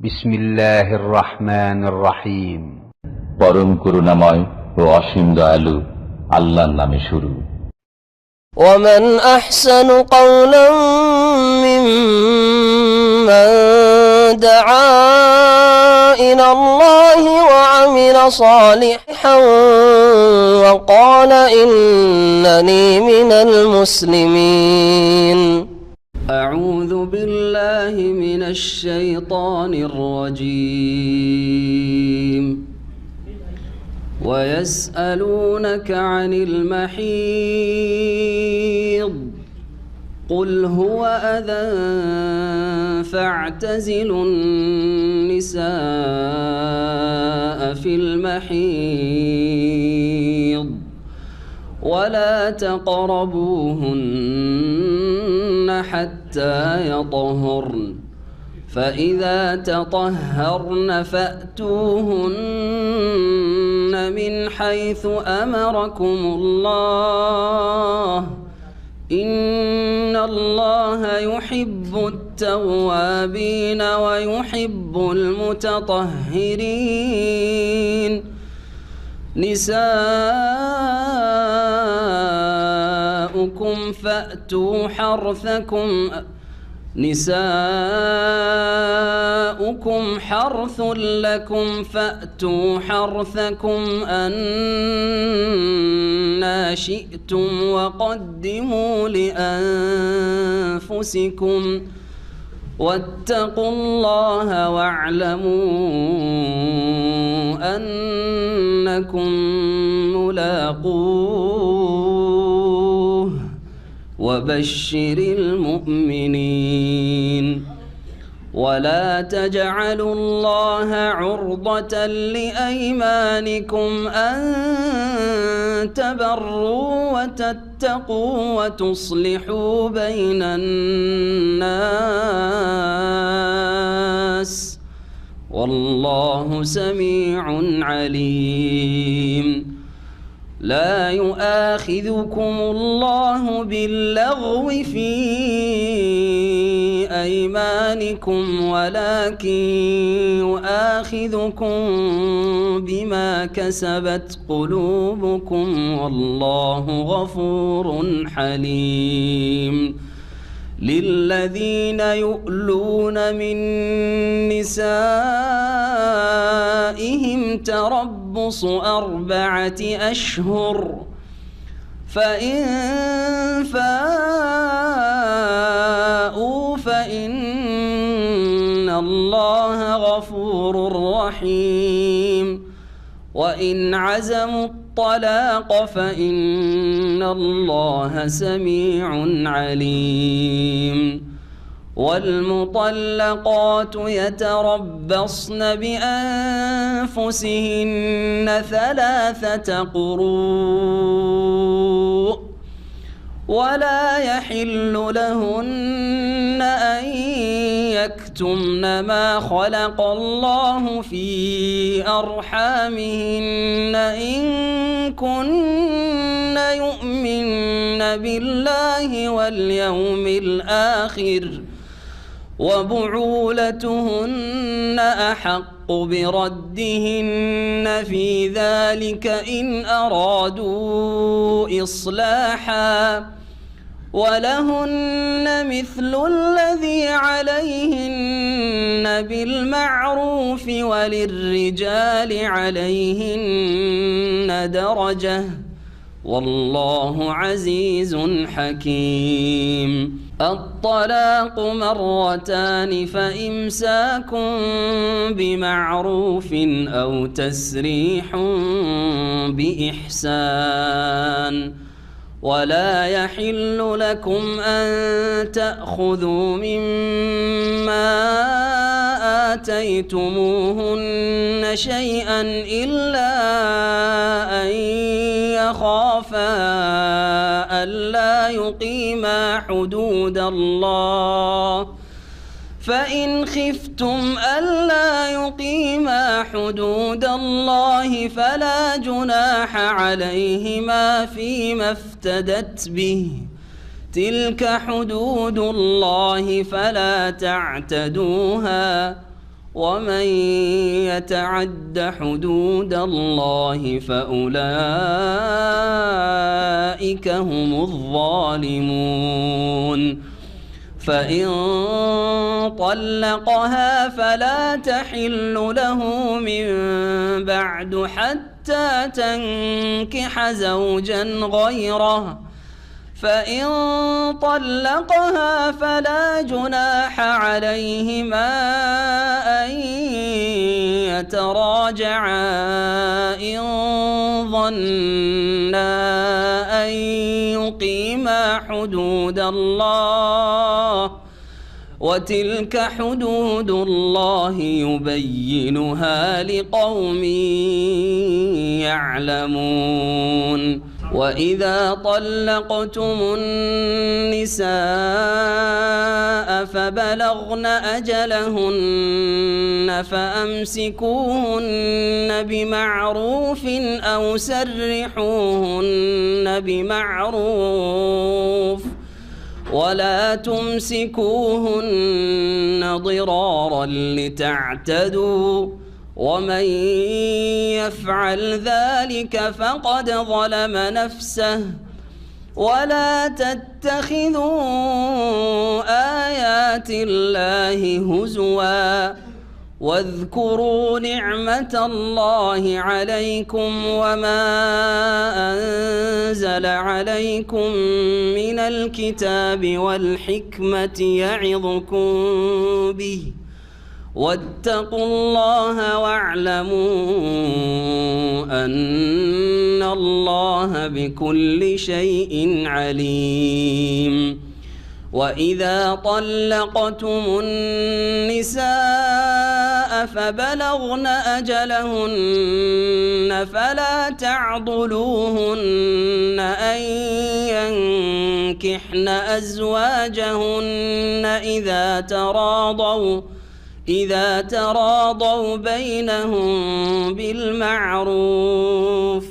বিসমিল্লাহির রহমানির রহিম। পরম করুণাময় ও অসীম দয়ালু আল্লাহর নামে শুরু। ومن أحسن قولا ممن دعا إلى الله وعمل صالحا وقال إنني من المسلمين. أعوذ بالله من الشيطان الرجيم. ويسألونك عن المحيض قل هو أذى فاعتزلوا النساء في المحيض ولا تقربوهن حتى يطهرن فإذا تطهرن فأتوهن من حيث أمركم الله إن الله يحب التوابين ويحب المتطهرين. نساؤكم حرث لكم فأتوا حرثكم أنى شئتم وقدموا لأنفسكم واتقوا الله واعلموا أنكم ملاقوه وبشر المؤمنين. ولا تجعلوا الله عرضة لأيمانكم أن تبروا وتتقوا وتصلحوا بين الناس والله سميع عليم. لا يؤاخذكم الله باللغو في أيمانكم ولكن يؤاخذكم بما كسبت قلوبكم والله غفور حليم. للذين يؤلون من نسائهم تربص 4 أشهر فإن فاءوا فإن الله غفور رحيم. وإن عزموا الطلاق فإن الله سميع عليم. والمطلقات يتربصن بأنفسهن 3 قروء ولا يحل لهن أن يكتمن ما خلق الله في أرحامهن إن كن يؤمن بالله واليوم الآخر وبعولتهن أحق بردهن في ذلك إن أرادوا إصلاحا ولهن مثل الذي عليهن بالمعروف وللرجال عليهن درجة والله عزيز حكيم. الطلاق 2 فإمساك بمعروف أو تسريح بإحسان. ولا يحل لكم أن تأخذوا مما آتيتموهن شيئا إلا أن يخافا ألا يقيما حدود الله فإن خفتم ألا يقيما حدود الله فلا جناح عليهما فيما افتدت به تلك حدود الله فلا تعتدوها ومن يتعد حدود الله فأولئك هم الظالمون فإن طلقها فلا تحل له من بعد حتى تنكح زوجا غيره فإن طلقها فلا جناح عليهما أن يتراجعا إن ظنا أن يقيما حدود الله وتلك حدود الله يبينها لقوم يعلمون وإذا طلقتم النساء فبلغن أجلهن فأمسكوهن بمعروف أو سرحوهن بمعروف ولا تمسكوهن ضرارا لتعتدوا ومن يفعل ذلك فقد ظلم نفسه ولا تتخذوا آيات الله هزوا واذكروا نعمة الله عليكم وما أنزل عليكم من الكتاب والحكمة يعظكم به واتقوا الله واعلموا أن الله بكل شيء عليم وإذا طلقتم النساء فبلغن أجلهن فلا تعضلوهن أن ينكحن أزواجهن إذا تراضوا بينهم بالمعروف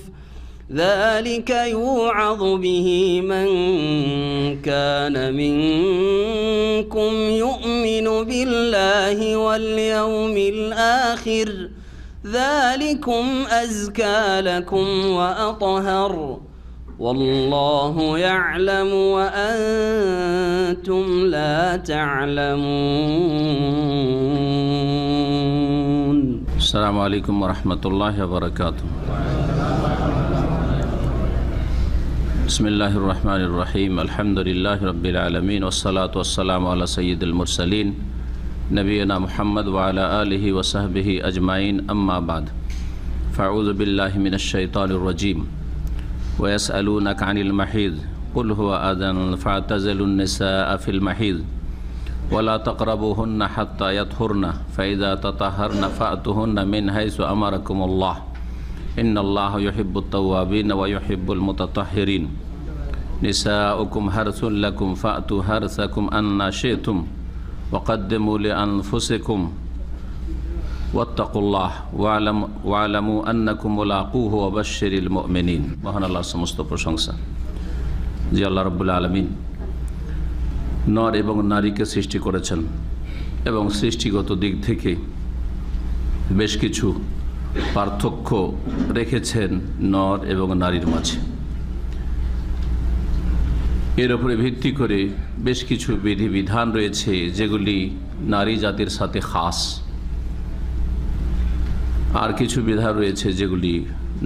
ذلك يوعظ به من كان منكم يؤمن بالله واليوم الآخر ذلكم أزكى لكم وأطهر والله يعلم وأنتم لا تعلمون. السلام عليكم ورحمة الله وبركاته. بسم الله الرحمن الرحيم الحمد لله رب العالمين والصلاة والسلام على سيد المرسلين نبينا محمد وعلى آله وصحبه أجمعين أما بعد فأعوذ بالله من الشيطان الرجيم ويسألونك عن المحيض قل هو أذى فاعتزلوا النساء في المحيض ولا تقربوهن حتى يطهرن فإذا تطهرن فأتوهن من حيث أمركم الله إن الله يحب التوابين ويحب المتطهرين نساؤكم حرث لكم فأتوا حرثكم أن شئتم وقدموا لأنفسكم واتقوا الله واعلموا أنكم ملاقوه وبشر المؤمنين. মহান আল্লাহর সমস্ত প্রশংসা যে আল্লাহ রাব্বুল আলামিন নর এবং নারীকে সৃষ্টি করেছেন এবং সৃষ্টিগত দিক থেকে বেশ কিছু পার্থক্য রেখেছেন নর এবং নারীর মাঝে। এর উপরে ভিত্তি করে বেশ কিছু বিধিবিধান রয়েছে যেগুলি নারী জাতির সাথে খাস, আর কিছু বিধান রয়েছে যেগুলি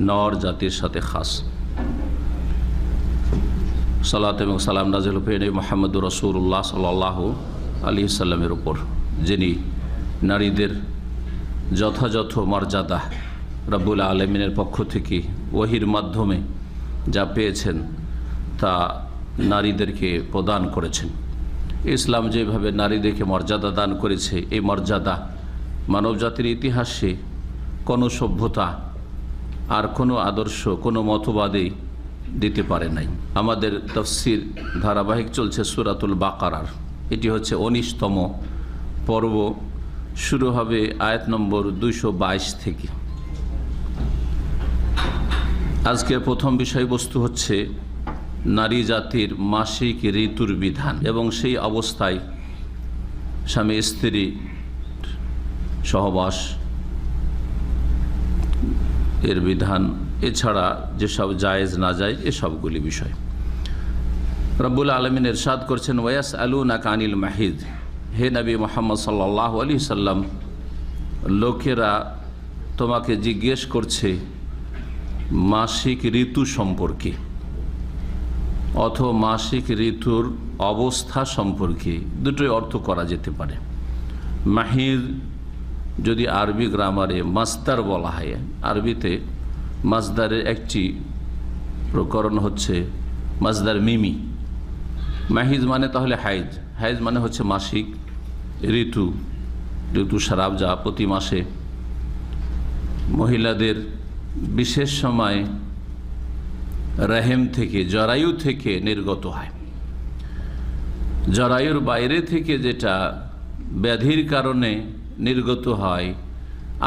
নর জাতির সাথে খাস। সালাত এবং সালাম নাযিল হয়ে নবী মুহাম্মদুর রাসূলুল্লাহ সাল্লাল্লাহু আলাইহি সাল্লামের উপর, যিনি নারীদের যথাযথ মর্যাদা রব্বুল আলামিনের পক্ষ থেকে ওহীর মাধ্যমে যা পেয়েছেন তা নারীদেরকে প্রদান করেছেন। ইসলাম যেভাবে নারীদেরকে মর্যাদা দান করেছে, এই মর্যাদা মানবজাতির ইতিহাসে কোনো সভ্যতা আর কোনো আদর্শ, কোনো মতবাদে দিতে পারে নাই। আমাদের তাফসীর ধারাবাহিক চলছে সূরাতুল বাকারার, এটি হচ্ছে 19তম পর্ব, শুরু হবে আয়াত নম্বর 222 থেকে। আজকের প্রথম বিষয়বস্তু হচ্ছে নারী জাতির মাসিক ঋতুর বিধান এবং সেই অবস্থায় স্বামী স্ত্রী সহবাস এর বিধান, এছাড়া যেসব জায়েজ না জায়েজ এসবগুলি বিষয় রব্বুল আলমিন ইরশাদ করছেন, ওয়াস আলুনাকা আনিল মাহিদ, হে নবী মুহাম্মদ সাল্লাল্লাহু আলাইহি সাল্লাম, লোকেরা তোমাকে জিজ্ঞেস করছে মাসিক ঋতু সম্পর্কে অথবা মাসিক ঋতুর অবস্থা সম্পর্কে। দুটোই অর্থ করা যেতে পারে। মাহিদ যদি আরবি গ্রামারে মাসদার বলা হয়, আরবিতে মাসদারের একটি প্রকরণ হচ্ছে মাসদার মিমি। মাহিদ মানে তাহলে হাইজ, হাইজ মানে হচ্ছে মাসিক ঋতু, ঋতুস্রাব, যা প্রতি মাসে মহিলাদের বিশেষ সময় রহেম থেকে, জরায়ু থেকে নির্গত হয়। জরায়ুর বাইরে থেকে যেটা ব্যাধির কারণে নির্গত হয়,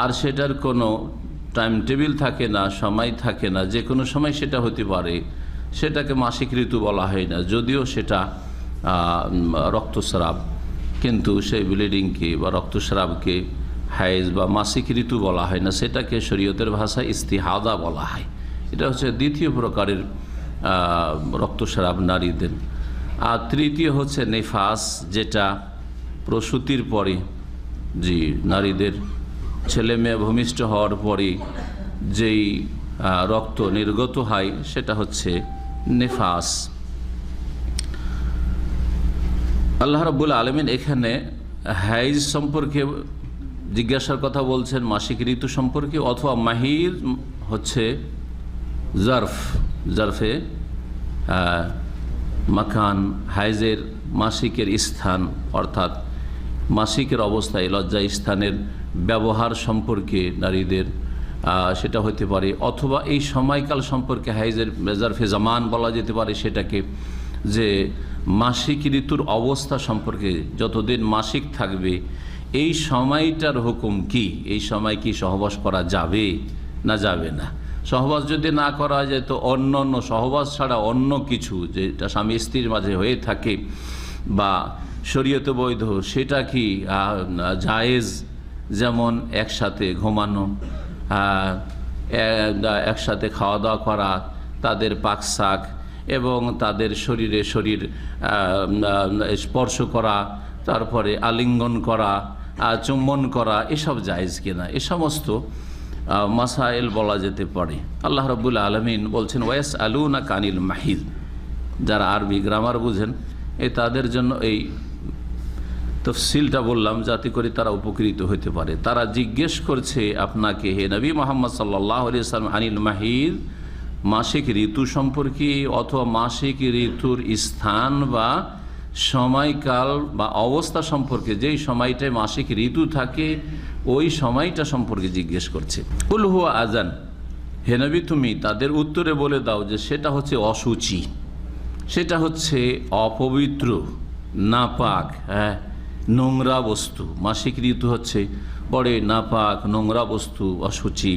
আর সেটার কোনো টাইম টেবিল থাকে না, সময় থাকে না, যে কোনো সময় সেটা হতে পারে, সেটাকে মাসিক ঋতু বলা হয় না, যদিও সেটা রক্তস্রাব, কিন্তু সেই ব্লিডিংকে বা রক্তস্রাবকে হাইজ বা মাসিক ঋতু বলা হয় না, সেটাকে শরীয়তের ভাষায় ইস্তিহাদা বলা হয়। এটা হচ্ছে দ্বিতীয় প্রকারের রক্তস্রাব নারীদের। আর তৃতীয় হচ্ছে নেফাস, যেটা প্রসূতির পরে, জি, নারীদের ছেলে মেয়ে ভূমিষ্ঠ হওয়ার পরে যেই রক্ত নির্গত হয় সেটা হচ্ছে নেফাস। আল্লাহ রাব্বুল আলামিন এখানে হাইজ সম্পর্কে জিজ্ঞাসার কথা বলছেন, মাসিক ঋতু সম্পর্কে, অথবা মাহিদ হচ্ছে জারফ, জারফে মাকান, হাইজের মাসিকের স্থান, অর্থাৎ মাসিকের অবস্থায় লজ্জা স্থানের ব্যবহার সম্পর্কে নারীদের, সেটা হতে পারে, অথবা এই সময়কাল সম্পর্কে হাইজের জারফে জামান বলা যেতে পারে সেটাকে, যে মাসিক ঋতুর অবস্থা সম্পর্কে, যতদিন মাসিক থাকবে এই সময়টার হুকুম কি, এই সময় কি সহবাস করা যাবে না যাবে না। সহবাস যদি না করা যায় তো অন্য অন্য সহবাস ছাড়া অন্য কিছু যেটা স্বামী স্ত্রীর মাঝে হয়ে থাকে বা শরীয়তে বৈধ, সেটা কি জায়েজ, যেমন একসাথে ঘুমানো, একসাথে খাওয়া দাওয়া করা, তাদের পাকশাক এবং তাদের শরীরে শরীর স্পর্শ করা, তারপরে আলিঙ্গন করা, চুম্বন করা, এসব জায়েজ কিনা, এ সমস্ত মাসাইল বলা যেতে পারে। আল্লাহ রাব্বুল আলামিন বলছেন, ওয়াস আলুনাকা আনিল মাহিদ। যারা আরবি গ্রামার বুঝেন, তাদের জন্য এই তফসিলটা বললাম যাতে করে তারা উপকৃত হতে পারে। তারা জিজ্ঞেস করছে আপনাকে, হে নবী মুহাম্মদ সাল্লাল্লাহু আলাইহি ওয়াসাল্লাম, আনিল মাহিদ, মাসিক ঋতু সম্পর্কে অথবা মাসিক ঋতুর স্থান বা সময়কাল বা অবস্থা সম্পর্কে, যেই সময়টায় মাসিক ঋতু থাকে ওই সময়টা সম্পর্কে জিজ্ঞেস করছে। কুল হুয়া আযান, হে নবী তুমি তাদের উত্তরে বলে দাও যে সেটা হচ্ছে অসুচি, সেটা হচ্ছে অপবিত্র, নাপাক, নোংরা বস্তু। মাসিক ঋতু হচ্ছে বড় নাপাক, নোংরা বস্তু, অসুচি।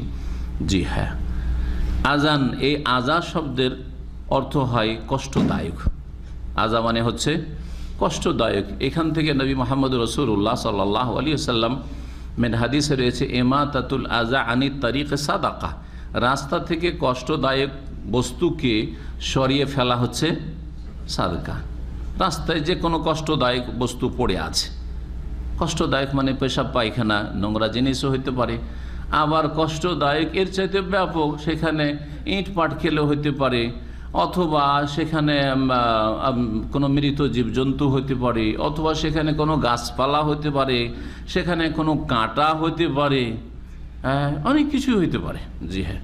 জি হ্যাঁ, আজান, এই আজা শব্দের অর্থ হয় কষ্টদায়ক। আজা মানে হচ্ছে কষ্টদায়ক। এখান থেকে নবী মুহাম্মদ রাসূলুল্লাহ সাল্লাল্লাহু আলাইহি ওয়াসাল্লাম মেন হাদিসে রয়েছে, ইমাতাতুল আজা আনি তারিকে সাদাকা, রাস্তা থেকে কষ্টদায়ক বস্তুকে সরিয়ে ফেলা হচ্ছে সাদকা। রাস্তায় যে কোনো কষ্টদায়ক বস্তু পড়ে আছে, কষ্টদায়ক মানে পেশাব পায়খানা, নোংরা জিনিসও হইতে পারে, আবার কষ্টদায়ক এর চাইতে ব্যাপক, সেখানে ইট পাট খেলেও হইতে পারে, অথবা সেখানে কোনো মৃত জীবজন্তু হতে পারে, অথবা সেখানে কোনো গাছপালা হতে পারে, সেখানে কোনো কাঁটা হতে পারে, অনেক কিছু হইতে পারে। জি হ্যাঁ,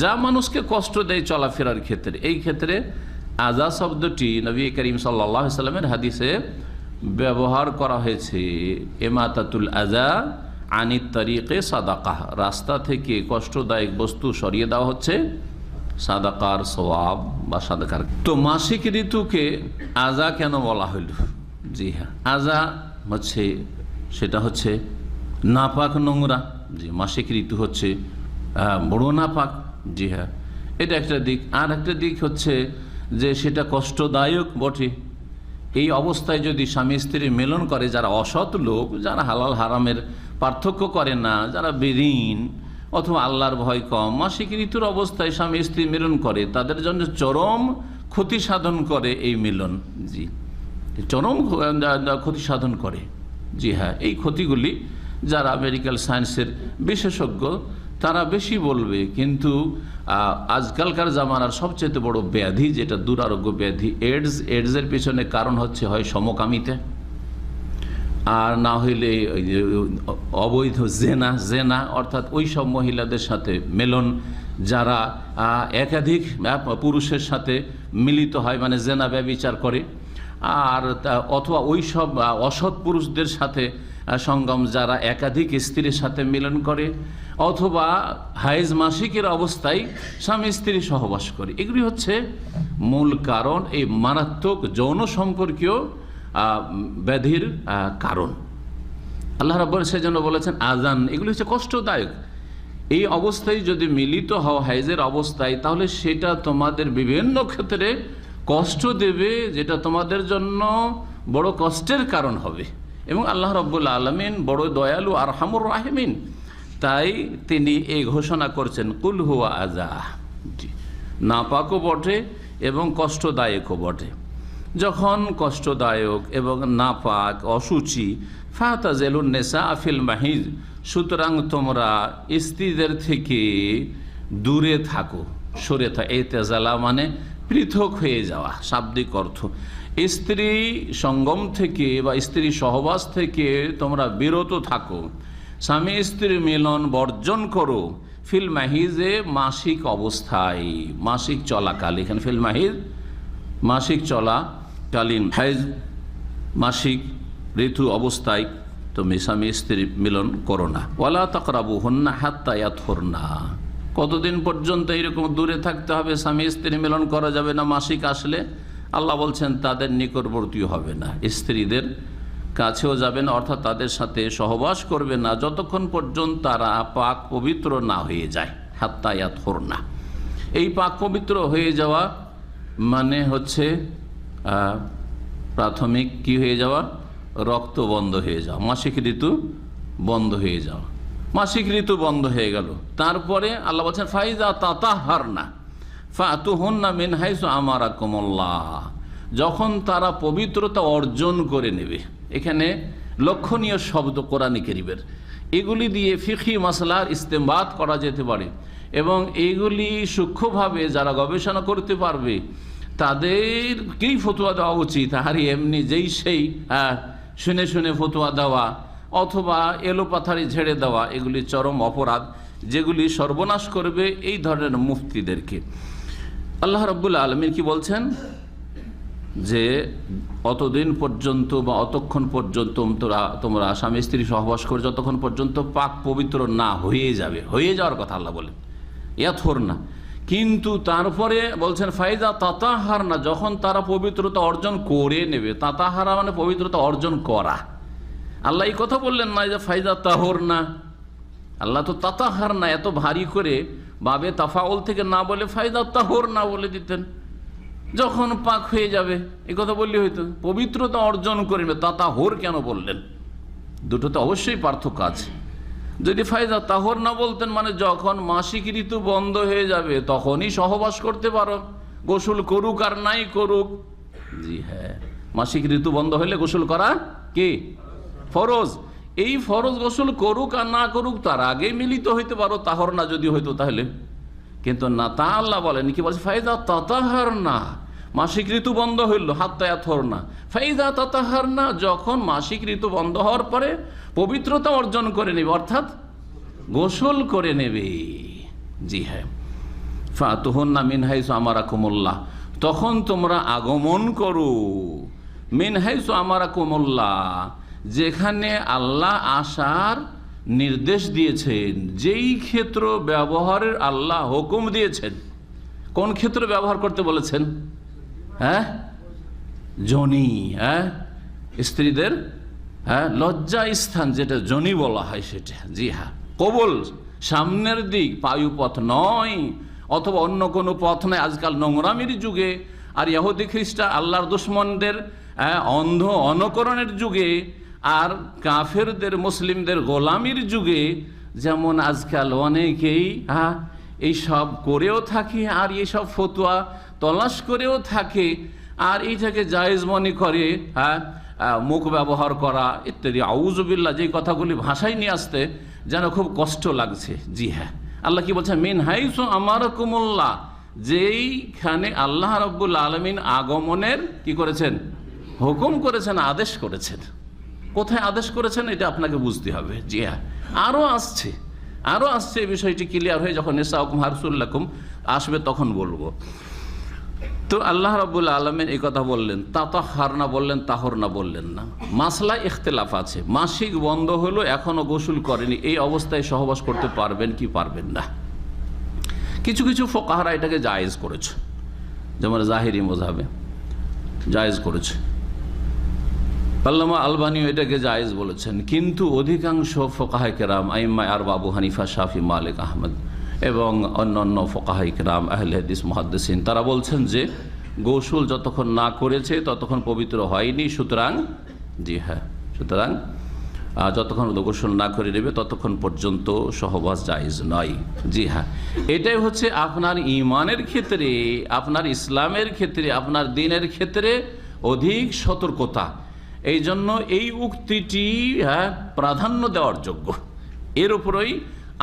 যা মানুষকে কষ্ট দেয় চলাফেরার ক্ষেত্রে। এই ক্ষেত্রে আজা শব্দটি নবী করিম সাল্লাল্লাহু আলাইহি ওয়াসাল্লামের হাদিসে ব্যবহার করা হয়েছে। ইমাতাতুল আজা আনি তারিকে সাদাকা, রাস্তা থেকে কষ্টদায়ক বস্তু সরিয়ে দেওয়া হচ্ছে সাদাকার সওয়াব বা সাদাকার। তো মাসিক ঋতুকে আজা কেন বলা হইল? জি হ্যাঁ, আজা হচ্ছে সেটা হচ্ছে নাপাক, নোংরা। জি, মাসিক ঋতু হচ্ছে বড় নাপাক। জি হ্যাঁ, এটা একটা দিক। আর একটা দিক হচ্ছে যে সেটা কষ্টদায়ক বটে। এই অবস্থায় যদি স্বামী স্ত্রী মিলন করে, যারা অসৎ লোক, যারা হালাল হারামের পার্থক্য করে না, যারা বেদিন অথবা আল্লাহর ভয় কম, মাসিক ঋতুর অবস্থায় স্বামী স্ত্রী মিলন করে, তাদের জন্য চরম ক্ষতি সাধন করে এই মিলন। জি, চরম ক্ষতি সাধন করে। জি হ্যাঁ, এই ক্ষতিগুলি যারা মেডিকেল সায়েন্সের বিশেষজ্ঞ তারা বেশি বলবে, কিন্তু আজকালকার জামানার সবচেয়ে বড় ব্যাধি, যেটা দুরারোগ্য ব্যাধি, এডসের পিছনে কারণ হচ্ছে হয় সমকামিতা, আর না হইলে অবৈধ জেনা অর্থাৎ ওই সব মহিলাদের সাথে মেলন যারা একাধিক পুরুষের সাথে মিলিত হয়, মানে জেনা ব্যভিচার করে, আর অথবা ওই সব অসৎ পুরুষদের সাথে সঙ্গম যারা একাধিক স্ত্রীর সাথে মিলন করে, অথবা হায়েজ মাসিকের অবস্থায় স্বামী স্ত্রী সহবাস করে। এগুলি হচ্ছে মূল কারণ, এই মারাত্মক যৌন সম্পর্কীয় ব্যাধির কারণ। আল্লাহ রাব্বুল সেজন্য বলেছেন আযান, এগুলি হচ্ছে কষ্টদায়ক। এই অবস্থায় যদি মিলিত হও হায়েজের অবস্থায়, তাহলে সেটা তোমাদের বিভিন্ন ক্ষেত্রে কষ্ট দেবে, যেটা তোমাদের জন্য বড় কষ্টের কারণ হবে। এবং আল্লাহ রাব্বুল আলামিন বড় দয়ালু আরহামুর রাহিমিন, তাই তিনি এই ঘোষণা করছেন কুল হুয়া আযা, নাপাকও বটে এবং কষ্টদায়কও বটে। যখন কষ্টদায়ক এবং নাপাক অসুচি, ফাতাজিলুন নিসা ফিল মাহিজ, সুতরাং তোমরা স্ত্রীদের থেকে দূরে থাকো, সরে থাকো। ইতেজালা মানে পৃথক হয়ে যাওয়া, শাব্দিক অর্থ। স্ত্রী সঙ্গম থেকে বা স্ত্রী সহবাস থেকে তোমরা বিরত থাকো, স্বামী স্ত্রী মিলন বর্জন করো। ফিল মাহিজে, মাসিক অবস্থায়, মাসিক চলাকালীন। এখানে ফিল মাহিজ মাসিক চলাকালীন, হাইজ মাসিক ঋতু অবস্থায় তুমি স্বামী স্ত্রী মিলন করো না। ওয়ালা তাকরাবুহুন্না হাত্তা ইয়াতহুরনা, কতদিন পর্যন্ত এরকম দূরে থাকতে হবে, স্বামী স্ত্রী মিলন করা যাবে না মাসিক আসলে? আল্লাহ বলছেন তাদের নিকটবর্তী হবে না, স্ত্রীদের কাছেও যাবে না, অর্থাৎ তাদের সাথে সহবাস করবে না যতক্ষণ পর্যন্ত তারা পাক পবিত্র না হয়ে যায়। হাত্তা ইয়াতহুরনা, এই পাক পবিত্র হয়ে যাওয়া মানে হচ্ছে প্রাথমিক কি হয়ে যাওয়া, রক্ত বন্ধ হয়ে যাওয়া, মাসিক ঋতু বন্ধ হয়ে যাওয়া। মাসিক ঋতু বন্ধ হয়ে গেল, তারপরে আল্লাহ বলছেন ফাইজা তাতাহারনা ফাতুহুন্না মিন হাইসু আমারাকুমুল্লাহ, যখন তারা পবিত্রতা অর্জন করে নেবে। এখানে লক্ষণীয় শব্দ কোরআনে কারীমের, এগুলি দিয়ে ফিকহি মাসলার ইস্তেমবাত করা যেতে পারে, এবং এইগুলি সূক্ষ্মভাবে যারা গবেষণা করতে পারবে তাদেরকেই ফতোয়া দেওয়া উচিত। আর এমনি যেই সেই শুনে শুনে ফতোয়া দেওয়া অথবা এলোপাথারি ঝেড়ে দেওয়া, এগুলি চরম অপরাধ, যেগুলি সর্বনাশ করবে এই ধরনের মুফতিদেরকে। আল্লাহ রাব্বুল আলামিন কি বলছেন, যে অতদিন পর্যন্ত বা অতক্ষণ পর্যন্ত তোমরা স্বামী স্ত্রী সহবাস করে যতক্ষণ পর্যন্ত পাক পবিত্র না হয়ে যাবে, হয়ে যাওয়ার কথা আল্লাহ বলেন, ইয়াতহুরনা। কিন্তু তারপরে বলছেন ফাইজা তাতাহারনা, যখন তারা পবিত্রতা অর্জন করে নেবে। তাতাহারা মানে পবিত্রতা অর্জন করা। আল্লাহ এই কথা বললেন না যে ফাইজা তাহরনা, আল্লাহ তো তাতাহারনা এত ভারী করে বাবে তাফাউল থেকে না বলে ফাইজা তাহরনা বলে দিতেন, যখন পাক হয়ে যাবে এই কথা বললে হইতো। পবিত্রতা অর্জন করবে, তাতাহর কেন বললেন? দুটোতে অবশ্যই পার্থক্য আছে। যদি ফায়দা তাহর না বলতেন, মানে যখন মাসিক ঋতু বন্ধ হয়ে যাবে তখনই সহবাস করতে পারো, গোসল করুক আর নাই করুক। জি হ্যাঁ, মাসিক ঋতু বন্ধ হলে গোসল করা কি ফরজ। এই ফরজ গোসল করুক আর না করুক তার আগে মিলিত হইতে পারো, তাহর না যদি হইতো তাহলে। কিন্তু না, তা আল্লাহ বলেন কি বলছে, ফায়দা তাতাহার না, মাসিক ঋতু বন্ধ হইল, হাত্তা ইয়াতহুর না। ফাইদা তাতাহার না, যখন মাসিক ঋতু বন্ধ হওয়ার পরে পবিত্রতা অর্জন করে নেবে, অর্থাৎ গোসল করে নেবে। জি হ্যাঁ, ফাতুহুন্না মিন হাইসু আমারাকুমুল্লাহ, তখন তোমরা আগমন করো। মিন হাইসু আমারাকুমুল্লাহ, যেখানে আল্লাহ আসার নির্দেশ দিয়েছেন, যেই ক্ষেত্র ব্যবহারের আল্লাহ হুকুম দিয়েছেন। কোন ক্ষেত্র ব্যবহার করতে বলেছেন? হ্যাঁ, যোনি, হ্যাঁ, স্ত্রীদের লজ্জা স্থান যেটা যোনি বলা হয় সেটা। জি হ্যাঁ, কবল সামনের দিক, পায়ুপথ নয়, অথবা অন্য কোনো পথ নয়। আজকাল নোংরামির যুগে আর ইহুদি খ্রিস্টান আল্লাহর দুশ্মনদের অন্ধ অনুকরণের যুগে আর কাফেরদের মুসলিমদের গোলামির যুগে যেমন আজকাল অনেকেই এইসব করেও থাকে আর এইসব ফতোয়া তলাশ করেও থাকে আর এইটাকে জায়েজ মনে করে, মুখ ব্যবহার করা ইত্যাদি, আউযুবিল্লাহ, যে কথাগুলি ভাষায় নিয়ে আসতে যেন খুব কষ্ট লাগছে। জি হ্যাঁ, আল্লাহ কি বলছেন? মিন হাইসু আমারাকুমুল্লাহ, যেইখানে আল্লাহ রাব্বুল আলামিন আগমনের কি করেছেন? হুকুম করেছেন, আদেশ করেছেন। কোথায় আদেশ করেছেন এটা আপনাকে বুঝতে হবে। জি হ্যাঁ, আরও আসছে এই বিষয়টি ক্লিয়ার হয়ে যখন নিসাউকুম হারসুল লাকুম আসবে তখন বলবো। তো আল্লাহ রাব্বুল আলামিন এই কথা বললেন, তাতাহহার না বললেন, তাহর না বললেন না, মাসলা ইখতিলাফ আছে। মাসিক বন্ধ হলো, এখনো গোসল করেনি, এই অবস্থায় সহবাস করতে পারবেন কি পারবেন না? কিছু কিছু ফুকাহারা এটাকে জায়েজ করেছে, যেমন জাহিরি মাযহাবে জায়েজ করেছে, আল্লামা আলবানীও এটাকে জায়েজ বলেছেন। কিন্তু অধিকাংশ ফুকাহায়ে কেরাম, আইম্মা আরবা, আবু হানিফা, শাফি, মালিক, আহমদ এবং অন্যান্য ফুকাহায়ে কেরাম, আহলে হাদিস, মুহাদ্দিসিন, তারা বলছেন যে গোসল যতক্ষণ না করেছে ততক্ষণ পবিত্র হয়নি। সুতরাং জি হ্যাঁ, সুতরাং যতক্ষণ গোসল না করে নেবে ততক্ষণ পর্যন্ত সহবাস জায়েজ নয়। জি হ্যাঁ, এটাই হচ্ছে আপনার ঈমানের ক্ষেত্রে, আপনার ইসলামের ক্ষেত্রে, আপনার দ্বীনের ক্ষেত্রে অধিক সতর্কতা। এই জন্য এই উক্তিটি প্রাধান্য দেওয়ার যোগ্য। এর উপরেই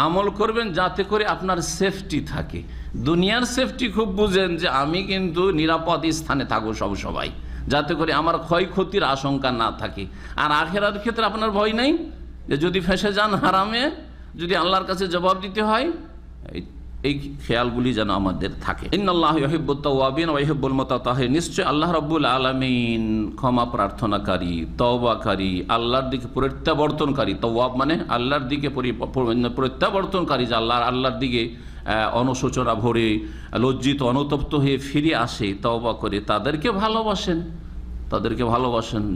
আমল করবেন যাতে করে আপনার সেফটি থাকে। দুনিয়ার সেফটি খুব বুঝেন যে আমি কিন্তু নিরাপদ স্থানে থাকবো সবসময়, যাতে করে আমার ক্ষয়ক্ষতির আশঙ্কা না থাকে। আর আখিরাতের ক্ষেত্রে আপনার ভয় নেই যে যদি ফেঁসে যান হারামে, যদি আল্লাহর কাছে জবাব দিতে হয়। এই খেয়ালগুলি যেন আমাদের থাকে। ইন্নাল্লাহা ইউহিব্বুত তাওয়াবিন ওয়া ইউহিব্বুল মুতাতাহহিরিন, নিশ্চয় আল্লাহ রাব্বুল আলামিন ক্ষমা প্রার্থনাকারী, তওবাকারী, আল্লাহর দিকে প্রত্যাবর্তনকারী। তওয়াব মানে আল্লাহর দিকে প্রত্যাবর্তনকারী, যে আল্লাহর দিকে অনুশোচনা ভরে লজ্জিত অনুতপ্ত হয়ে ফিরে আসে, তওবা করে, তাদেরকে ভালোবাসেন।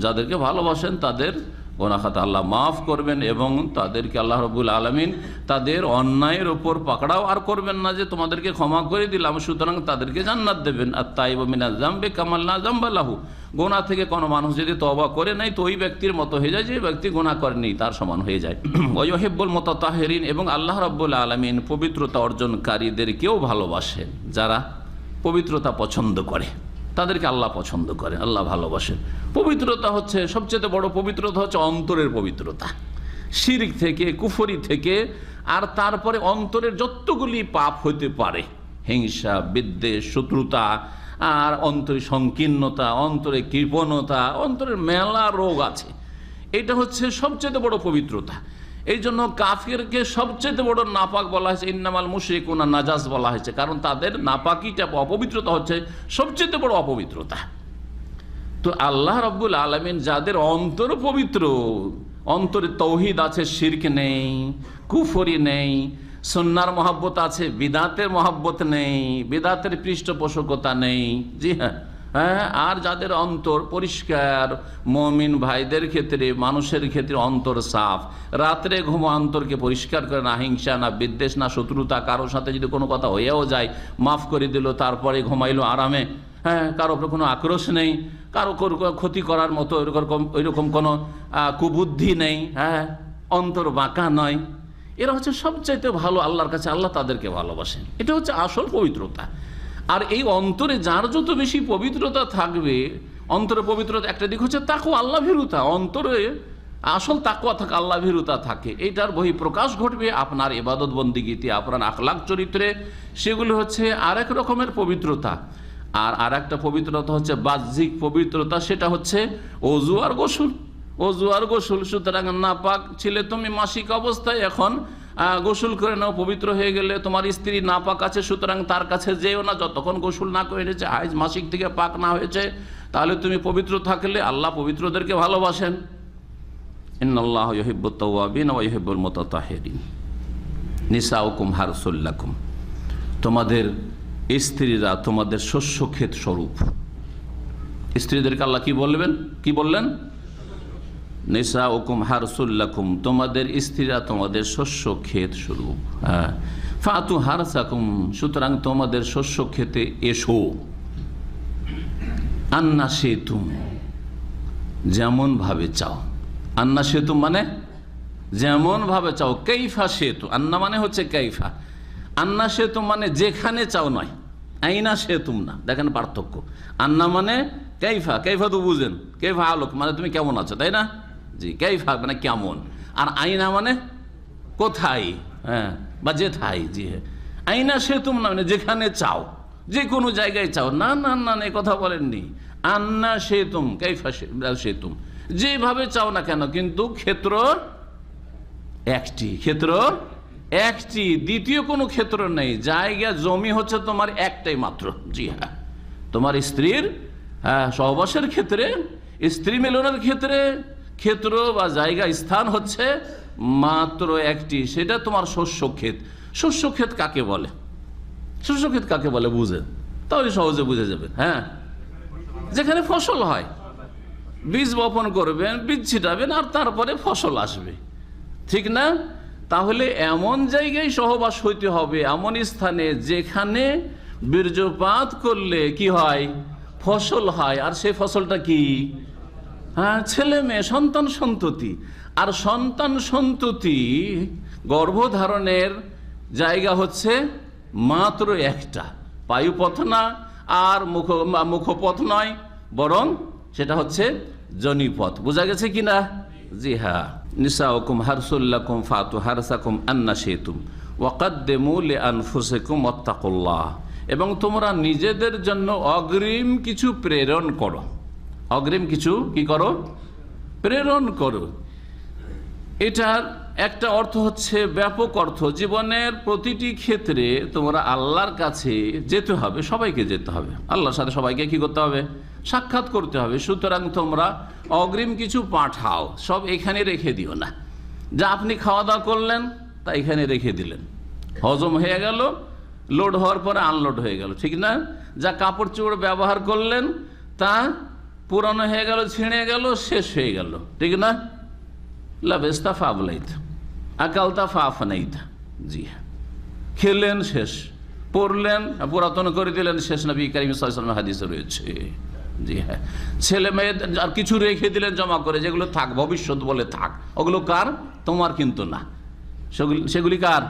যাদেরকে ভালোবাসেন তাদের গুনাহ খাতা আল্লাহ মাফ করবেন এবং তাদেরকে আল্লাহ রাব্বুল আলামিন তাদের অন্যায়ের ওপর পাকড়াও আর করবেন না যে তোমাদেরকে ক্ষমা করে দিলাম সুতরাং তাদেরকে জান্নাত দেবেন। আত-তাইবু মিনাজ যামবি কামান লা যামবা লাহু, গুনাহ থেকে কোনো মানুষ যদি তওবা করে নাই তো ওই ব্যক্তির মতো হয়ে যায় যে ব্যক্তি গুনাহ করেনি, তার সমান হয়ে যায়। ওয়া ইউহিব্বুল মুতাতাহহিরিন, এবং আল্লাহ রাব্বুল আলামিন পবিত্রতা অর্জনকারীদেরকেও ভালোবাসেন। যারা পবিত্রতা পছন্দ করে তাদেরকে আল্লাহ পছন্দ করেন, আল্লাহ ভালোবাসেন। পবিত্রতা হচ্ছে সবচেয়ে বড় পবিত্রতা হচ্ছে অন্তরের পবিত্রতা, শিরক থেকে, কুফরি থেকে, আর তারপরে অন্তরের যতগুলি পাপ হতে পারে, হিংসা, বিদ্বেষ, শত্রুতা, আর অন্তরে সংকীর্ণতা, অন্তরে কৃপণতা, অন্তরের মেলা রোগ আছে। এটা হচ্ছে সবচেয়ে বড় পবিত্রতা। এই জন্য কাফিরকে সবচেয়ে বড় নাপাক বলা হয়েছে, ইন্নামাল মুশরিকুনা নাজাস বলা হয়েছে, কারণ তাদের নাপাকিটা, অপবিত্রতা হচ্ছে সবচেয়ে বড় অপবিত্রতা। তো আল্লাহ রাব্বুল আলামিন যাদের অন্তর পবিত্র, অন্তরে তৌহিদ আছে, শিরক নেই, কুফরি নেই, সুন্নাহর মহব্বত আছে, বিদাতের মহব্বত নেই, বিদাতের পৃষ্ঠপোষকতা নেই। জি হ্যাঁ, আর যাদের অন্তর পরিষ্কার, মুমিন ভাইদের ক্ষেত্রে, মানুষের ক্ষেত্রে অন্তর সাফ, রাত্রে ঘুমো অন্তরকে পরিষ্কার করে, না হিংসা, না বিদ্বেষ, না শত্রুতা, কারোর সাথে যদি কোনো কথা হয়েও যায় মাফ করে দিল, তারপরে ঘুমাইলো আরামে। কারো উপরে কোনো আক্রোশ নেই, কারো ক্ষতি করার মতো ওইরকম কোনো কুবুদ্ধি নেই, অন্তর বাঁকা নয়। এরা হচ্ছে সবচাইতে ভালো আল্লাহর কাছে, আল্লাহ তাদেরকে ভালোবাসেন। এটা হচ্ছে আসল পবিত্রতা। আর এই অন্তরে যার যত বেশি পবিত্রতা থাকবে, অন্তরে পবিত্রতা একটা দিক হচ্ছে তাকওয়া, আল্লাহ ভীরুতা। অন্তরে আসল তাকওয়া থাকে, আল্লাহ ভীরুতা থাকে, এইটার বহিঃপ্রকাশ ঘটবে আপনার ইবাদত বন্দিগিতে, আপনার আখলাক চরিত্রে। সেগুলো হচ্ছে আরেক রকমের পবিত্রতা। আর একটা পবিত্রতা হচ্ছে বাহ্যিক পবিত্রতা, সেটা হচ্ছে ওযু আর গোসল। সুতরাং নাপাক ছিলে তুমি মাসিক অবস্থায়, এখন গোসল করে নাও, পবিত্র হয়ে গেলে। তোমার স্ত্রী নাপাক আছে, সুতরাং তার কাছে যেও না যতক্ষণ গোসল না করে এনেছে, হাইজ মাসিক থেকে পাক না হয়েছে। তাহলে তুমি পবিত্র থাকলে আল্লাহ পবিত্রদেরকে ভালোবাসেন। ইন্নাল্লাহা ইউহিব্বুত তাওয়াবিন ওয়া ইউহিব্বুল মুতাতাহহিরিন। নিসাউকুম হারসুল লাকুম, তোমাদের স্ত্রীরা তোমাদের শস্য ক্ষেত স্বরূপ। স্ত্রীদেরকে আল্লাহ কি বললেন? নিসাউকুম হারসুল লাকুম, তোমাদের স্ত্রীরা তোমাদের শস্য ক্ষেত স্বরূপ। ফাতু হারসাকুম, সুতরাং তোমাদের শস্য ক্ষেতে এসো। আন্না শিতুম, যেমন ভাবে চাও। আন্না সেতু মানে যেমন ভাবে চাও, কাইফা সেতু, আন্না মানে হচ্ছে কাইফা, আন্না সেতু মানে যেখানে চাও নয়, আইনা সেতুম না। দেখেন পার্থক্য, আন্না মানে কাইফা, কাইফা তো বুঝেন, কাইফা আলোক মানে তুমি কেমন আছো, তাই না? জি, কাইফা মানে কেমন, আর আইনা মানে কোথায়, হ্যাঁ, বা যেথায়। জি হ্যাঁ, আইনা সেতুম না মানে যেখানে চাও, যে কোনো জায়গায় চাও। না না না, এই কথা বলেননি। আন্না সেতুম, কাইফা সেতুম, যেভাবে চাও না কেন, কিন্তু ক্ষেত্র একটি, ক্ষেত্র একটি, দ্বিতীয় কোনো ক্ষেত্র নেই। জায়গা জমি হচ্ছে তোমার একটাই মাত্র। জি হ্যাঁ, তোমার স্ত্রীর সহবাসের ক্ষেত্রে, স্ত্রী মিলনের ক্ষেত্রে ক্ষেত্র বা জায়গা, স্থান হচ্ছে মাত্র একটি, সেটা তোমার শস্য ক্ষেত। শস্য ক্ষেত কাকে বলে, শস্য ক্ষেত কাকে বলে বুঝে, তাহলে সহজে বুঝে যাবে। হ্যাঁ, যেখানে ফসল হয়, বীজ বপন করবেন, বীজ ছিটাবেন, আর তারপরে ফসল আসবে, ঠিক না? তাহলে এমন জায়গায় সহবাস হইতে হবে, এমন স্থানে যেখানে বীর্যপাত করলে কি হয়, ফসল হয়। আর সেই ফসলটা কি? হ্যাঁ, ছেলে মেয়ে, সন্তান সন্ততি। আর সন্তান সন্ততি গর্ভধারণের জায়গা হচ্ছে মাত্র একটা, পায়ুপথ না, আর মুখপথ নয়, বরং সেটা হচ্ছে জনিপথ। বোঝা গেছে কিনা? জি হ্যাঁ। নিসাউকুম হারসুল্লাকুম ফাতু হারসাকুম আন্না শিতুম ওয়াকাদ্দিমু লিআনফুসিকুম ওয়াত্তাকুল্লাহ। এবং তোমরা নিজেদের জন্য অগ্রিম কিছু প্রেরণ করো, অগ্রিম কিছু কি করো? প্রেরণ করো। এটার একটা অর্থ হচ্ছে ব্যাপক অর্থ, জীবনের প্রতিটি ক্ষেত্রে তোমরা আল্লাহর কাছে যেতে হবে, সবাইকে যেতে হবে, আল্লাহর সাথে সবাইকে কি করতে হবে? সাক্ষাৎ করতে হবে। সুতরাং তোমরা অগ্রিম কিছু পাঠাও, সব এখানে রেখে দিও না। যা আপনি খাওয়া দাওয়া করলেন তা এখানে রেখে দিলেন, হজম হয়ে গেল, লোড হওয়ার পরে আনলোড হয়ে গেল, ঠিক না? যা কাপড় চোপড় ব্যবহার করলেন তা পুরানো হয়ে গেল, ছিঁড়ে গেল, শেষ হয়ে গেল, ঠিক না? লাবেস্তা ফাবলাইত আকালতা ফাফনাইতা। জি হ্যাঁ, খেলেন শেষ, পড়লেন পুরাতন করে দিলেন শেষ, নবী কারীম সাল্লাল্লাহু আলাইহি ওয়াসাল্লাম হাদিসে রয়েছে। জি হ্যাঁ, ছেলে মেয়ে আর কিছু রেখে দিলেন জমা করে, যেগুলো থাক, ভবিষ্যৎ বলে থাক, ওগুলো কার? তোমার কিন্তু না। সেগুলি কার?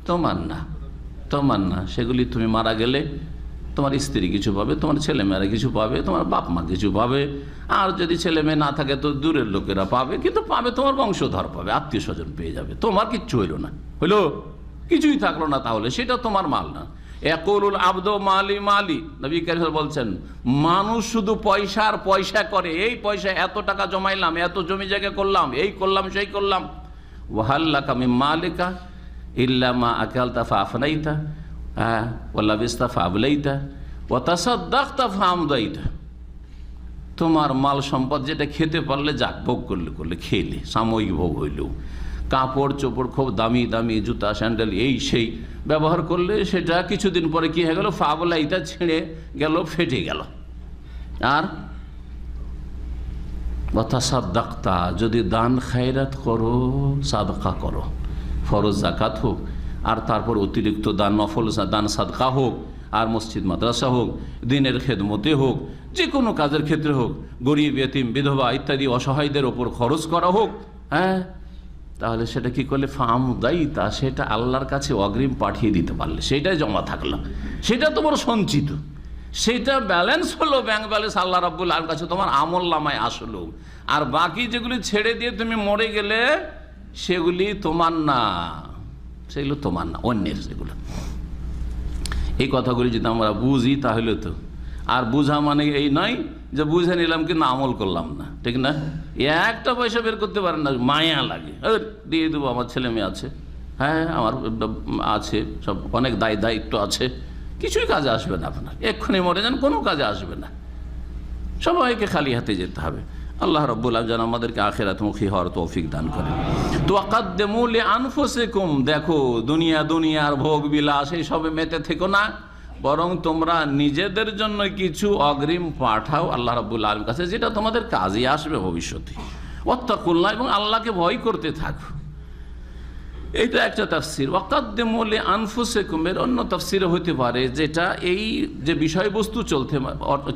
তোমার না, তোমার না। সেগুলি তুমি মারা গেলে তোমার স্ত্রী কিছু পাবে, তোমার ছেলে মেয়েরা কিছু পাবে, তোমার বাপ মা কিছু পাবে, আর যদি ছেলে মেয়ে না থাকে তো দূরের লোকেরা পাবে, কিন্তু পাবে তোমার বংশধর পাবে, আত্মীয় স্বজন পেয়ে যাবে। তোমার কিচ্ছু হইল না, হইলো কিছুই থাকলো না, তাহলে সেটা তোমার মাল না। ইয়াকুলুল আবদু মালি মালি, নবী কারীম বলছেন মানুষ শুধু পয়সা আর পয়সা করে, এই পয়সা এত টাকা জমাইলাম, এত জমি জায়গা করলাম, এই করলাম সেই করলাম। ওয়াহাল্লাকা মিন মালিকা ইল্লা মা আকালতা ফাফনাইতা ওয়া লাবিস্তা ফাবলাইতা ওয়া তাসাদ্দাকতা ফামদাইতা। তোমার মাল সম্পদ যেটা খেতে পারলে যাক, ভোগ করলে খেলে, সাময়িক ভোগ হইলেও, কাপড় চোপড় খুব দামি দামি জুতা স্যান্ডেল এই সেই ব্যবহার করলে সেটা কিছুদিন পরে কি হয়ে গেল? ফাবলাইটা ছিঁড়ে গেল, ফেটে গেল। আর ওয়াতাসাদ্দাকতা, যদি দান খায়রাত করো, সাদকা করো, ফরজ জাকাত হোক, আর তারপর অতিরিক্ত দান, নফল দান সাদকা হোক, আর মসজিদ মাদ্রাসা হোক, দিনের খেদমতে হোক, যে কোনো কাজের ক্ষেত্রে হোক, গরিব এতিম বিধবা ইত্যাদি অসহায়দের ওপর খরচ করা হোক, হ্যাঁ, তাহলে সেটা কি করলে? ফামদাইতা, সেটা আল্লাহর কাছে অগ্রিম পাঠিয়ে দিতে পারলে, সেটাই জমা থাকলো, সেটা তোমার সঞ্চিত, সেটা ব্যালেন্স হলো, ব্যাংক ব্যালেন্স আল্লাহ রাব্বুল আলামিনের কাছে তোমার আমল নামায় আসলো। আর বাকি যেগুলি ছেড়ে দিয়ে তুমি মরে গেলে সেগুলি তোমার না, সেগুলো তোমার না, অন্যের সেগুলো। এই কথাগুলি যদি আমরা বুঝি তাহলে তো, আর বুঝা মানে এই নয় যে বুঝে নিলাম কিন্তু আমল করলাম না, ঠিক না? একটা পয়সা বের করতে পারেন না, মায়া লাগে, দিয়ে দেবো, আমার ছেলে মেয়ে আছে, হ্যাঁ আমার আছে, সব অনেক দায়িত্ব আছে, কিছুই কাজে আসবে না আপনার, এক্ষুনি মরে যান, কোনো কাজে আসবে না, সবাইকে খালি হাতে যেতে হবে। আল্লাহ রাব্বুল আলামিন যেন আমাদেরকে আখিরাতমুখী হওয়ার তৌফিক দান করেন। তুআক্কাদ্দিমু লিআনফুসিকুম, দেখো দুনিয়ার ভোগ বিলাস এই সবে মেতে থেকো না, বরং তোমরা নিজেদের জন্য কিছু অগ্রিম পাঠাও আল্লাহ রাব্বুল আলামিনের কাছে, যেটা তোমাদের কাজে আসবে ভবিষ্যতে। ওয়াত্তাকুল্লাহ, এবং আল্লাহকে ভয় করতে থাকো। এইটা একটা তাফসীর। ওয়াকাদ্দিমু লিআনফুসিকুম এর অন্য তাফসীর হতে পারে, যেটা এই যে বিষয়বস্তু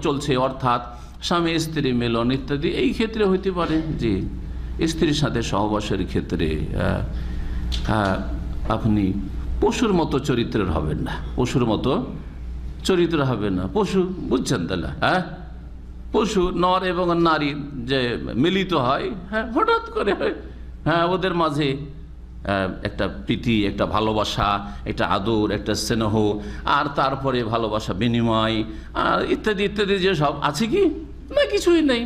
চলছে, অর্থাৎ স্বামী স্ত্রী মিলন ইত্যাদি, এই ক্ষেত্রে হতে পারে। জি, স্ত্রীর সাথে সহবাসের ক্ষেত্রে আপনি পশুর মতো চরিত্রের হবেন না, পশুর মতো চরিত্র হবে না। পশু বুঝছেন তাহলে, পশু নর এবং নারী যে মিলিত হয়, হঠাৎ করে ওদের মাঝে একটা প্রীতি, একটা ভালোবাসা, একটা আদর, একটা স্নেহ, আর তারপরে ভালোবাসা বিনিময় আর ইত্যাদি ইত্যাদি যে সব আছে কি না, কিছুই নেই,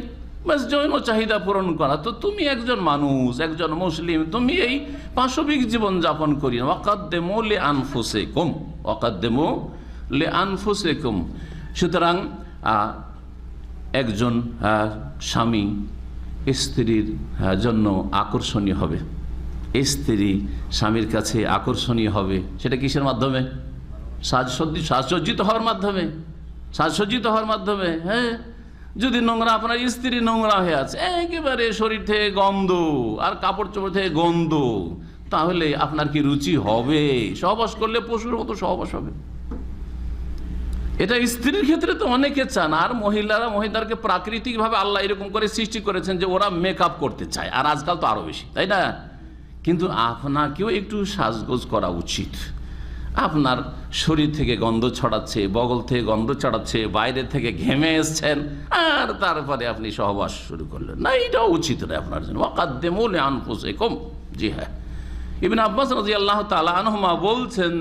বাস যৌন চাহিদা পূরণ করা। তো তুমি একজন মানুষ, একজন মুসলিম, তুমি এই পাশবিক জীবন যাপন করি না। ওয়াকাদ্দিমু লিআনফুসিকুম, ওয়াকাদ্দিমু লিআনফুসিকুম। সুতরাং একজন স্বামী স্ত্রীর জন্য আকর্ষণীয় হবে, স্ত্রী স্বামীর কাছে আকর্ষণীয় হবে। সেটা কিসের মাধ্যমে? সাজসজ্জিত হওয়ার মাধ্যমে, সাজসজ্জিত হওয়ার মাধ্যমে। হ্যাঁ, যদি নোংরা, আপনার স্ত্রী নোংরা হয়ে আছে, একেবারে শরীর থেকে গন্ধ আর কাপড় চোপড় থেকে গন্ধ, তাহলে আপনার কি রুচি হবে? সহবাস করলে পশুর মতো সহবাস হবে। এটা স্ত্রীর ক্ষেত্রে তো অনেকে চান। আর মহিলাদেরকে প্রাকৃতিকভাবে আল্লাহ এরকম করে সৃষ্টি করেছেন যে ওরা মেকআপ করতে চায়, আর আজকাল তো আরো বেশি, তাই না? কিন্তু আপনাকেও একটু সাজগোজ করা উচিত। আপনার শরীর থেকে গন্ধ ছড়াচ্ছে, বগল থেকে গন্ধ ছড়াচ্ছে, বাইরে থেকে ঘেমে এসছেন, আর তারপরে আপনি সহবাস শুরু করলেন না, এটাও উচিত নয় আপনার জন্য। ওয়াকাদ্দিমু লিআনফুসিকুম। জি হ্যাঁ, ইবনে আব্বাস রাদিয়াল্লাহু তাআলা আনহুমা বলছেন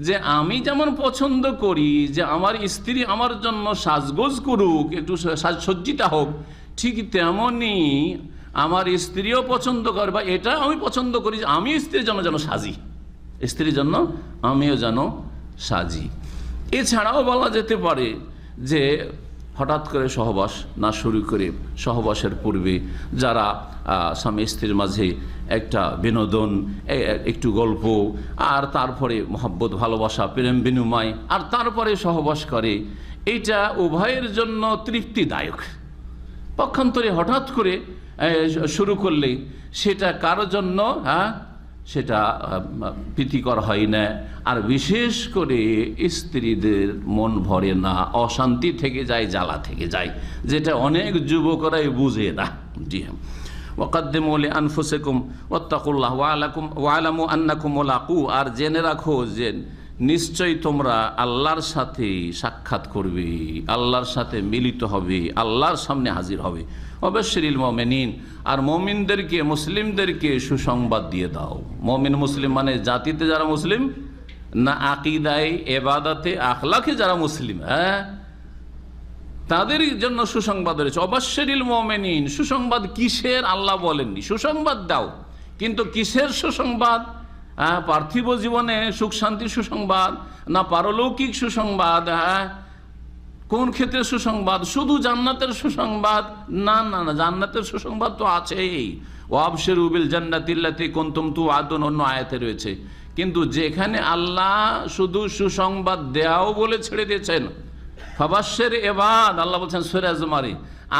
যে আমি যেমন পছন্দ করি যে আমার স্ত্রী আমার জন্য সাজগোজ করুক, একটু সাজসজ্জিতা হোক, ঠিক তেমনই আমার স্ত্রীও পছন্দ করে, বা এটা আমি পছন্দ করি যে আমি স্ত্রীর জন্য যেন সাজি, স্ত্রীর জন্য আমিও যেন সাজি। এছাড়াও বলা যেতে পারে যে হঠাৎ করে সহবাস না শুরু করে সহবাসের পূর্বে যারা স্বামী স্ত্রীর মাঝে একটা বিনোদন, একটু গল্প, আর তারপরে মহব্বত, ভালোবাসা, প্রেম বিনিময়, আর তারপরে সহবাস করে, এইটা উভয়ের জন্য তৃপ্তিদায়ক। পক্ষান্তরে হঠাৎ করে শুরু করলে সেটা কারোর জন্য সেটা প্রীতিকর হয় না, আর বিশেষ করে স্ত্রীদের মন ভরে না, অশান্তি থেকে যায়, জ্বালা থেকে যায়, যেটা অনেক যুবকরাই বুঝে না। জি হ্যাঁ, ওয়াকাদ্দিমু লিআনফুসিকুম ওয়াত্তাকুল্লাহ ওয়ালামু আন্নাকুম মুলাকু। আর জেনে রাখো যে নিশ্চয়ই তোমরা আল্লাহর সাথে সাক্ষাৎ করবে, আল্লাহর সাথে মিলিত হবে, আল্লাহর সামনে হাজির হবে। ওয়াবাশশিরিল মুমিনিন। আর মুমিনদেরকে, মুসলিমদেরকে সুসংবাদ দিয়ে দাও। মুমিন মুসলিম মানে জাতিতে যারা মুসলিম না, আকীদায়, ইবাদতে, আখলাকে যারা মুসলিম, তাদের জন্য সুসংবাদ রয়েছে। ওয়াবাশশিরিল মুমিনিন। সুসংবাদ কিসের আল্লাহ বলেননি, সুসংবাদ দাও। কিন্তু কিসের সুসংবাদ? পার্থিব জীবনে সুখ শান্তির সুসংবাদ না পারলৌকিক সুসংবাদ? কোন ক্ষেত্রে সুসংবাদ? শুধু জান্নাতের সুসংবাদ? না না না, জান্নাতের সুসংবাদ তো আছেই। ওয়াবশিরু বিল জান্নাতিল্লাতী কুনতুম তুআদুন, অন্য আয়াতে রয়েছে। কিন্তু যেখানে আল্লাহ শুধু সুসংবাদ দেওয়াও বলে ছেড়ে দিয়েছেন, ফাবাশশির ইবাদ, আল্লাহ বলছেন সূরা জুমারে,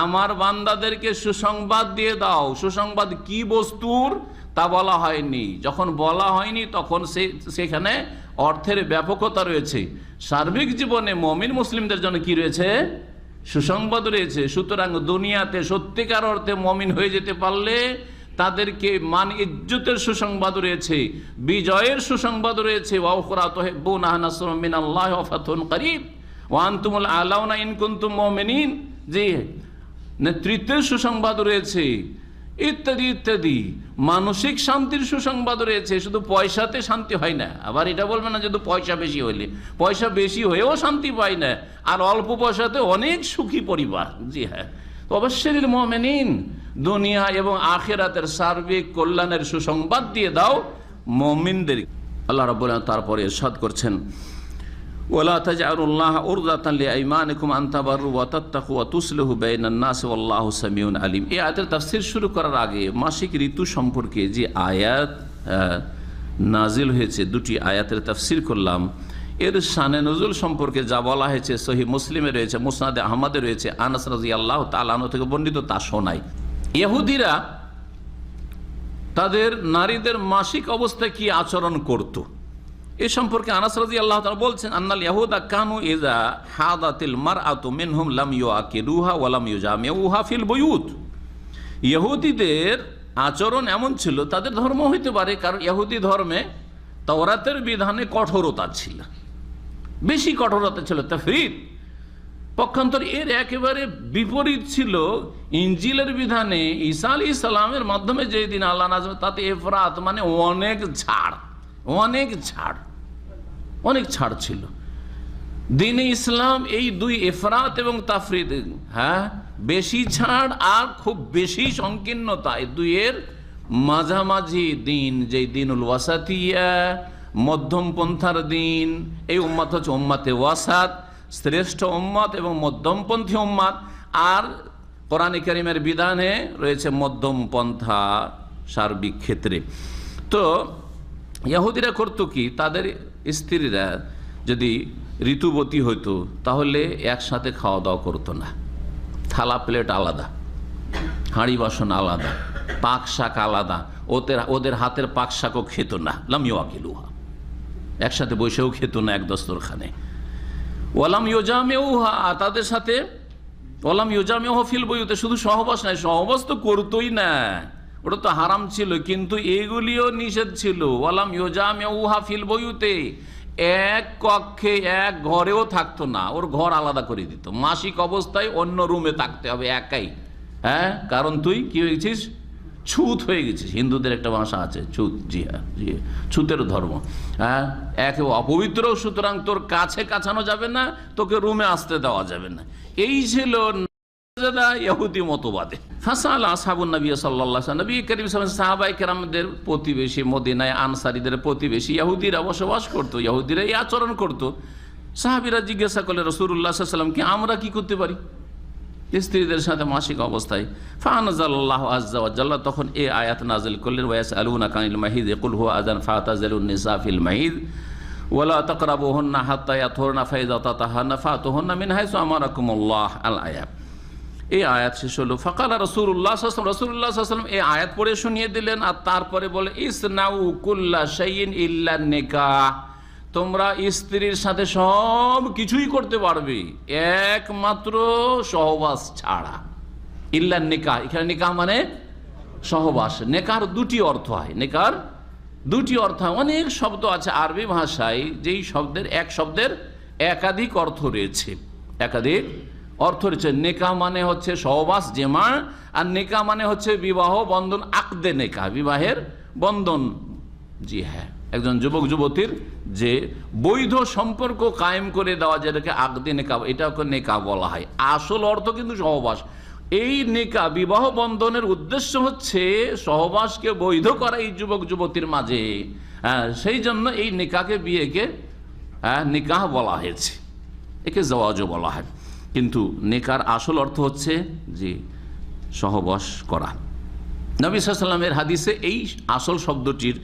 আমার বান্দাদেরকে সুসংবাদ দিয়ে দাও। সুসংবাদ কি বস্তুর তা বলা হয়নি। যখন বলা হয়নি তখন সেখানে অর্থের ব্যাপকতা রয়েছে। সার্বিক জীবনে মুমিন মুসলিমদের জন্য কি রয়েছে? সুসংবাদ রয়েছে। সুতরাং দুনিয়াতে সত্যিকার অর্থে মুমিন হয়ে যেতে পারলে তাদেরকে মান ইজ্জতের সুসংবাদ রয়েছে, বিজয়ের সুসংবাদ রয়েছে। ওয়া উখরা তুহিব্বুনাহা নাসরুম মিনাল্লাহি ওয়া ফাতহুন করিব ওয়া আনতুমুল আলাউনা ইন কুনতুম মুমিনিন। জি, নেতৃত্বের সুসংবাদ রয়েছে, ইত্যাদি ইত্যাদি। মানসিক শান্তির সুসংবাদ রয়েছে। শুধু পয়সাতে শান্তি হয় না। আবার এটা বলবে না যদি পয়সা বেশি হইলে, পয়সা বেশি হয়েও শান্তি পায় না, আর অল্প পয়সাতে অনেক সুখী পরিবার। জি হ্যাঁ, ওয়াবাশশিরিল মুমিনিন। দুনিয়া এবং আখিরাতের সার্বিক কল্যাণের সুসংবাদ দিয়ে দাও মুমিনদের। আল্লাহ রাব্বুল আলামিন তারপরে ইরশাদ করছেন, ওয়ালা তাজআলুল্লাহ উরদাতান লিআইমানিকুম আন তাবাররু ওয়া তাত্তাকু ওয়া তুসলিহু বাইনান নাস ওয়াল্লাহু সামিউন আলিম। এই আয়াতের তাফসীর শুরু করার আগে মাসিক ঋতু সম্পর্কে যে আয়াত নাজিল হয়েছে, দুটি আয়াতের তাফসীর করলাম। এর শানে নজুল সম্পর্কে যা বলা হয়েছে সহিহ মুসলিমে রয়েছে, মুসনাদে আহমদে রয়েছে, আনাস রাদিয়াল্লাহু তাআলা আনহু থেকে বর্ণিত, তা শোনাই। ইহুদিরা তাদের নারীদের মাসিক অবস্থায় কি আচরণ করত এ সম্পর্কে আনাস রাদিয়াল্লাহু তাআলা বলছেন, আন্নাল ইয়াহুদা কানু ইযা হাদাতিল মারআতু মিনহুম লাম ইউআকিলুহা ওয়া লাম ইউজামিউহা ফিল বুয়ুত। ইহুদিদের আচরণ এমন ছিল, তাদের ধর্ম হইতে পারে, কারণ ইহুদি ধর্মে তাওরাতের বিধানে কঠোরতা ছিল, বেশি কঠোরতা ছিল, তাফরীদ। পক্ষান্তর এর একেবারে বিপরীত ছিল ইনজিলের বিধানে ঈসা আলাইহিস সালামের মাধ্যমে যে দিন আল্লাহ নাযিল, তাতে ইফরাত মানে অনেক ছাড়, অনেক ছাড়, অনেক ছাড় ছিল। দ্বীনে ইসলাম এই দুই ইফরাত এবং তাফরীদ, হ্যাঁ, বেশি ছাড় আর খুব বেশি সংকীর্ণতা, এই দুইয়ের মাঝামাঝি দিন, যে দিনুল ওয়াসাতিয়া, মধ্যম পন্থার দিন। এই উম্মত হচ্ছে উম্মতে ওয়াসাত, শ্রেষ্ঠ উম্মত এবং মধ্যমপন্থী উম্মত। আর কোরআন কারীমের বিধানে রয়েছে মধ্যম পন্থা সার্বিক ক্ষেত্রে। তো ইহুদিরা করতো কি, তাদের স্ত্রীরা যদি ঋতুবতী হইতো তাহলে একসাথে খাওয়া দাওয়া করতো না, থালা প্লেট আলাদা, হাঁড়ি বাসন আলাদা, পাক শাক আলাদা, ওদের হাতের পাক শাকও খেত না, লাম ইউআকিলুহা, একসাথে বসেও খেত না এক দস্তরখানে। ওয়ালাম ইউজামিউহা, তাদের সাথে ওয়ালাম ইউজামিউহা ফিল বুয়ুতে, শুধু সহবাস নাই, সহবাস তো করতোই না, ওটা তো হারাম ছিল, কিন্তু এগুলিও নিষেধ ছিল। ওয়ালাম ইউজামিউহা ফিল বুয়ুতে, এক কক্ষে এক ঘরেও থাকতো না, ওর ঘর আলাদা করে দিত, মাসিক অবস্থায় অন্য রুমে থাকতে হবে একাই। হ্যাঁ, কারণ তুই কি হয়ে গেছিস, ছুত হয়ে গেছিস। হিন্দুদের একটা ভাষা আছে ছুত, জি হ্যাঁ, জি, ছুতের ধর্ম। হ্যাঁ, একে অপবিত্র, সুতরাং তোর কাছে কাছানো যাবে না, তোকে রুমে আসতে দেওয়া যাবে না। এই ছিল ইহুদি মতবাদে। ফাসাল আসহাবুন নবী সাল্লাল্লাহু আলাইহি ওয়াসাল্লাম, নবী করিম সাল্লাল্লাহু আলাইহি ওয়াসাল্লাম সাহাবায়ে কেরামদের প্রতিবেশী মদিনায় আনসারীদের প্রতিবেশী ইহুদিরা বসবাস করতো, ইহুদিরা এই আচরণ করতো। সাহাবীরা জিজ্ঞাসা করলেন রাসূলুল্লাহ সাল্লাল্লাহু আলাইহি ওয়াসাল্লাম, কি আমরা কি করতে পারি স্ত্রীদের সাথে মাসিক অবস্থায়? ফানাজাল্লাহু আযজা ওয়া জাল্লা, তখন এই আয়াত নাযিল করলেন, ওয়ায়াসআলুনাকা আনিল মাহিদ কুল হুয়া আযান ফাতাজিলুন নিসা ফিল মাহিদ ওয়ালা তাকরাবুহুন্না হাত্তা ইয়াতহুরনা ফাইযা তাতাহারনা ফাতুহুন্না মিন হাইসু আমারাকুমুল্লাহ। আল আয়াত, এই আয়াত শেষ হলো। ফাকালা রাসূলুল্লাহ সাল্লাল্লাহু আলাইহি ওয়াসাল্লাম এই আয়াত পড়ে শুনিয়ে দিলেন, আর তারপরে বলে ইসনাউ কুল্লা শাইইন ইল্লা নিকাহ, তোমরা স্ত্রীর সাথে সব কিছুই করতে পারবে একমাত্র সহবাস ছাড়া। ইল্লা নিকাহ, এখানে নিকাহ মানে সহবাস। নেকার দুটি অর্থ হয়, নেকার দুটি অর্থ হয়। অনেক শব্দ আছে আরবি ভাষায়, যেই শব্দের এক শব্দের একাধিক অর্থ রয়েছে, একাধিক অর্থ রয়েছে। নেকাহ মানে হচ্ছে সহবাস, জেমা, আর নেকাহ মানে হচ্ছে বিবাহ বন্ধন, আকদে নেকাহ, বিবাহের বন্ধন। জি হ্যাঁ, একজন যুবক যুবতীর যে বৈধ সম্পর্ক কায়েম করে দেওয়া, যেটাকে আকদে নেকাহ, এটাকে নেকাহ বলা হয়। আসল অর্থ কিন্তু সহবাস। এই নেকাহ, বিবাহ বন্ধনের উদ্দেশ্য হচ্ছে সহবাসকে বৈধ করা এই যুবক যুবতীর মাঝে। সেই জন্য এই নেকাহকে, বিয়েকে নিকাহ বলা হয়েছে, একে জাওয়াজও বলা হয়। কিন্তু নেকার আসল অর্থ হচ্ছে যে সহবাস করা। নবী সাল্লাল্লাহু আলাইহি ওয়াসাল্লামের হাদিসে এই আসল শব্দটির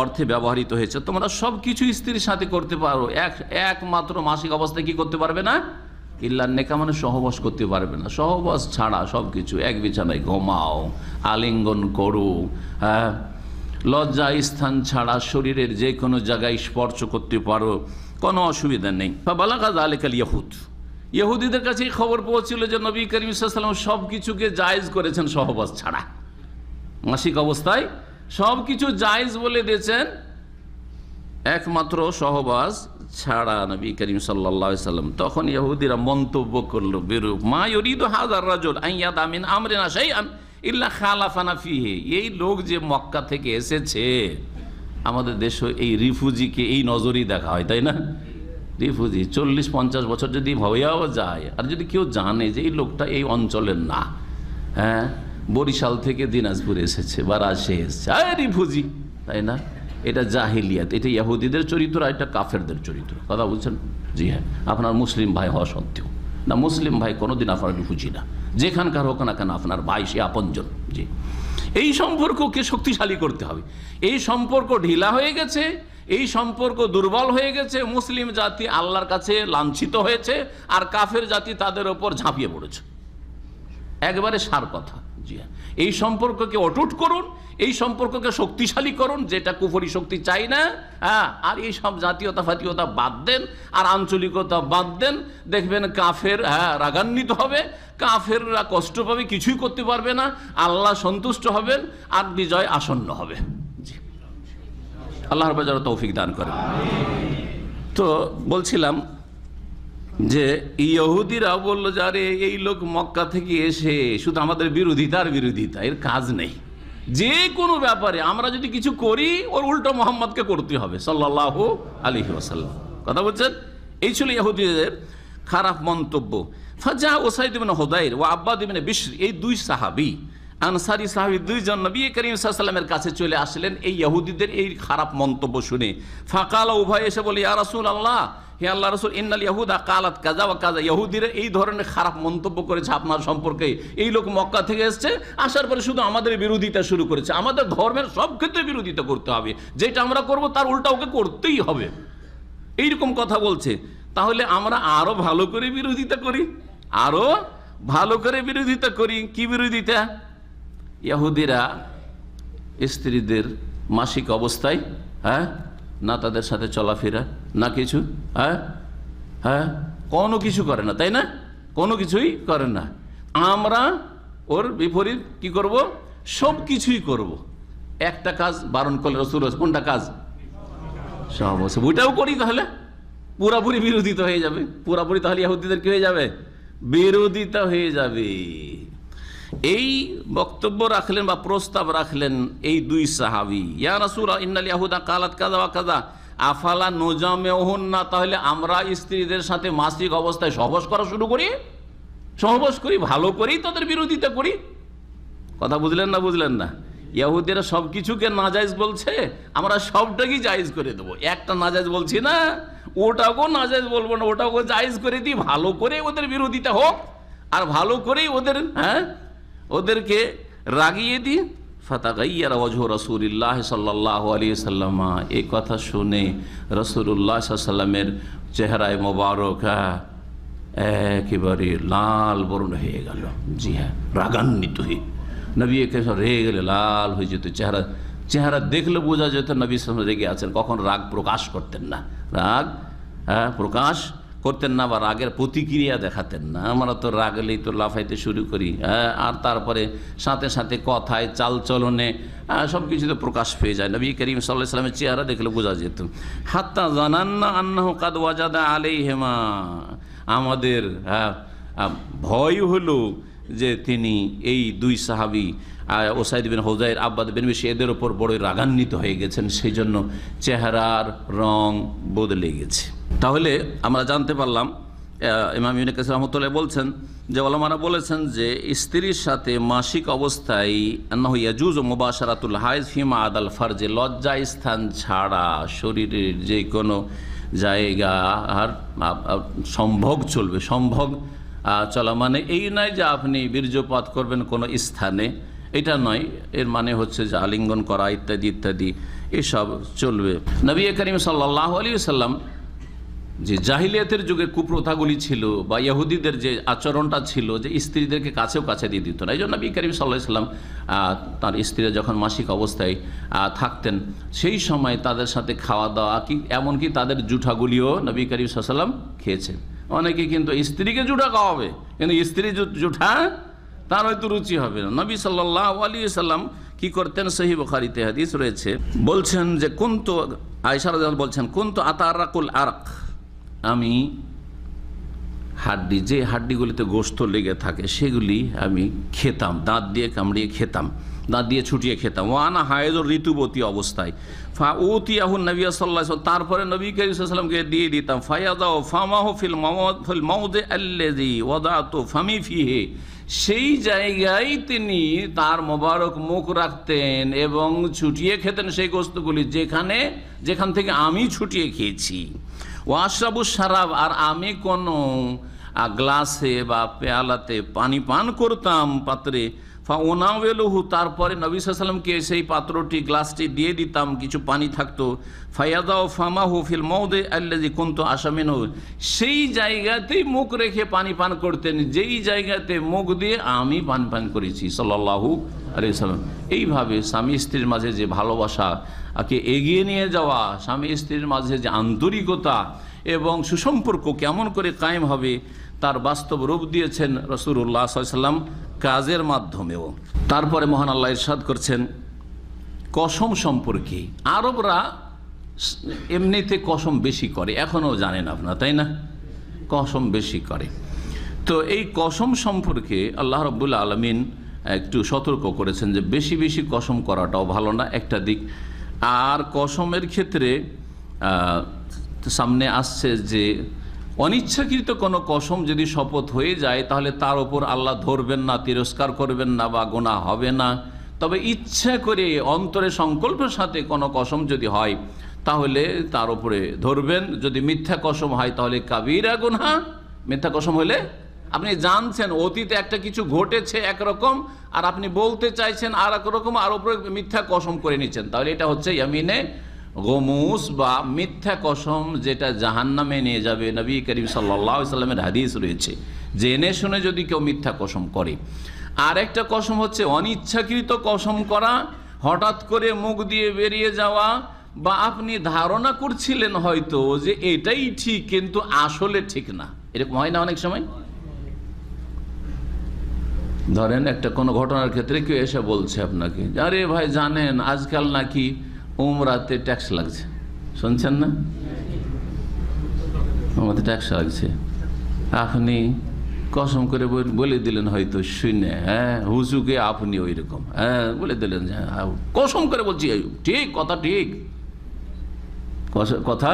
অর্থে ব্যবহৃত হয়েছে। তোমরা সব কিছু স্ত্রীর সাথে করতে পারো, একমাত্র মাসিক অবস্থায় কি করতে পারবে না, ইল্লা নেকা মানে সহবাস করতে পারবে না। সহবাস ছাড়া সব কিছু, এক বিছানায় ঘুমাও, আলিঙ্গন করো, হ্যাঁ, লজ্জা স্থান ছাড়া শরীরের যে কোনো জায়গায় স্পর্শ করতে পারো, কোনো অসুবিধা নেই। ফাবালাগা যালিকাল ইয়াহুদ, ইহুদিদের কাছে এই খবর পৌঁছিল যে নবী করিম সাল্লাল্লাহু আলাইহি ওয়াসাল্লাম সব কিছুকে জায়েজ করেছেন সহবাস ছাড়া, মাসিক অবস্থায় সব কিছু জায়েজ বলে দিয়েছেন, একমাত্র সহবাস ছাড়া নবী করিম সাল্লাল্লাহু আলাইহি ওয়াসাল্লাম। তখন ইহুদিরা মন্তব্য করলো বেরূপ, মা ইউরিদু হাযার রাজুল আন ইয়াদা মিন আমরিনা শাইআন ইল্লা খালাফানা ফিহি, এই লোক যে মক্কা থেকে এসেছে, আমাদের দেশে এই রিফিউজিকে এই নজরই দেখা হয়, তাই না? রিফিউজি 40-50 বছর যদি ভয়েও যায়, আর যদি কেউ জানে যে এই লোকটা এই অঞ্চলের না, হ্যাঁ, বরিশাল থেকে দিনাজপুর এসেছে বা রাজশাহী এসেছে, রিফিউজি, তাই না? এটা জাহিলিয়াত, এটা ইহুদিদের চরিত্র, আর এটা কাফেরদের চরিত্র। কথা বলছেন? জি হ্যাঁ, আপনার মুসলিম ভাই হওয়া সত্ত্বেও না, মুসলিম ভাই কোনোদিন আপনার রিফিউজি না, যেখানকার হোক না কেন আপনার ভাই, সে আপনজন। জি, এই সম্পর্ককে শক্তিশালী করতে হবে। এই সম্পর্ক ঢিলা হয়ে গেছে, এই সম্পর্ক দুর্বল হয়ে গেছে, মুসলিম জাতি আল্লাহর কাছে লাঞ্ছিত হয়েছে, আর কাফের জাতি তাদের ওপর ঝাঁপিয়ে পড়েছে, একবারে সার কথা। জি হ্যাঁ, এই সম্পর্ককে অটুট করুন, এই সম্পর্ককে শক্তিশালী করুন, যেটা কুফরি শক্তি চাই না। হ্যাঁ, আর এই সব জাতীয়তা ফাতীয়তা বাদ দেন, আর আঞ্চলিকতা বাদ দেন। দেখবেন কাফের রাগান্বিত হবে, কাফেররা কষ্ট পাবে, কিছুই করতে পারবে না, আল্লাহ সন্তুষ্ট হবেন, আর বিজয় আসন্ন হবে। আল্লাহর বাজার তৌফিক দান করেন। তো বলছিলাম যে ইহুদিরা বললো যে আরে এই লোক মক্কা থেকে এসে শুধু আমাদের বিরোধিতা, এর কাজ নেই। যে কোনো ব্যাপারে আমরা যদি কিছু করি ওর উল্টো মোহাম্মদকে করতে হবে সাল্লাল্লাহু আলাইহি ওয়াসাল্লাম। কথা বলছেন, এই ছিল ইহুদিদের খারাপ মন্তব্য। ফাজা উসাইদ ইবনে হুদাইর ও আব্বাদ ইবনে বিশর, এই দুই সাহাবী, আনসারী সাহাবী দুইজন নবী করিম সাল্লাল্লাহু আলাইহি ওয়াসাল্লামের কাছে চলে আসলেন এই ইহুদিদের এই খারাপ মন্তব্য শুনে। ফাকালা, উভয় এসে বলে, ইয়া রাসূলুল্লাহ, হে আল্লাহ রাসূল, ইন্নাল ইয়াহুদা কালাত কাযা ওয়া কাযা, ইহুদিরা এই ধরনের খারাপ মন্তব্য করেছে আপনার সম্পর্কে। এই লোক মক্কা থেকে এসেছে, আসার পরে শুধু আমাদের বিরোধিতা শুরু করেছে। আমাদের ধর্মের সব ক্ষেত্রে বিরোধিতা করতে হবে, যেটা আমরা করব তার উল্টা ওকে করতেই হবে, এইরকম কথা বলছে। তাহলে আমরা আরো ভালো করে বিরোধিতা করি, আরো ভালো করে বিরোধিতা করি। কি বিরোধিতা? ইহুদিরা স্ত্রীদের মাসিক অবস্থায় না তাদের সাথে চলাফেরা, না কিছু, কোনো কিছু করে না, তাই না? কোনো কিছুই করে না। আমরা ওর বিপরীত কি করব? সব কিছুই করব। একটা কাজ বারণ করলে রসুল, কোনটা কাজ? সব ওইটাও করি, তাহলে পুরাপুরি বিরোধিতা হয়ে যাবে। পুরাপুরি তাহলে ইহুদিদের কি হয়ে যাবে? বিরোধিতা হয়ে যাবে। এই বক্তব্য রাখলেন বা প্রস্তাব রাখলেন এই দুই সাহাবী, ইয়া রাসূলুল্লাহ ইন্নাল ইয়াহুদা কালাত কাযা ওয়া কাযা আফালা নুজামিউহুন্না, তাহলে আমরা স্ত্রীদের সাথে মাসিক অবস্থায় সহবাস করা শুরু করি, সহবাস করি, ভালো করেই তাদের বিরোধিতা করি। কথা বুঝলেন না? বুঝলেন না? ইহুদিরা সব কিছুকে নাজায়েজ বলছে, আমরা সবটাকেই জায়েজ করে দেবো। একটা নাজায়েজ বলছি না, ওটাকেও নাজায়েজ বলবো না, ওটাকেও জায়েজ করে দিই। ভালো করে ওদের বিরোধিতা হোক, আর ভালো করেই ওদেরকে রাগিয়ে দিই। ফাতাগাইয়ারা ওয়াজহু রাসূলিল্লাহ সাল্লাল্লাহু আলাইহি ওয়াসাল্লাম, এই কথা শুনে রাসূলুল্লাহ সাল্লাল্লাহু আলাইহি ওয়াসাল্লামের চেহারায় মোবারক একেবারে লাল বর্ণ হয়ে গেল। জি হ্যাঁ, রাগান্বিত হয়ে নবী একেবারে রেগে গেলে লাল হয়ে যেত। চেহারা দেখলে বোঝা যেত নবী সাল্লাল্লাহু আলাইহি ওয়াসাল্লাম রেগে আছেন। কখন রাগ প্রকাশ করতেন না, রাগ প্রকাশ করতেন না, বা রাগের প্রতিক্রিয়া দেখাতেন না। আমরা তো রাগলেই তো লাফাইতে শুরু করি, আর তারপরে সাথে সাথে কথায়, চালচলনে সব কিছুতে প্রকাশ পেয়ে যায়। নবী করিম সাল্লাল্লাহু আলাইহি ওয়াসাল্লামের চেহারা দেখলে বোঝা যেত। হাত্তা জানান্না আন্নাহু কাদ ওয়াজাদা আলাইহিমা, আমাদের ভয় হলো যে তিনি এই দুই সাহাবী উসাইদ বিন হুদাইর, আব্বাদ বিন বিশর, এদের ওপর বড় রাগান্বিত হয়ে গেছেন, সেই জন্য চেহারার রং বদলে গেছে। তাহলে আমরা জানতে পারলাম, ইমাম ইবনে কাসির রাহমাতুল্লাহ বলছেন যে ওলামারা বলেছেন যে স্ত্রীর সাথে মাসিক অবস্থায় আন্নাহু ইয়াজুজু মুবাশারাতুল হাইজ ফিমা আদাল ফারজে, লজ্জা স্থান ছাড়া শরীরের যে কোনো জায়গা আর সম্ভোগ চলবে। সম্ভোগ চলা মানে এই নয় যে আপনি বীর্যপাত করবেন কোনো স্থানে, এটা নয়। এর মানে হচ্ছে যে আলিঙ্গন করা ইত্যাদি ইত্যাদি এসব চলবে। নবী করিম সাল্লাল্লাহু আলাইহি ওয়াসাল্লাম যে জাহিলিয়াতের যুগে কুপ্রথাগুলি ছিল, বা ইহুদিদের যে আচরণটা ছিল, যে স্ত্রীদেরকে কাছে দিয়ে দিত না। এই জন্য নবী করিম সাল্লাল্লাহু আলাইহি ওয়াসাল্লাম তার স্ত্রীরা যখন মাসিক অবস্থায় থাকতেন, সেই সময় তাদের সাথে খাওয়া দাওয়া, কি এমনকি তাদের জুঠাগুলিও নবী করিম সাল্লাল্লাহু আলাইহি ওয়াসাল্লাম খেয়েছেন। অনেকে কিন্তু স্ত্রীকে জুঠা খাওয়াবে, কিন্তু স্ত্রী জুঠা তার হয়তো রুচি হবে না। নবী সাল্লাল্লাহু আলাইহি ওয়াসাল্লাম কি করতেন? সহিহ বুখারীতে হাদিস রয়েছে, বলছেন যে কুনতু, আয়েশা রাদিয়াল্লাহু বলছেন, কুনতু আতারাকুল আরক, আমি হাড্ডি, যে হাড্ডিগুলিতে গোশত লেগে থাকে সেগুলি আমি খেতাম, দাঁত দিয়ে কামড়িয়ে খেতাম, দাঁত দিয়ে ছুটিয়ে খেতাম। ওয়ানা হায়েজুর, ঋতুবতী অবস্থায়। ফা উতিয়াহু নবী সাল্লাল্লাহু আলাইহি ওয়াসাল্লাম, তারপরে নবী করিম সাল্লাল্লাহু আলাইহি ওয়াসাল্লামকে দিয়ে দিতাম। ফায়াদাউ ফামাহু ফিল মাউদি আল্লাযী ওয়াদাতু ফামি ফিহি, সেই জায়গায় তিনি তার মোবারক মুখ রাখতেন এবং ছুটিয়ে খেতেন সেই গোশতগুলি যেখান থেকে আমি ছুটিয়ে খেয়েছি। ওয়াশরাবু শারাব, আর আমি কোনো গ্লাসে বা পেয়ালাতে পানি পান করতাম, পাত্রে, ফাউনাওয়েলুহু, তারপরে নবী সাল্লাল্লাহু আলাইহি ওয়াসাল্লামকে সেই পাত্রটি গ্লাসটি দিয়ে দিতাম, কিছু পানি থাকতো। ফায়াদাউ ফামাহু ফিল মাউদি আল্লাযী কুনতু আশামিনহু, সেই জায়গাতেই মুখ রেখে পানি পান করতেন, যেই জায়গাতে মুখ দিয়ে আমি পান করেছি সাল্লাল্লাহু আলাইহি ওয়াসাল্লাম। এইভাবে স্বামী স্ত্রীর মাঝে যে ভালোবাসাকে এগিয়ে নিয়ে যাওয়া, স্বামী স্ত্রীর মাঝে যে আন্তরিকতা এবং সুসম্পর্ক কেমন করে কায়েম হবে তার বাস্তব রূপ দিয়েছেন রাসূলুল্লাহ সাল্লাল্লাহু আলাইহি ওয়াসাল্লাম কাজের মাধ্যমেও। তারপরে মহান আল্লাহ ইরশাদ করছেন কসম সম্পর্কে। আরবরা এমনিতে কসম বেশি করে, এখনও জানেন আপনারা, তাই না? কসম বেশি করে। তো এই কসম সম্পর্কে আল্লাহ রাব্বুল আলামিন একটু সতর্ক করেছেন যে বেশি বেশি কসম করাটাও ভালো না, একটা দিক। আর কসমের ক্ষেত্রে সামনে আসছে যে অনিচ্ছাকৃত কোনো কসম যদি শপথ হয়ে যায় তাহলে তার ওপর আল্লাহ ধরবেন না, তিরস্কার করবেন না বা গুনাহ হবে না। তবে ইচ্ছা করে অন্তরে সংকল্পের সাথে কোনো কসম যদি হয় তাহলে তার উপরে ধরবেন। যদি মিথ্যা কসম হয় তাহলে কাবিরা গুনাহ। মিথ্যা কসম হলে আপনি জানছেন অতীতে একটা কিছু ঘটেছে একরকম, আর আপনি বলতে চাইছেন আর একরকম, আর উপরে মিথ্যা কসম করে নিচ্ছেন, তাহলে এটা হচ্ছে ইয়ামিনে গমুস বা মিথ্যা কসম, যেটা জাহান্নামে নিয়ে যাবে। নবী করিম সাল্লাল্লাহু আলাইহি ওয়াসাল্লামের হাদিস রয়েছে, জেনে শুনে যদি কেউ মিথ্যা কসম করে। আর একটা কসম হচ্ছে অনিচ্ছাকৃত কসম করা, হঠাৎ করে মুখ দিয়ে বেরিয়ে যাওয়া, বা আপনি ধারণা করছিলেন হয়তো যে এটাই ঠিক কিন্তু আসলে ঠিক না, এরকম হয় না অনেক সময়? ধরেন একটা কোনো ঘটনার ক্ষেত্রে কেউ এসে বলছে আপনাকে, আরে ভাই জানেন আজকাল নাকি উমরাতে ট্যাক্স লাগছে, শুনছেন না? উমরাতে ট্যাক্স লাগছে। আপনি কসম করে বলে দিলেন হয়তো শুনে, হ্যাঁ হুজুকে আপনি ওই রকম, হ্যাঁ বলে দিলেন, হ্যাঁ কসম করে বলছি ঠিক, কথা ঠিক, কথা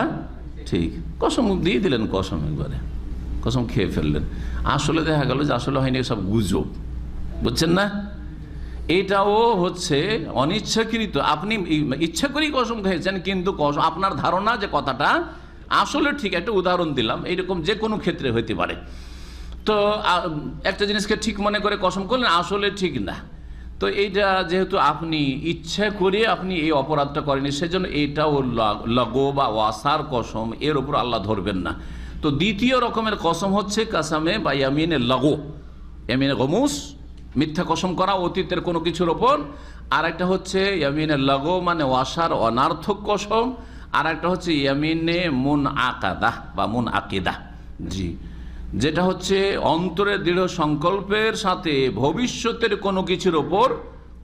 ঠিক, কসম দিয়ে দিলেন, কসম একবারে কসম খেয়ে ফেললেন। আসলে দেখা গেল যে আসলে হয়নি, সব গুজব, বুঝছেন না? এটাও হচ্ছে অনিচ্ছাকৃত। আপনি ইচ্ছা করেই কসম খেয়েছেন কিন্তু আপনার ধারণা যে কথাটা আসলে ঠিক। একটা উদাহরণ দিলাম, এইরকম যে কোনো ক্ষেত্রে হইতে পারে। তো একটা জিনিসকে ঠিক মনে করে কসম করলেন, আসলে ঠিক না। তো এইটা যেহেতু আপনি ইচ্ছা করে আপনি এই অপরাধটা করেনি, সেজন্য এইটাও লাগো বা ওয়াসার কসম, এর উপর আল্লাহ ধরবেন না। তো দ্বিতীয় রকমের কসম হচ্ছে কাসামে বা ইয়ামিনে লাগো, ইয়ামিনে গমুস, মিথ্যা কসম করা অতীতের কোনো কিছুর ওপর। আর একটা হচ্ছে ইয়ামিনে লাগো মানে ওয়াসার অনার্থক কসম। আর একটা হচ্ছে ইয়ামিনে মুন আকাদা বা মুন আকিদা, জি, যেটা হচ্ছে অন্তরের দৃঢ় সংকল্পের সাথে ভবিষ্যতের কোনো কিছুর ওপর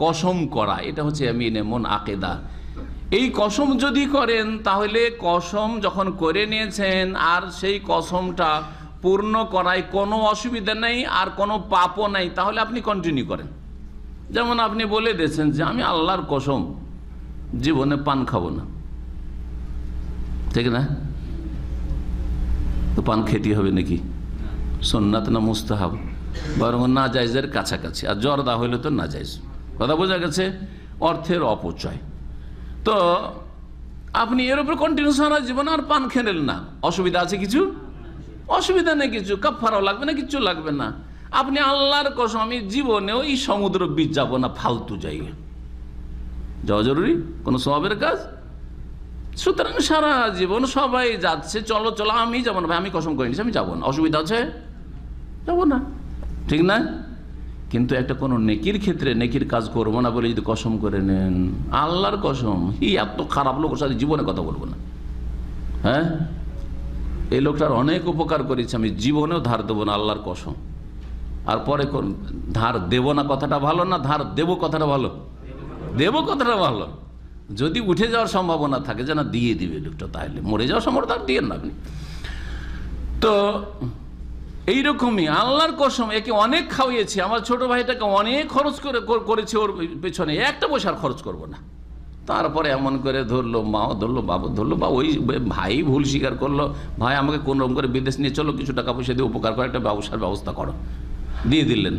কসম করা, এটা হচ্ছে ইয়ামিনে মুন আকিদা। এই কসম যদি করেন তাহলে কসম যখন করে নিয়েছেন আর সেই কসমটা পূর্ণ করায় কোনো অসুবিধা নেই আর কোনো পাপও নেই, তাহলে আপনি কন্টিনিউ করেন। যেমন আপনি বলে দিয়েছেন যে আমি আল্লাহর কসম জীবনে পান খাবো না, ঠিক না? তো পান খেতে হবে নাকি? সুন্নাত না মুস্তাহাব? বরং না জায়েজের কাছাকাছি। আর জর্দা হইলে তো না জায়েজ। কথা বোঝা গেছে? অর্থের অপচয়। তো আপনি এর উপর কন্টিনিউ সারা জীবন আর পান খেলেন না, অসুবিধা আছে কিছু? অসুবিধা নেই কিছু, কাফারাও লাগবে না, কিচ্ছু লাগবে না। আপনি আল্লাহর কসম আমি জীবনেও এই সমুদ্র বীচ যাবো না, ফালতু জায়গা যাওয়া জরুরি কোনো সওয়াবের কাজ? সুতরাং সারা জীবন সবাই যাচ্ছে, চলো চলো, আমি যাবো না ভাই, আমি কসম করে নিচ্ছি আমি যাবো না, অসুবিধা আছে? যাবো না, ঠিক না? কিন্তু একটা কোনো নেকির ক্ষেত্রে নেকির কাজ করবো না বলে যদি কসম করে নেন, আল্লাহর কসম এত খারাপ লোকের সাথে জীবনে কথা বলবো না, হ্যাঁ এই লোকটার অনেক উপকার করেছে, আমি জীবনেও ধার দেবো না, আল্লাহর কসম। আর পরে ধার দেব না কথাটা ভালো না ধার দেব কথাটা ভালো? দেব কথাটা ভালো। যদি উঠে যাওয়ার সম্ভাবনা থাকে যে না দিয়ে দিবে লোকটা, তাহলে মরে যাওয়ার সম্ভাবনা দিয়ে না আপনি। তো এইরকমই আল্লাহর কসম, একে অনেক খাওয়িয়েছি, আমার ছোট ভাইটাকে অনেক খরচ করেছে ওর পেছনে, একটা পয়সার খরচ করব না। তারপরে এমন করে ধরলো, মাও ধরলো, বাবা ধরলো, বা ওই ভাই ভুল স্বীকার করলো, ভাই আমাকে কোন রকম করে বিদেশ নিয়ে চলো, কিছু টাকা পয়সা দিয়ে উপকার করে একটা ব্যবসার ব্যবস্থা করো, দিয়ে দিলেন।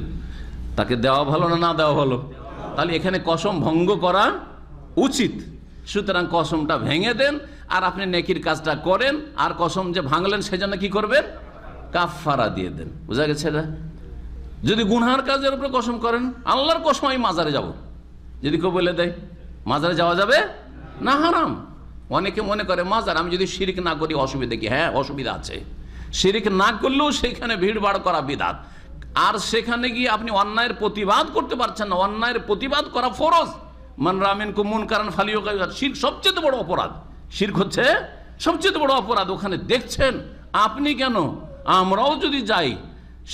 তাকে দেওয়া ভালো না না দেওয়া ভালো? তাহলে এখানে কসম ভঙ্গ করা উচিত। সুতরাং কসমটা ভেঙে দেন আর আপনি নেকির কাজটা করেন। আর কসম যে ভাঙলেন সেজন্য কি করবেন? কাফারা দিয়ে দেন। বোঝা গেছে না? যদি গুনহার কাজের উপরে কসম করেন, আল্লাহর কসম আমি মাজারে যাব, যদি কেউ বলে দেয় মাজারে যাওয়া যাবে না, হারাম। অনেকে মনে করে মাজার আমি যদি শিরক না করি অসুবিধা কি? হ্যাঁ, অসুবিধা আছে। শিরক না করলেও সেখানে ভিড়ভাড় করা বিদআত, আর সেখানে গিয়ে আপনি অন্যায়ের প্রতিবাদ করতে পারছেন না। অন্যায়ের প্রতিবাদ করা ফরজ। মান রাআ মিনকুম মুনকারান ফালিয়ুগাইয়িরহু। শিরক সবচেয়ে বড় অপরাধ, শিরক হচ্ছে সবচেয়ে বড় অপরাধ। ওখানে দেখছেন আপনি কেন, আমরাও যদি যাই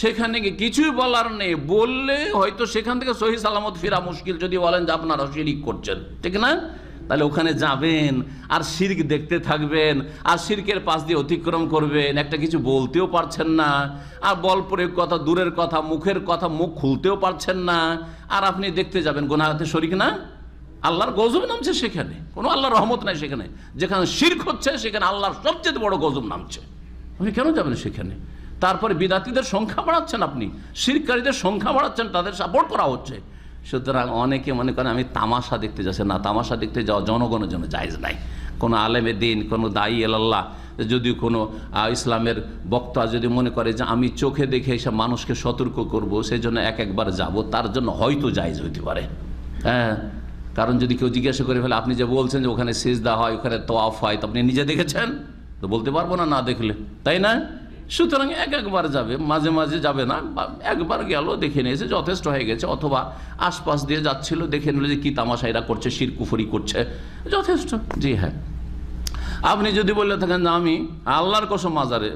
সেখানে গিয়ে কিছুই বলার নেই, বললে হয়তো সেখান থেকে সহি সালামত ফেরা মুশকিল। যদি বলেন যে আপনারা শিরক করছেন, ঠিক না? তাহলে ওখানে যাবেন আর শিরক দেখতে থাকবেন, আর শিরকের পাশ দিয়ে অতিক্রম করবেন, একটা কিছু বলতেও পারছেন না, আর বল প্রয়োগ কথা দূরের কথা, মুখের কথা মুখ খুলতেও পারছেন না, আর আপনি দেখতে যাবেন গুনাহতে শরীক না। আল্লাহর গজব নামছে সেখানে, কোনো আল্লাহর রহমত নাই সেখানে। যেখানে শিরক হচ্ছে সেখানে আল্লাহর সবচেয়ে বড় গজব নামছে। আপনি কেন যাবেন সেখানে? তারপরে বিদাতীদের সংখ্যা বাড়াচ্ছেন, আপনি শিরককারীদের সংখ্যা বাড়াচ্ছেন, তাদের সাপোর্ট করা হচ্ছে। সুতরাং অনেকে মনে করেন আমি তামাশা দেখতে যাচ্ছি না, তামাশা দেখতে যাওয়া জনগণের জন্য জায়েজ নাই। কোনো আলেমে দিন, কোনো দায়ী আল্লাহ, যদি কোনো ইসলামের বক্তা যদি মনে করে যে আমি চোখে দেখে এসব মানুষকে সতর্ক করব, সেই জন্য একবার যাব, তার জন্য হয়তো জায়েজ হইতে পারে। হ্যাঁ, কারণ যদি কেউ জিজ্ঞাসা করে ফেলে আপনি যে বলছেন যে ওখানে সিজদা হয়, ওখানে তওয়াফ হয়, তো আপনি নিজে দেখেছেন? তো বলতে পারবো না না দেখলে, তাই না? সুতরাং একবার যাবে, মাঝে মাঝে যাবে না। একবার গেল, দেখে নিয়েছে, যথেষ্ট হয়ে গেছে। অথবা আশপাশ দিয়ে যাচ্ছিল, দেখে নিল যে কি তামাশা এরা করছে, শিরক কুফরি করছে, যথেষ্ট। জি হ্যাঁ, আপনি যদি বললে থাকেন যে আমি আল্লাহর কসম মাজারে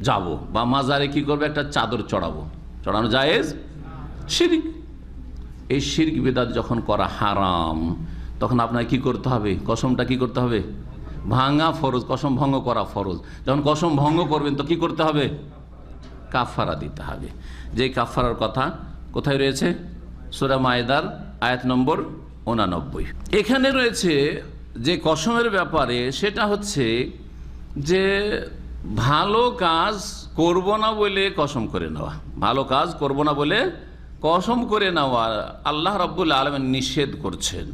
যাব, বা মাজারে কি করবে, একটা চাদর চড়াবো, চড়ানো জায়েজ? শিরক। এই শিরক বিদআত যখন করা হারাম, তখন আপনাকে কি করতে হবে? কসমটা কি করতে হবে? ভাঙা ফরজ, কসম ভঙ্গ করা ফরজ। যখন কসম ভঙ্গ করবেন তো কি করতে হবে? কাফারা দিতে হবে। যে কাফারার কথা কোথায় রয়েছে? সূরা মায়েদার আয়াত নম্বর 89। এখানে রয়েছে যে কসমের ব্যাপারে, সেটা হচ্ছে যে ভালো কাজ করব না বলে কসম করে নেওয়া। ভালো কাজ করব না বলে কসম করে নেওয়া আল্লাহ রাব্বুল আলামিন নিষেধ করছেন।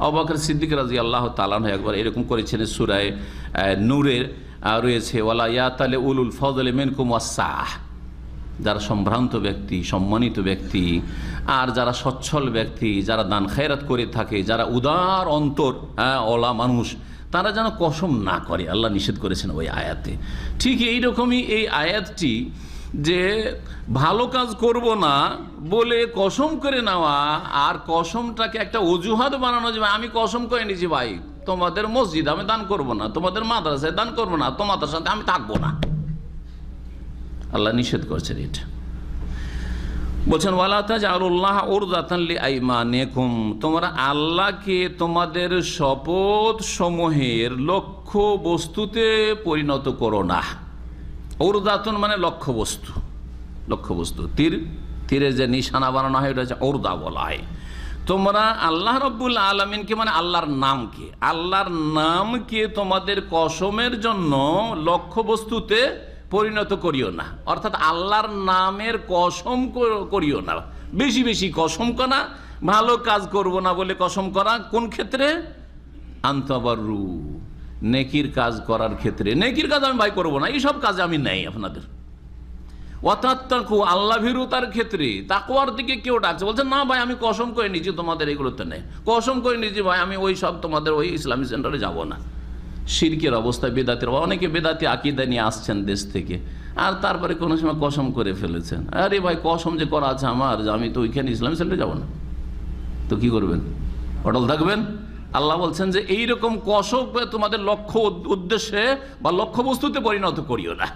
আবু বকর সিদ্দিক রাদিয়াল্লাহু তাআলা আনহু একবার এরকম করেছেন। সূরা নূরের রয়েছে ওয়ালা ইয়াতালি উলুল ফজলি মিনকুম ওয়াসসাহ। যারা সম্ভ্রান্ত ব্যক্তি, সম্মানিত ব্যক্তি, আর যারা সচ্ছল ব্যক্তি, যারা দান খায়রাত করে থাকে, যারা উদার অন্তর ওলা মানুষ, তারা যেন কসম না করে, আল্লাহ নিষেধ করেছেন ওই আয়াতে। ঠিক এইরকমই এই আয়াতটি, যে ভালো কাজ করব না বলে কসম করে নেওয়া, আর কসমটাকে একটা অজুহাত বানানো, যে আমি কসম করে নিয়েছি ভাই তোমাদের মসজিদ আমি দান করব না, তোমাদের মাদ্রাসায় দান করব না, তোমাদের সাথে আমি থাকবো না। আল্লাহ নিষেধ করছেন এটা। বলছেন ওয়ালা তাজআলুল্লাহ উরদাতান লিআইমানিকুম, তোমরা আল্লাহকে তোমাদের শপথ সমূহের লক্ষ্য বস্তুতে পরিণত করো না। উরদাতুন মানে লক্ষ্য বস্তু, লক্ষ্য বস্তু। তীরে যে নিশানা বানানো হয় ওটা হচ্ছে উরদা বলা হয়। তোমরা আল্লাহ রাব্বুল আলামিনকে মানে আল্লাহর নামকে তোমাদের কসমের জন্য লক্ষ্য বস্তুতে পরিণত করিও না। অর্থাৎ আল্লাহর নামের কসম করিও না, বেশি বেশি কসম করা, ভালো কাজ করব না বলে কসম করা। কোন ক্ষেত্রে? আনতাবারু, নেকির কাজ করার ক্ষেত্রে। নেকির কাজ আমি ভাই করবো না, এইসব কাজে আমি নেই আপনাদের। ওয়াতাত্তাকু, আল্লাহ ভীরুতার ক্ষেত্রে, তাকওয়ার দিকে কেউ ডাকছে, বলছে না ভাই আমি কসম করে নিয়েছি তোমাদের এগুলোতে নেই, কসম করে নিয়েছি ভাই আমি ওই সব তোমাদের ওই ইসলামী সেন্টারে যাব না। শিরকের অবস্থা, বেদাতের অবস্থা। অনেকে বেদাতি আকীদা নিয়ে আসছেন দেশ থেকে, আর তারপরে কোনো সময় কসম করে ফেলেছেন, আরে ভাই কসম যে করা আছে আমার, যে আমি তো ওইখানে ইসলামী সেন্টারে যাব না। তো কি করবেন? অটল থাকবেন? আল্লাহ বলছেন যে এইরকম কসম তোমাদের লক্ষ্য উদ্দেশ্যে বা লক্ষ্য বস্তুতে পরিণত করিও না,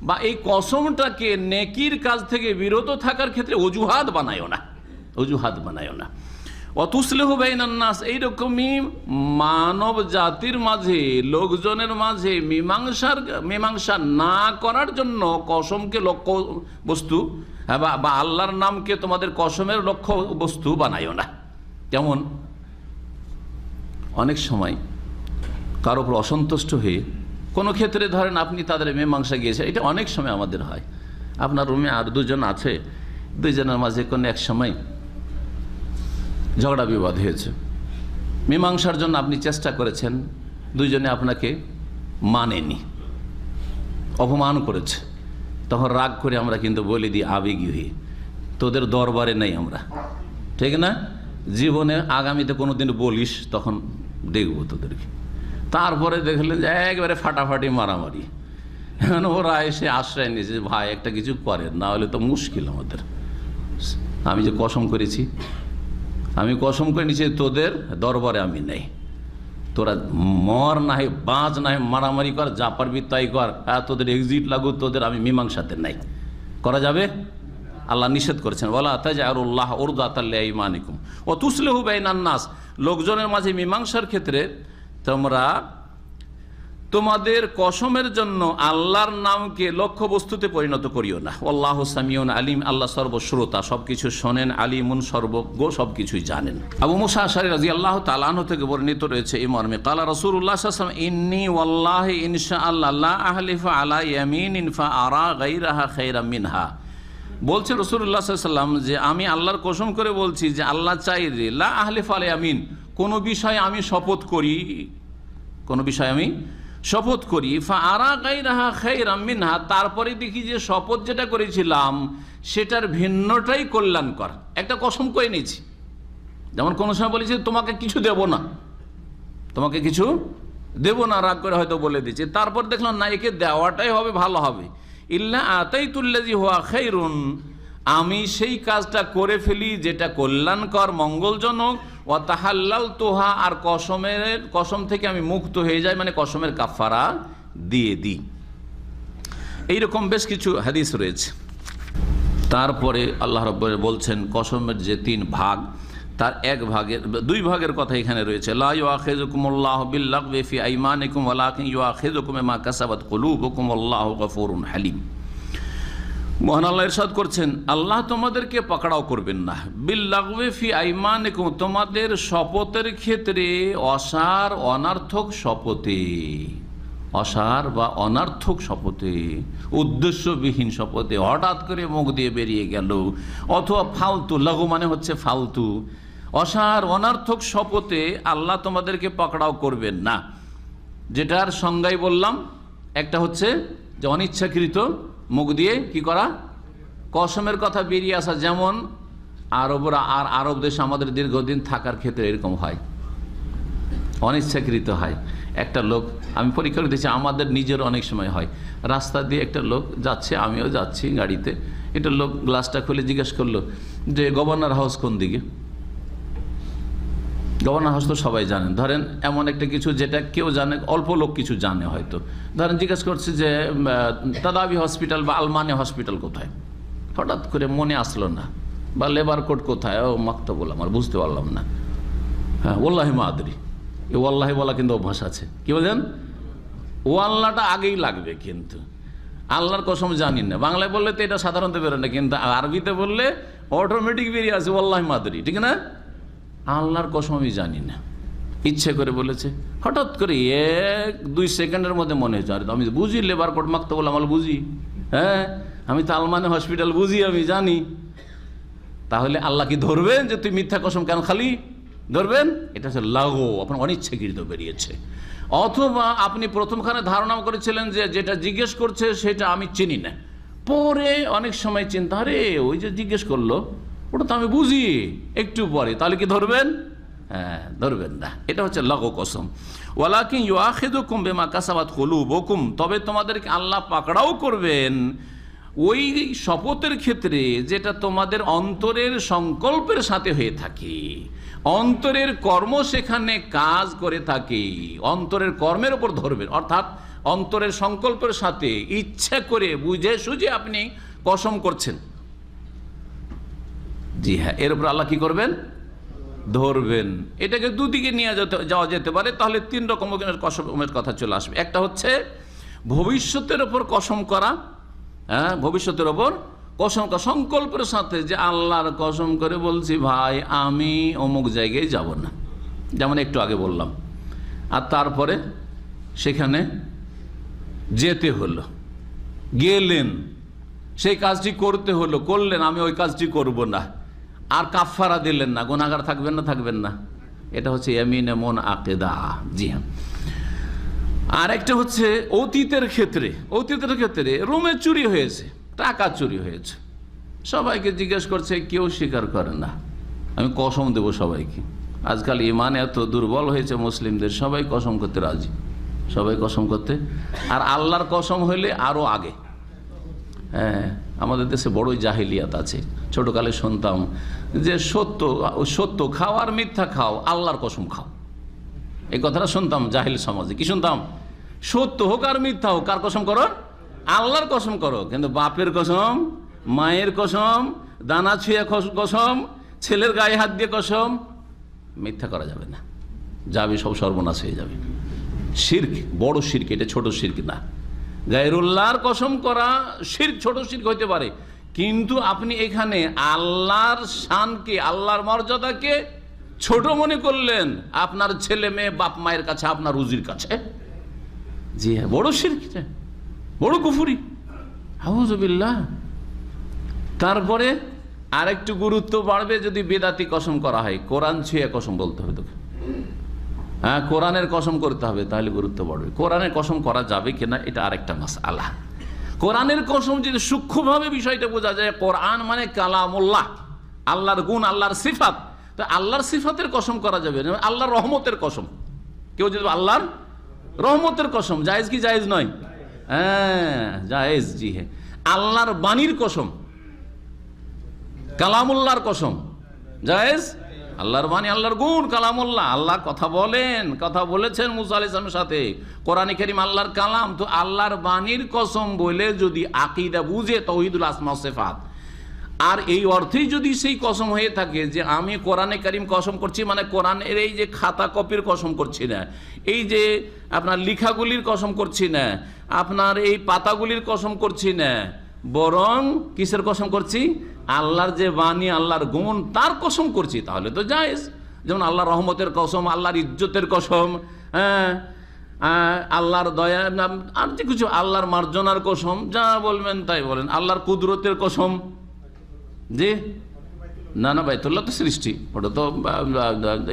বা এই কসমটাকে নেকির কাজ থেকে বিরত থাকার ক্ষেত্রে অজুহাত বানায়ও না, অজুহাত বানায়ও না। অতুসলিহু বাইনান নাস, এইরকমই মানব জাতির মাঝে, লোকজনের মাঝে মীমাংসা না করার জন্য কসমকে লক্ষ্য বস্তু বা আল্লাহর নামকে তোমাদের কসমের লক্ষ্য বস্তু বানায়ও না। যেমন অনেক সময় কারো উপর অসন্তুষ্ট হয়ে কোনো ক্ষেত্রে ধরেন আপনি তাদের মীমাংসা গিয়েছে, এটা অনেক সময় আমাদের হয়। আপনার রুমে আর দুজন আছে, দুইজনের মাঝে কোনো এক সময় ঝগড়া বিবাদ হয়েছে, মীমাংসার জন্য আপনি চেষ্টা করেছেন, দুইজনে আপনাকে মানেনি, অপমান করেছে, তখন রাগ করে আমরা কিন্তু বলে দিই আবেগী হয়ে, তোদের দরবারে নেই আমরা, ঠিক না? জীবনে আগামীতে কোনো দিন বলিস, তখন দেখবো তোদেরকে। তারপরে দেখলেন যে একবারে ফাটাফাটি মারামারি। এখন ওরা এসে আশ্রয় নিয়েছে, ভাই একটা কিছু করেন, না হলে তো মুশকিল আমাদের। আমি যে কসম করেছি, আমি কসম করে নিয়েছি তোদের দরবারে আমি নেই, তোরা মর না হয় বাঁচ না হয় মারামারি কর, যা পারবি তাই কর, তোদের এক্সিট লাগু, তোদের আমি মীমাংসাতে নাই। করা যাবে? আল্লাহ নিষেধ করেছেন, ওয়ালা তাজআলুল্লাহ উরদাতাল লিআইমানিকুম ওয়া তুসলিহু বাইনান নাস। লোকজনের মাঝে মীমাংসার ক্ষেত্রে তোমরা তোমাদের কসমের জন্য আল্লাহর নামকে লক্ষ্য বস্তুতে পরিণত করিও না। আল্লাহু সামিউন আলিম, আল্লাহ সর্বশ্রোতা, সবকিছু শোনেন, আলিমুন সর্বজ্ঞ, সবকিছুই জানেন। আবু মুসা আশআরী রাদিয়াল্লাহু তাআলা আনহু থেকে বর্ণিত রয়েছে এই মর্মে, ক্বালা রাসূলুল্লাহ সাল্লাল্লাহু আলাইহি ওয়াসাল্লাম, ইন্নী ওয়াল্লাহি ইনশাআল্লাহ লা আহলিফু আলা ইয়ামিনিন ফাআরা গায়রাহা খায়রাম মিনহা। বলছে রাসূলুল্লাহ সাল্লাল্লাহু আলাইহি ওয়াসাল্লাম যে আমি আল্লাহর কসম করে বলছি যে আল্লাহ চাইলে লা আহলিফু আলা ইয়ামিন, কোনো বিষয়ে আমি শপথ করি, কোনো বিষয়ে আমি শপথ করি, ফাআরা গায়রাহা খায়রাম মিনহা, তারপরে দেখি যে শপথ যেটা করেছিলাম সেটার ভিন্নটাই কল্যাণকর। একটা কসম করে নিয়েছি, যেমন কোনো সময় বলেছি তোমাকে কিছু দেব না, তোমাকে কিছু দেব না, রাগ করে হয়তো বলে দিচ্ছি, তারপর দেখলাম না, একে দেওয়াটাই হবে, ভালো হবে। ইল্লা আতাইতুল্লাযী হুয়া খায়রুন, আমি সেই কাজটা করে ফেলি যেটা কল্যাণকর, মঙ্গলজনক। ওয়া তাহাল্লালতুহা, আর কসম থেকে আমি মুক্ত হয়ে যাই, মানে কসমের কাফারা দিয়ে দিই। এইরকম বেশ কিছু হাদিস রয়েছে। তারপরে আল্লাহ রাব্বুল বলছেন কসমের যে 3 ভাগ, তার 2 ভাগের কথা এখানে রয়েছে। লা ইউআখিযুকুমুল্লাহু বিল্লাগবি ফি আইমানিকুম ওয়ালাকিন ইউআখিযুকুম বিমা কাসাবাত কুলুবুকুম আল্লাহু গফুরুন হালিম। মহান আল্লাহ ইরশাদ করছেন, আল্লাহ তোমাদেরকে পাকড়াও করবেন না, বিল্লাগবি ফি আইমানিকুম, তোমাদের শপথের ক্ষেত্রে অসার অনার্থক শপথে, অসার বা অনার্থক শপথে, উদ্দেশ্যবিহীন শপথে, হঠাৎ করে মুখ দিয়ে বেরিয়ে গেল, অথবা ফালতু, লঘু মানে হচ্ছে ফালতু, অসার অনার্থক শপথে আল্লাহ তোমাদেরকে পাকড়াও করবেন না। যেটার সংজ্ঞাই বললাম, একটা হচ্ছে যে অনিচ্ছাকৃত মুখ দিয়ে কি করা, কসমের কথা বেরিয়ে আসা। যেমন আরব দেশে আমাদের দীর্ঘদিন থাকার ক্ষেত্রে এরকম হয়, অনিচ্ছাকৃত হয়। একটা লোক, আমি পরীক্ষা দিয়েছি, আমাদের নিজের অনেক সময় হয়, রাস্তা দিয়ে একটা লোক যাচ্ছে, আমিও যাচ্ছি গাড়িতে, একটা লোক গ্লাসটা খুলে জিজ্ঞেস করলো যে গভর্নর হাউস কোন দিকে। গভর্নর হাউস তো সবাই জানেন, ধরেন এমন একটা কিছু যেটা কেউ জানে, অল্প লোক কিছু জানে হয়তো, ধরেন জিজ্ঞেস করছে যে তাদাবি হসপিটাল বা আলমানি হসপিটাল কোথায়, হঠাৎ করে মনে আসলো না, বা লেবার কোর্ট কোথায়, ও মাকতাবুল আমার বুঝতে পারলাম না। হ্যাঁ, ওয়াল্লাহি মা আদরি, এ ওয়াল্লাহি বলা কিন্তু অভ্যাস আছে, কি বলেন, ও আল্লাহটা আগেই লাগবে, কিন্তু আল্লাহর কসম জানি না। বাংলায় বললে তো এটা সাধারণত বেরোয় না, কিন্তু আরবিতে বললে অটোমেটিক বেরিয়ে আসে ওয়াল্লাহি মা আদরি, ঠিক না? আল্লাহর কসম আমি জানি না, ইচ্ছে করে বলেছে, হঠাৎ করে 1-2 সেকেন্ডের মধ্যে মনে হয়েছে, আরে আমি বুঝি লেবার কোর্ট মাকতাবুল আমাল বুঝি, হ্যাঁ আমি তো আলমানি হসপিটাল বুঝি, আমি জানি। তাহলে আল্লাহ কি ধরবেন যে তুই মিথ্যা কসম কেন খালি ধরবেন? এটা হচ্ছে লাগো, আপনার অনিচ্ছাকৃত বেরিয়েছে। অথবা আপনি প্রথমখানে ধারণা করেছিলেন যে যেটা জিজ্ঞেস করছে সেটা আমি চিনি না, পরে অনেক সময় চিন্তা, আরে ওই যে জিজ্ঞেস করলো ওটা তো আমি বুঝি, একটু পরে, তাহলে কি ধরবেন? হ্যাঁ, ধরবেন না। এটা হচ্ছে লাগো কসম। ওয়ালাকিন ইউআখিযুকুম বিমা কাসাবাত কুলুবুকুম, তবে তোমাদেরকে আল্লাহ পাকড়াও করবেন ওই শপথের ক্ষেত্রে যেটা তোমাদের অন্তরের সংকল্পের সাথে হয়ে থাকে, অন্তরের কর্ম সেখানে কাজ করে থাকে, অন্তরের কর্মের উপর ধরবেন। অর্থাৎ অন্তরের সংকল্পের সাথে ইচ্ছা করে বুঝে সুঝে আপনি কসম করছেন, জি হ্যাঁ, এর উপর আল্লাহ কি করবেন? ধরবেন। এটাকে দুদিকে নিয়ে যাওয়া যেতে পারে, তাহলে 3 রকমের কসমের কথা চলে আসবে। একটা হচ্ছে ভবিষ্যতের ওপর কসম করা, হ্যাঁ, ভবিষ্যতের ওপর কসম করা সংকল্পের সাথে, যে আল্লাহর কসম করে বলছি ভাই আমি অমুক জায়গায় যাব না, যেমন একটু আগে বললাম, আর তারপরে সেখানে যেতে হলো, গেলেন, সেই কাজটি করতে হলো, করলেন, আমি ওই কাজটি করব না, আর কাফারা দিলেন না, গুনাহগার থাকবেন না, থাকবেন না। এটা হচ্ছে ইয়ামিন এমন আকিদা। জি হ্যাঁ। আর একটা হচ্ছে অতীতের ক্ষেত্রে রুমে চুরি হয়েছে, টাকা চুরি হয়েছে, সবাইকে জিজ্ঞেস করছে, কেউ স্বীকার করে না। আমি কসম দেব সবাইকে। আজকাল ইমান এত দুর্বল হয়েছে মুসলিমদের, সবাই কসম করতে রাজি, সবাই কসম করতে। আর আল্লাহর কসম হইলে আরো আগে। হ্যাঁ, আমাদের দেশে বড়ই জাহিলিয়াত আছে। ছোটকালে শুনতাম যে সত্য খাও আর মিথ্যা খাও, আল্লাহর কসম খাও। এই কথাটা শুনতাম জাহিল সমাজে। কি শুনতাম? সত্য হোক আর মিথ্যা হোক, কার কসম করো? আল্লাহর কসম করো। কিন্তু বাপের কসম, মায়ের কসম, দানা ছুঁয়ে কসম, ছেলের গায়ে হাত দিয়ে কসম, মিথ্যা করা যাবে না, যাবে সব সর্বনাশ হয়ে যাবে। শিরক, বড় শিরক, এটা ছোট শিরক না। গায়রুল্লাহর কসম করা শিরক, ছোট শিরক হইতে পারে, কিন্তু আপনি এখানে আল্লাহর শানকে, আল্লাহর মর্যাদাকে ছোট মনে করলেন আপনার ছেলে মেয়ে বাপ মায়ের কাছে, আপনার রুজির কাছে। জি হ্যাঁ, বড় শিরক, বড় কুফরি, আউযুবিল্লাহ। তারপরে আরেকটু গুরুত্ব বাড়বে যদি বেদাতি কসম করা হয়। কোরআন ছুঁয়ে কসম বলতে হবে তোকে। হ্যাঁ, কোরআনের কসম করতে হবে, তাহলে গুরুত্ব বাড়বে। কোরআনের কসম করা যাবে কিনা এটা আরেকটা মাসআলা। কোরআনের কসম যদি সূক্ষ্মভাবে বিষয়টা বোঝা যায়, কোরআন মানে কালামুল্লাহ, আল্লাহর গুণ, আল্লাহর সিফাত, তো আল্লাহর সিফাতের কসম করা যাবে না। আল্লাহর রহমতের কসম, কেউ যদি আল্লাহর রহমতের কসম, জায়েজ কি জায়েজ নয়? হ্যাঁ জায়েজ, জি হ্যাঁ। আল্লাহর বাণীর কসম, কালামুল্লাহর কসম জায়েজ। আল্লাহর বাণী, আল্লাহর গুণ, কালামুল্লাহ, আল্লাহ কথা বলেন, কথা বলেছেন মুসা আলাইহিস সালামের সাথে। কোরআনে কারীম আল্লাহর কালাম, তো আল্লাহর বাণীর কসম বলে যদি আকীদা বুঝে তাওহীদুল আসমা ওয়াস সিফাত, আর এই অর্থেই যদি সেই কসম হয়ে থাকে যে আমি কোরআনে কারীম কসম করছি, মানে কোরআনের এই যে খাতা কপির কসম করছি না, এই যে আপনার লিখাগুলির কসম করছি না, আপনার এই পাতাগুলির কসম করছি না, বরং কিসের কসম করছি? আল্লাহর যে বাণী, আল্লাহর গুণ, তার কসম করছি, তাহলে তো জায়েজ। যেমন আল্লাহর রহমতের কসম, আল্লাহর ইজ্জতের কসম, হ্যাঁ, আল্লাহর দয়া, আর যে কিছু, আল্লাহর মার্জনার কসম, যা বলবেন তাই বলেন। আল্লাহর কুদরতের কসম, জি না, না বাইতুল্লাহ তো সৃষ্টি, ওটা তো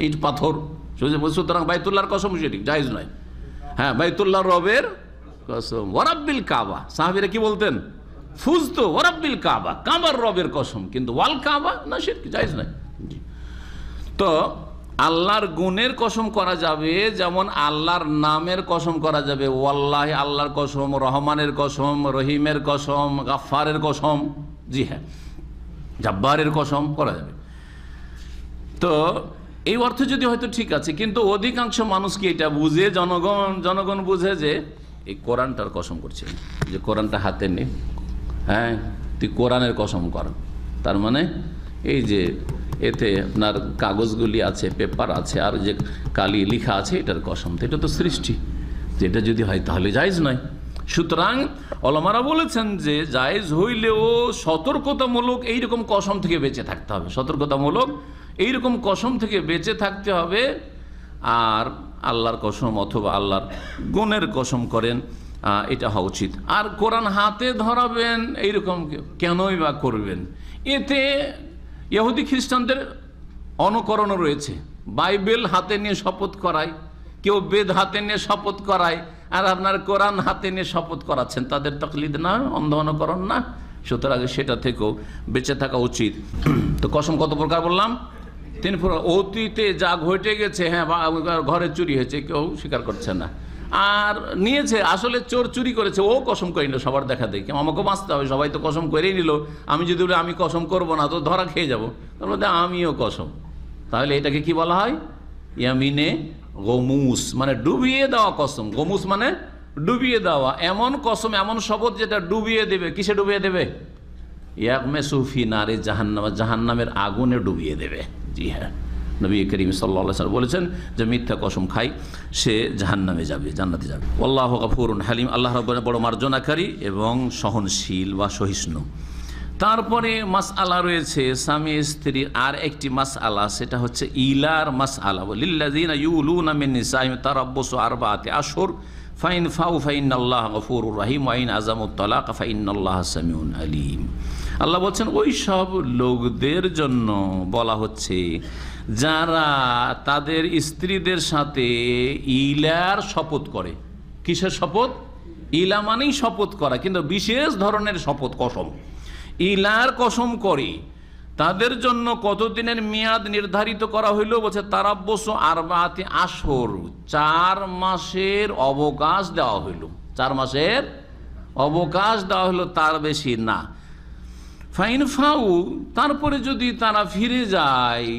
ইট পাথর, সুতরাং বাইতুল্লাহর কসম সেটি জায়েজ নয়। হ্যাঁ, বাইতুল্লাহ রবের কসম, ওয়ারাব্বিল কাবা, সাহাবীরা কি বলতেন? ফুজতো ওয়ারাব্বিল কাবা, কাবার রবের কসম, কিন্তু ওয়াল কাবা না, সেটা জায়েজ নয়। তো আল্লাহর গুণের কসম করা যাবে, যেমন আল্লাহর নামের কসম করা যাবে, ওয়াল্লাহি আল্লাহর কসম, রহমানের কসম, রহিমের কসম, গাফফারের কসম, জি হ্যাঁ, জাব্বারের কসম করা যাবে। তো এই অর্থে যদি হয়তো ঠিক আছে, কিন্তু অধিকাংশ মানুষ কি এটা বুঝে, জনগণ বুঝে যে এই কোরআনটার কসম করছে, যে কোরআনটা হাতে নেই, হ্যাঁ তুই কোরআনের কসম কর, তার মানে এই যে এতে আপনার কাগজগুলি আছে, পেপার আছে, আর যে কালি লেখা আছে, এটার কসম, তো এটা তো সৃষ্টি, যেটা যদি হয় তাহলে জায়েজ নয়। সুতরাং ওলামারা বলেছেন যে জায়েজ হইলেও সতর্কতামূলক এইরকম কসম থেকে বেঁচে থাকতে হবে, সতর্কতামূলক এইরকম কসম থেকে বেঁচে থাকতে হবে। আর আল্লাহর কসম অথবা আল্লাহর গুণের কসম করেন, এটা হওয়া উচিত। আর কোরআন হাতে ধরাবেন এইরকম কেনই বা করবেন? এতে ইহুদি খ্রিস্টানদের অনুকরণও রয়েছে। বাইবেল হাতে নিয়ে শপথ করায়, কেউ বেদ হাতে নিয়ে শপথ করায়, আর আপনার কোরআন হাতে নিয়ে শপথ করাচ্ছেন, তাদের তাকলিদ না, অন্ধ অনুকরণ না। সুতরাং সেটা থেকেও বেঁচে থাকা উচিত। তো কসম কত প্রকার বললাম? 3 প্রকার। অতীতে যা ঘটে গেছে, হ্যাঁ ঘরে চুরি হয়েছে, কেউ স্বীকার করছে না, আর নিয়েছে, আসলে চোর চুরি করেছে, ও কসম করে নিল সবার দেখা দেখি, আমাকেও বাঁচতে হবে, সবাই তো কসম করেই নিল, আমি যদি বলি আমি কসম করব না তো ধরা খেয়ে যাবো, তার মধ্যে আমিও কসম। তাহলে এটাকে কি বলা হয়? ইয়ামিনে গমুস, মানে ডুবিয়ে দেওয়া কসম। গমুস মানে ডুবিয়ে দেওয়া, এমন কসম, এমন শপথ যেটা ডুবিয়ে দেবে। কিসে ডুবিয়ে দেবে? ইয়াগমেসু ফি নারে জাহান্নাম, জাহান্নামের আগুনে ডুবিয়ে দেবে। জি হ্যাঁ, নবী করিম সাল্লাল্লাহু আলাইহি ওয়াসাল্লাম বলেছেন যে মিথ্যা কসম খাই সে জাহান্নামে যাবে, জান্নাতে যাবে। আল্লাহু গফুরুন হালিম, আল্লাহ রাব্বুল বড় মার্জনাকারী এবং সহনশীল বা সহিষ্ণু। তারপরে মাসআলা রয়েছে স্বামী স্ত্রীর আর একটি মাসআলা, সেটা হচ্ছে ইলার মাসআলা। লিল্লাযিনা ইউলুনা মিন নিসাইহিম তারাব্বুসু আরবাআতি আশহুর ফাইন ফাউ ফাইনাল্লাহা গফুরুর রহিম ওয়া ইন আযামুত তালাক ফাইনাল্লাহা সামিউন আলিম। আল্লাহ বলছেন ওই সব লোকদের জন্য বলা হচ্ছে যারা তাদের স্ত্রীদের সাথে ইলার শপথ করে। কিসের শপথ? ইলা মানেই শপথ করা, কিন্তু বিশেষ ধরনের শপথ কসম। ইলার কসম করে তাদের জন্য কতদিনের মেয়াদ নির্ধারিত করা হইল? বলছে তারাব্বুস আরবাতি আশহুর, 4 মাসের অবকাশ দেওয়া হইল। 4 মাসের অবকাশ দেওয়া হলো, তার বেশি না। ফাইন ফাউ, তারপরে যদি তারা ফিরে যায়,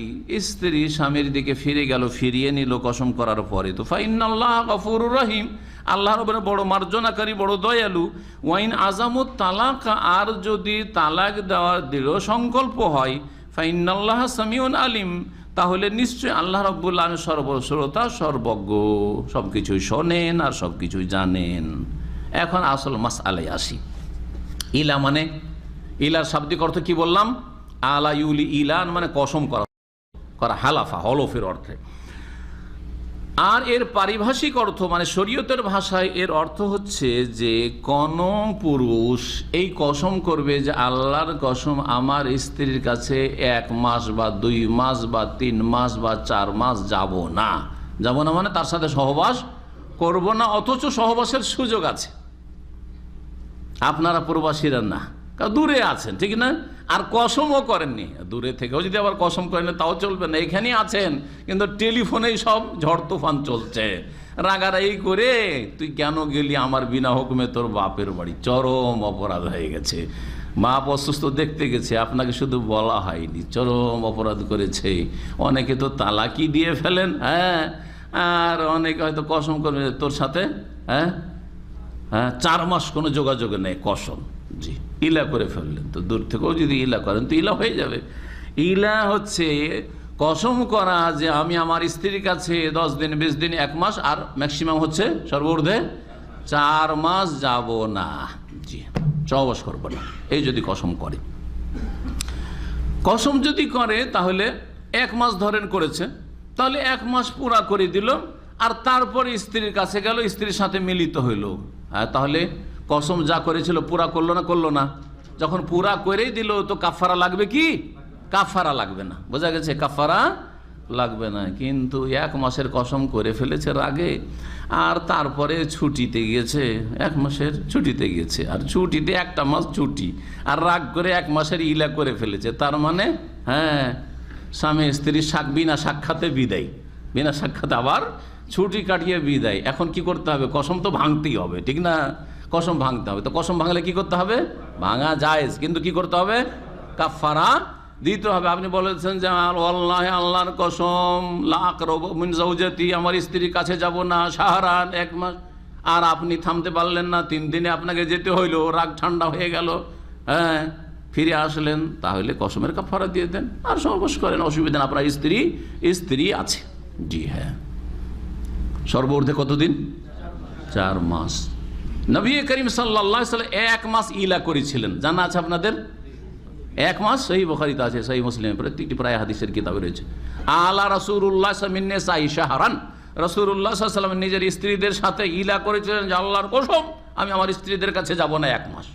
স্ত্রী স্বামীর দিকে ফিরে গেল, ফিরিয়ে নিল কসম করার পরে, তো ফাইনাল্লাহ গফুরুর রহিম, আল্লাহর উপরে বড় মার্জনাকারী, বড় দয়ালু। ওয়াইন আজামুত তালাক, আর যদি তালাক দেওয়ার দৃঢ় সংকল্প হয়, ফাইনাল্লাহ সামিউন আলিম, তাহলে নিশ্চয় আল্লাহ রাব্বুল আলামিন সর্বশ্রোতা, সর্বজ্ঞ, সবকিছুই শোনেন আর সবকিছুই জানেন। এখন আসল মাসআলায় আসি। ইলা মানে, ইলার শাব্দিক অর্থ কি বললাম? আলা ইউলি, ইলান মানে কসম করা, হালাফা, হলফের অর্থে। আর এর পারিভাষিক অর্থ মানে শরীয়তের ভাষায় এর অর্থ হচ্ছে যে কোন পুরুষ এই কসম করবে যে আল্লাহর কসম, আমার স্ত্রীর কাছে 1 মাস বা 2 মাস বা 3 মাস বা 4 মাস যাব না মানে তার সাথে সহবাস করব না, অথচ সহবাসের সুযোগ আছে। আপনারা প্রবাসীরা না, দূরে আছেন, ঠিক না, আর কসমও করেননি, দূরে থেকেও যদি আবার কসম করেন তাও চলবে না, এখানেই আছেন কিন্তু টেলিফোনেই সব ঝড় তুফান চলছে, রাগারাগি করে তুই কেন গেলি আমার বিনা হুকুমে তোর বাপের বাড়ি, চরম অপরাধ হয়ে গেছে। বাপ অসুস্থ দেখতে গেছে, আপনাকে শুধু বলা হয়নি, চরম অপরাধ করেছে। অনেকে তো তালাকি দিয়ে ফেলেন, হ্যাঁ, আর অনেকে হয়তো কসম করবে তোর সাথে 4 মাস কোনো যোগাযোগ নেই, কসম, জি, ইলা করে ফেললেন। তো দূর থেকেও যদি ইলা করেন তো ইলা হয়ে যাবে। ইলা হচ্ছে কসম করা যে আমি আমার স্ত্রীর কাছে 10 দিন, 20 দিন, 1 মাস, আর ম্যাক্সিমাম হচ্ছে সর্বঊর্ধ্বে 4 মাস যাব না, জি, সহবাস করবো না, এই যদি কসম করে। কসম যদি করে তাহলে 1 মাস ধরেন করেছে, তাহলে 1 মাস পুরা করে দিল, আর তারপরে স্ত্রীর কাছে গেল, স্ত্রীর সাথে মিলিত হইল, তাহলে কসম যা করেছিল পুরা করলো না? যখন পুরা করেই দিল তো কাফারা লাগবে কি? কাফারা লাগবে না, বোঝা গেছে, কাফারা লাগবে না। কিন্তু 1 মাসের কসম করে ফেলেছে রাগে, আর তারপরে ছুটিতে গিয়েছে, 1 মাসের ছুটিতে গিয়েছে, আর ছুটিতে 1টা মাস ছুটি, আর রাগ করে 1 মাসের ইলা করে ফেলেছে, তার মানে স্বামী স্ত্রী বিনা সাক্ষাতে বিদায়, বিনা সাক্ষাতে আবার ছুটি কাটিয়ে বিদায়। এখন কি করতে হবে? কসম তো ভাঙতেই হবে, ঠিক না, কসম ভাঙতে হবে। তো কসম ভাঙলে কি করতে হবে? ভাঙা জায়েজ, কিন্তু কি করতে হবে? কাফারা দিতে হবে। আপনি বলেছেন যে আল্লাহ, আল্লাহর কসম, লা আকরাবু মিন যাওজাতি, আমার স্ত্রীর কাছে যাব না শাহরান, 1 মাস, আর আপনি থামতে পারলেন না, 3 দিনে আপনাকে যেতে হইলো, রাগ ঠান্ডা হয়ে গেল, ফিরে আসলেন, তাহলে কসমের কাফারা দিয়ে দেন আর সহবাস করেন, অসুবিধা না, আপনার স্ত্রী আছে, জি হ্যাঁ। সর্বঊর্ধ্বে কতদিন? 4 মাস। নবী করিম সাল্লাল্লাহু আলাইহি ওয়াসাল্লাম 1 মাস ইলা করেছিলেন, জানা আছে আপনাদের? 1 মাস সহিহ বুখারীতে আছে, সহিহ মুসলিমে, প্রত্যেকটি প্রায় হাদিসের কিতাবে রয়েছে। আলা রাসূলুল্লাহ মিন নিসাই শাহরান, রাসূলুল্লাহ সাল্লাল্লাহু আলাইহি ওয়াসাল্লাম নিজের স্ত্রীদের সাথে ইলা করেছিলেন যে আল্লাহর কসম, আমি আমার স্ত্রীদের কাছে যাব না 1 মাস,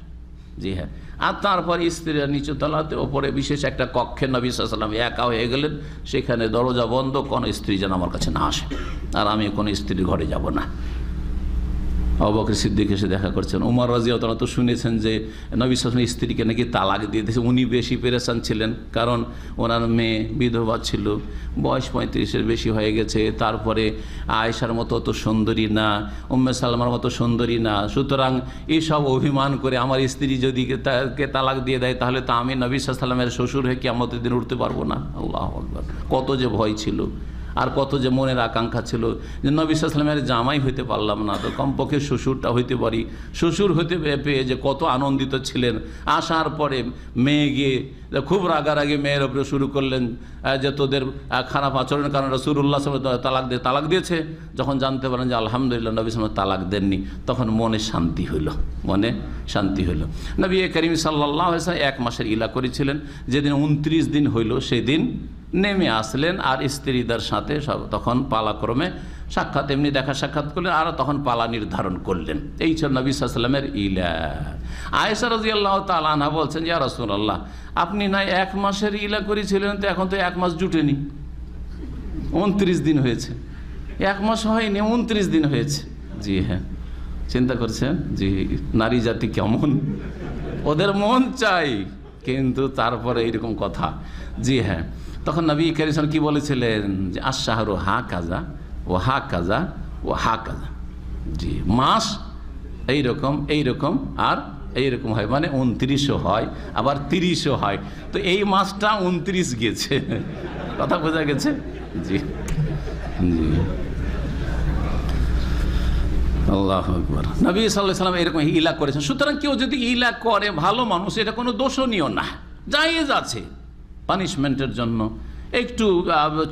জি হ্যাঁ। আর তারপর স্ত্রীরা নিচু তলাতে, ওপরে বিশেষ একটা কক্ষে নবী সাল্লাল্লাহু আলাইহি ওয়াসাল্লাম একা হয়ে গেলেন, সেখানে দরজা বন্ধ, কোনো স্ত্রী যেন আমার কাছে না আসে, আর আমি কোনো স্ত্রীর ঘরে যাব না। আবু বকর সিদ্দিক এসে দেখা করছেন। উমর রাদিয়াল্লাহু তাআলা তো শুনেছেন যে নবী সাল্লাল্লাহু আলাইহি ওয়াসাল্লাম স্ত্রীকে নাকি তালাক দিয়ে দিয়েছে, উনি বেশি পেরেশান ছিলেন, কারণ ওনার মেয়ে বিধবা ছিল, বয়স 35-এর বেশি হয়ে গেছে, তারপরে আয়েশার মতো অত সুন্দরী না, উম্মে সালমার মতো সুন্দরী না, সুতরাং এইসব অভিমান করে আমার স্ত্রী যদি তাকে তালাক দিয়ে দেয় তাহলে তো আমি নবী সাল্লাল্লাহু আলাইহি ওয়াসাল্লামের শ্বশুর হয়ে কিয়ামতের দিন উঠতে পারবো না। আল্লাহু আকবার, কত যে ভয় ছিল, আর কত যে মনের আকাঙ্ক্ষা ছিল যে নবী সাল্লাল্লাহু আলাইহি ওয়াসাল্লামের জামাই হইতে পারলাম না, তো কমপক্ষে শ্বশুরটা হইতে পারি। শ্বশুর হইতে পেয়ে যে কত আনন্দিত ছিলেন। আসার পরে মেয়ে গিয়ে খুব রাগারাগি মেয়ের ওপরে শুরু করলেন যে তোদের খারাপ আচরণের কারণে রাসূলুল্লাহ সাল্লাল্লাহু আলাইহি ওয়াসাল্লাম তালাক দিয়েছে। যখন জানতে পারেন যে আলহামদুলিল্লাহ নবী সাল্লাল্লাহু আলাইহি ওয়াসাল্লাম তালাক দেননি, তখন মনে শান্তি হইল, মনে শান্তি হইল। নবী করিম সাল্লাল্লাহু আলাইহি ওয়াসাল্লাম 1 মাসের ইলা করেছিলেন, যেদিন 29 দিন হইল সেদিন নেমে আসলেন, আর স্ত্রীদের সাথে সব তখন পালাক্রমে সাক্ষাৎ, এমনি দেখা সাক্ষাৎ করলেন, আর তখন পালা নির্ধারণ করলেন। এই ছিল নবী সাল্লাল্লাহু আলাইহি ওয়াসাল্লামের ইলা। আয়েশা রাদিয়াল্লাহু তাআলা আনহা বলছেন, ইয়া রাসূলুল্লাহ, আপনি না 1 মাসের ইলা করেছিলেন, তো এখন তো 1 মাস জুটেনি, 29 দিন হয়েছে, 1 মাস হয়নি, 29 দিন হয়েছে, জি হ্যাঁ। চিন্তা করছেন যে নারী জাতি কেমন, ওদের মন চাই কিন্তু তারপরে এইরকম কথা। জি হ্যাঁ, তখন নবী কারীম সাল্লাল্লাহু আলাইহি ওয়াসাল্লাম কি বলেছিলেন যে আশ-শাহরু হাকাযা ওয়া হাকাযা ওয়া হাকাযা, জি মাস এইরকম আর এইরকম হয়, মানে 29ও হয় আবার 30ও হয়। তো এই মাসটা 29 গেছে, কথা বোঝা গেছে? জি জি, আল্লাহু আকবার। নবী সাল্লাল্লাহু আলাইহি ওয়াসাল্লাম এরকম ইলা করেছেন। সুতরাং কেউ যদি ইলা করে ভালো মানুষ, এটা কোনো দোষণীয় না, জায়েজ আছে। পানিশমেন্টের জন্য, একটু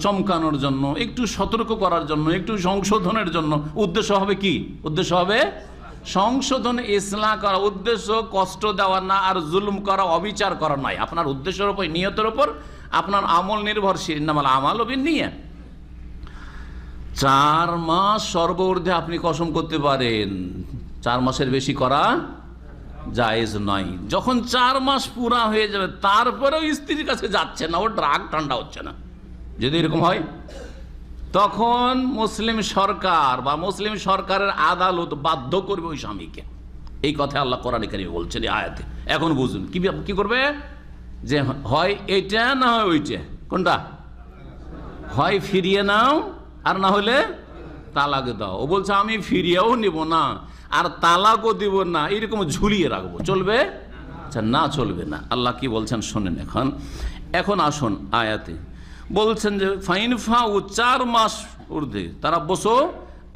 চমকানোর জন্য, একটু সতর্ক করার জন্য, একটু সংশোধনের জন্য, উদ্দেশ্য হবে কি? উদ্দেশ্য হবে সংশোধন, ইসলাহ করা। উদ্দেশ্য কষ্ট দেওয়া না, আর জুলুম করা, অবিচার করা নয়। আপনার উদ্দেশ্যের উপর, নিয়তের উপর আপনার আমল নির্ভরশীল। ইন্নামাল আমালু বিন্নিয়াত। 4 মাস সর্বঊর্ধ্বে আপনি কসম করতে পারেন, 4 মাসের বেশি করা জায়েজ নয়। যখন 4 মাস পুরা হয়ে যাবে তারপরেও স্ত্রীর কাছে যাচ্ছে না, ও রাগ ঠান্ডা হচ্ছে না, যদি এরকম হয় তখন মুসলিম সরকার বা মুসলিম সরকারের আদালত বাধ্য করবে ওই স্বামীকে। এই কথা আল্লাহ কোরআনে কারিমে বলছেন এই আয়াতে। এখন বুঝুন কি করবে, যে হয় এইটা না হয় ওইটা। কোনটা? হয় ফিরিয়ে নাও আর না হলে তালাক দাও। ও বলছে আমি ফিরিয়েও নিব না আর তালাকও দিব না, এরকম ঝুলিয়ে রাখবো, চলবে? আচ্ছা, না, চলবে না। আল্লাহ কি বলছেন শোনেন। এখন আসুন আয়াতে বলছেন যে ফাইন ফাউ 4 মাস ঊর্ধ্বে তারা বসো,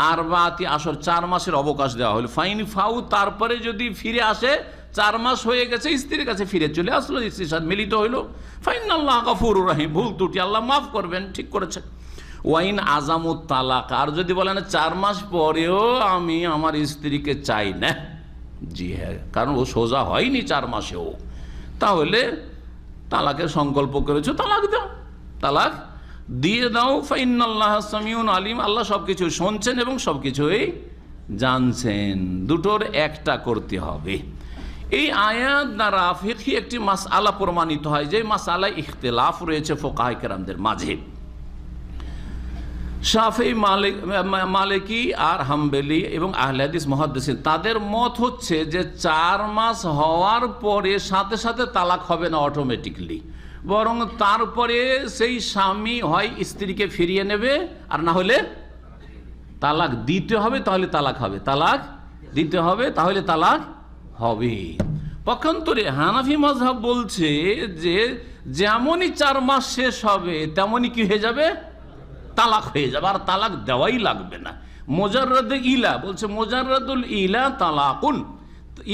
আর বাতি আসর 4 মাসের অবকাশ দেওয়া হলো। ফাইন ফাউ, তারপরে যদি ফিরে আসে, 4 মাস হয়ে গেছে, স্ত্রীর কাছে ফিরে চলে আসলো, স্ত্রীর সাথে মিলিত হইলো, ফাইনাল্লাহ গফুরুর রহিম, ভুল ত্রুটি আল্লাহ মাফ করবেন, ঠিক করেছে। ওয়াইন আজামুত তালাক, আর যদি বলেন 4 মাস পরেও আমি আমার স্ত্রীকে চাই না, জি হ্যাঁ, কারণ ও সোজা হয়নি 4 মাসেও, তাহলে তালাকের সংকল্প করেছো, তালাক দাও, তালাক দিয়ে দাও। ফাইনাল্লাহ সামিউন আলিম, আল্লাহ সবকিছু শুনছেন এবং সবকিছুই জানছেন। দুটোর একটা করতে হবে। এই আয়াত দ্বারা ফিকহি একটি মাসআলা প্রমাণিত হয়, যে মাসআলায় ইখতিলাফ রয়েছে ফুকাহায়ে কেরামদের মাঝে। শাফিঈ, মালিকি আর হাম্বলি এবং আহলে হাদিস মুহাদ্দিসিন, তাদের মত হচ্ছে যে 4 মাস হওয়ার পরে সাথে সাথে তালাক হবে না অটোমেটিকলি, বরং তারপরে সেই স্বামী হয় স্ত্রীকে ফিরিয়ে নেবে আর না হলে তালাক দিতে হবে, তাহলে তালাক হবে, তালাক দিতে হবে, তাহলে তালাক হবে। পক্ষান্তরে হানাফি মাযহাব বলছে যে যেমনই 4 মাস শেষ হবে তেমনই কি হয়ে যাবে, তালাক হয়ে যাবে, আর তালাক দেওয়াই লাগবে না। মুজাররাদে ইলা বলছে, মুজাররাদুল ইলা তালাকুন,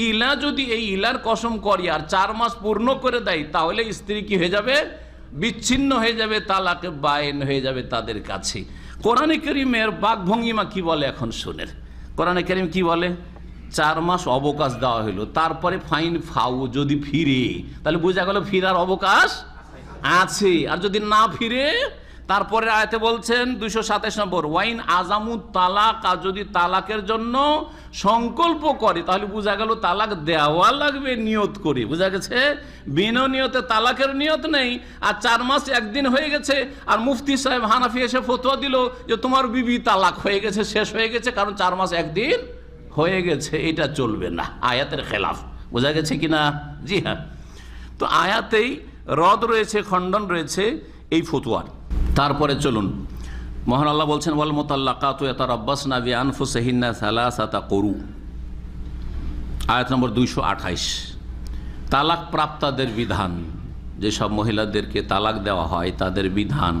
ইলা যদি এই ইলার কসম করি আর 4 মাস পূর্ণ করে দেয়, তাহলে স্ত্রী কি হয়ে যাবে, বিচ্ছিন্ন হয়ে যাবে, তালাকে বায়েন হয়ে যাবে তাদের কাছে। কোরআনে কারীমের বাকভঙ্গিমা কি বলে এখন শুনেন। কোরআনে কারীম কি বলে, 4 মাস অবকাশ দেওয়া হলো, তারপরে ফাইন ফাউ, যদি ফিরে তাহলে বোঝা গেল ফিরার অবকাশ আছে, আর যদি না ফিরে, তারপরে আয়াতে বলছেন 227 নম্বর, ওয়াইন আজামুত তালাক, আর যদি তালাকের জন্য সংকল্প করে, তাহলে বোঝা গেল তালাক দেওয়া লাগবে নিয়ত করে, বোঝা গেছে। বিনা নিয়তে তালাকের নিয়ত নেই, আর 4 মাস একদিন হয়ে গেছে, আর মুফতি সাহেব হানাফি এসে ফতোয়া দিল যে তোমার বিবি তালাক হয়ে গেছে, শেষ হয়ে গেছে, কারণ 4 মাস একদিন হয়ে গেছে, এটা চলবে না, আয়াতের খেলাফ, বোঝা গেছে কিনা? জি হ্যাঁ। তো আয়াতেই রদ রয়েছে, খণ্ডন রয়েছে এই ফতোয়ার। তারপরে চলুন, মহান আল্লাহ বলছেন ওয়াল মুতাল্লাকাতু ইয়াতারাব্বাসনা বিআনফুসিহিন্না সালাসাতা কুরু, আয়াত নম্বর 228। তালাক প্রাপ্তাদের বিধান, যেসব মহিলাদেরকে তালাক দেওয়া হয় তাদের বিধান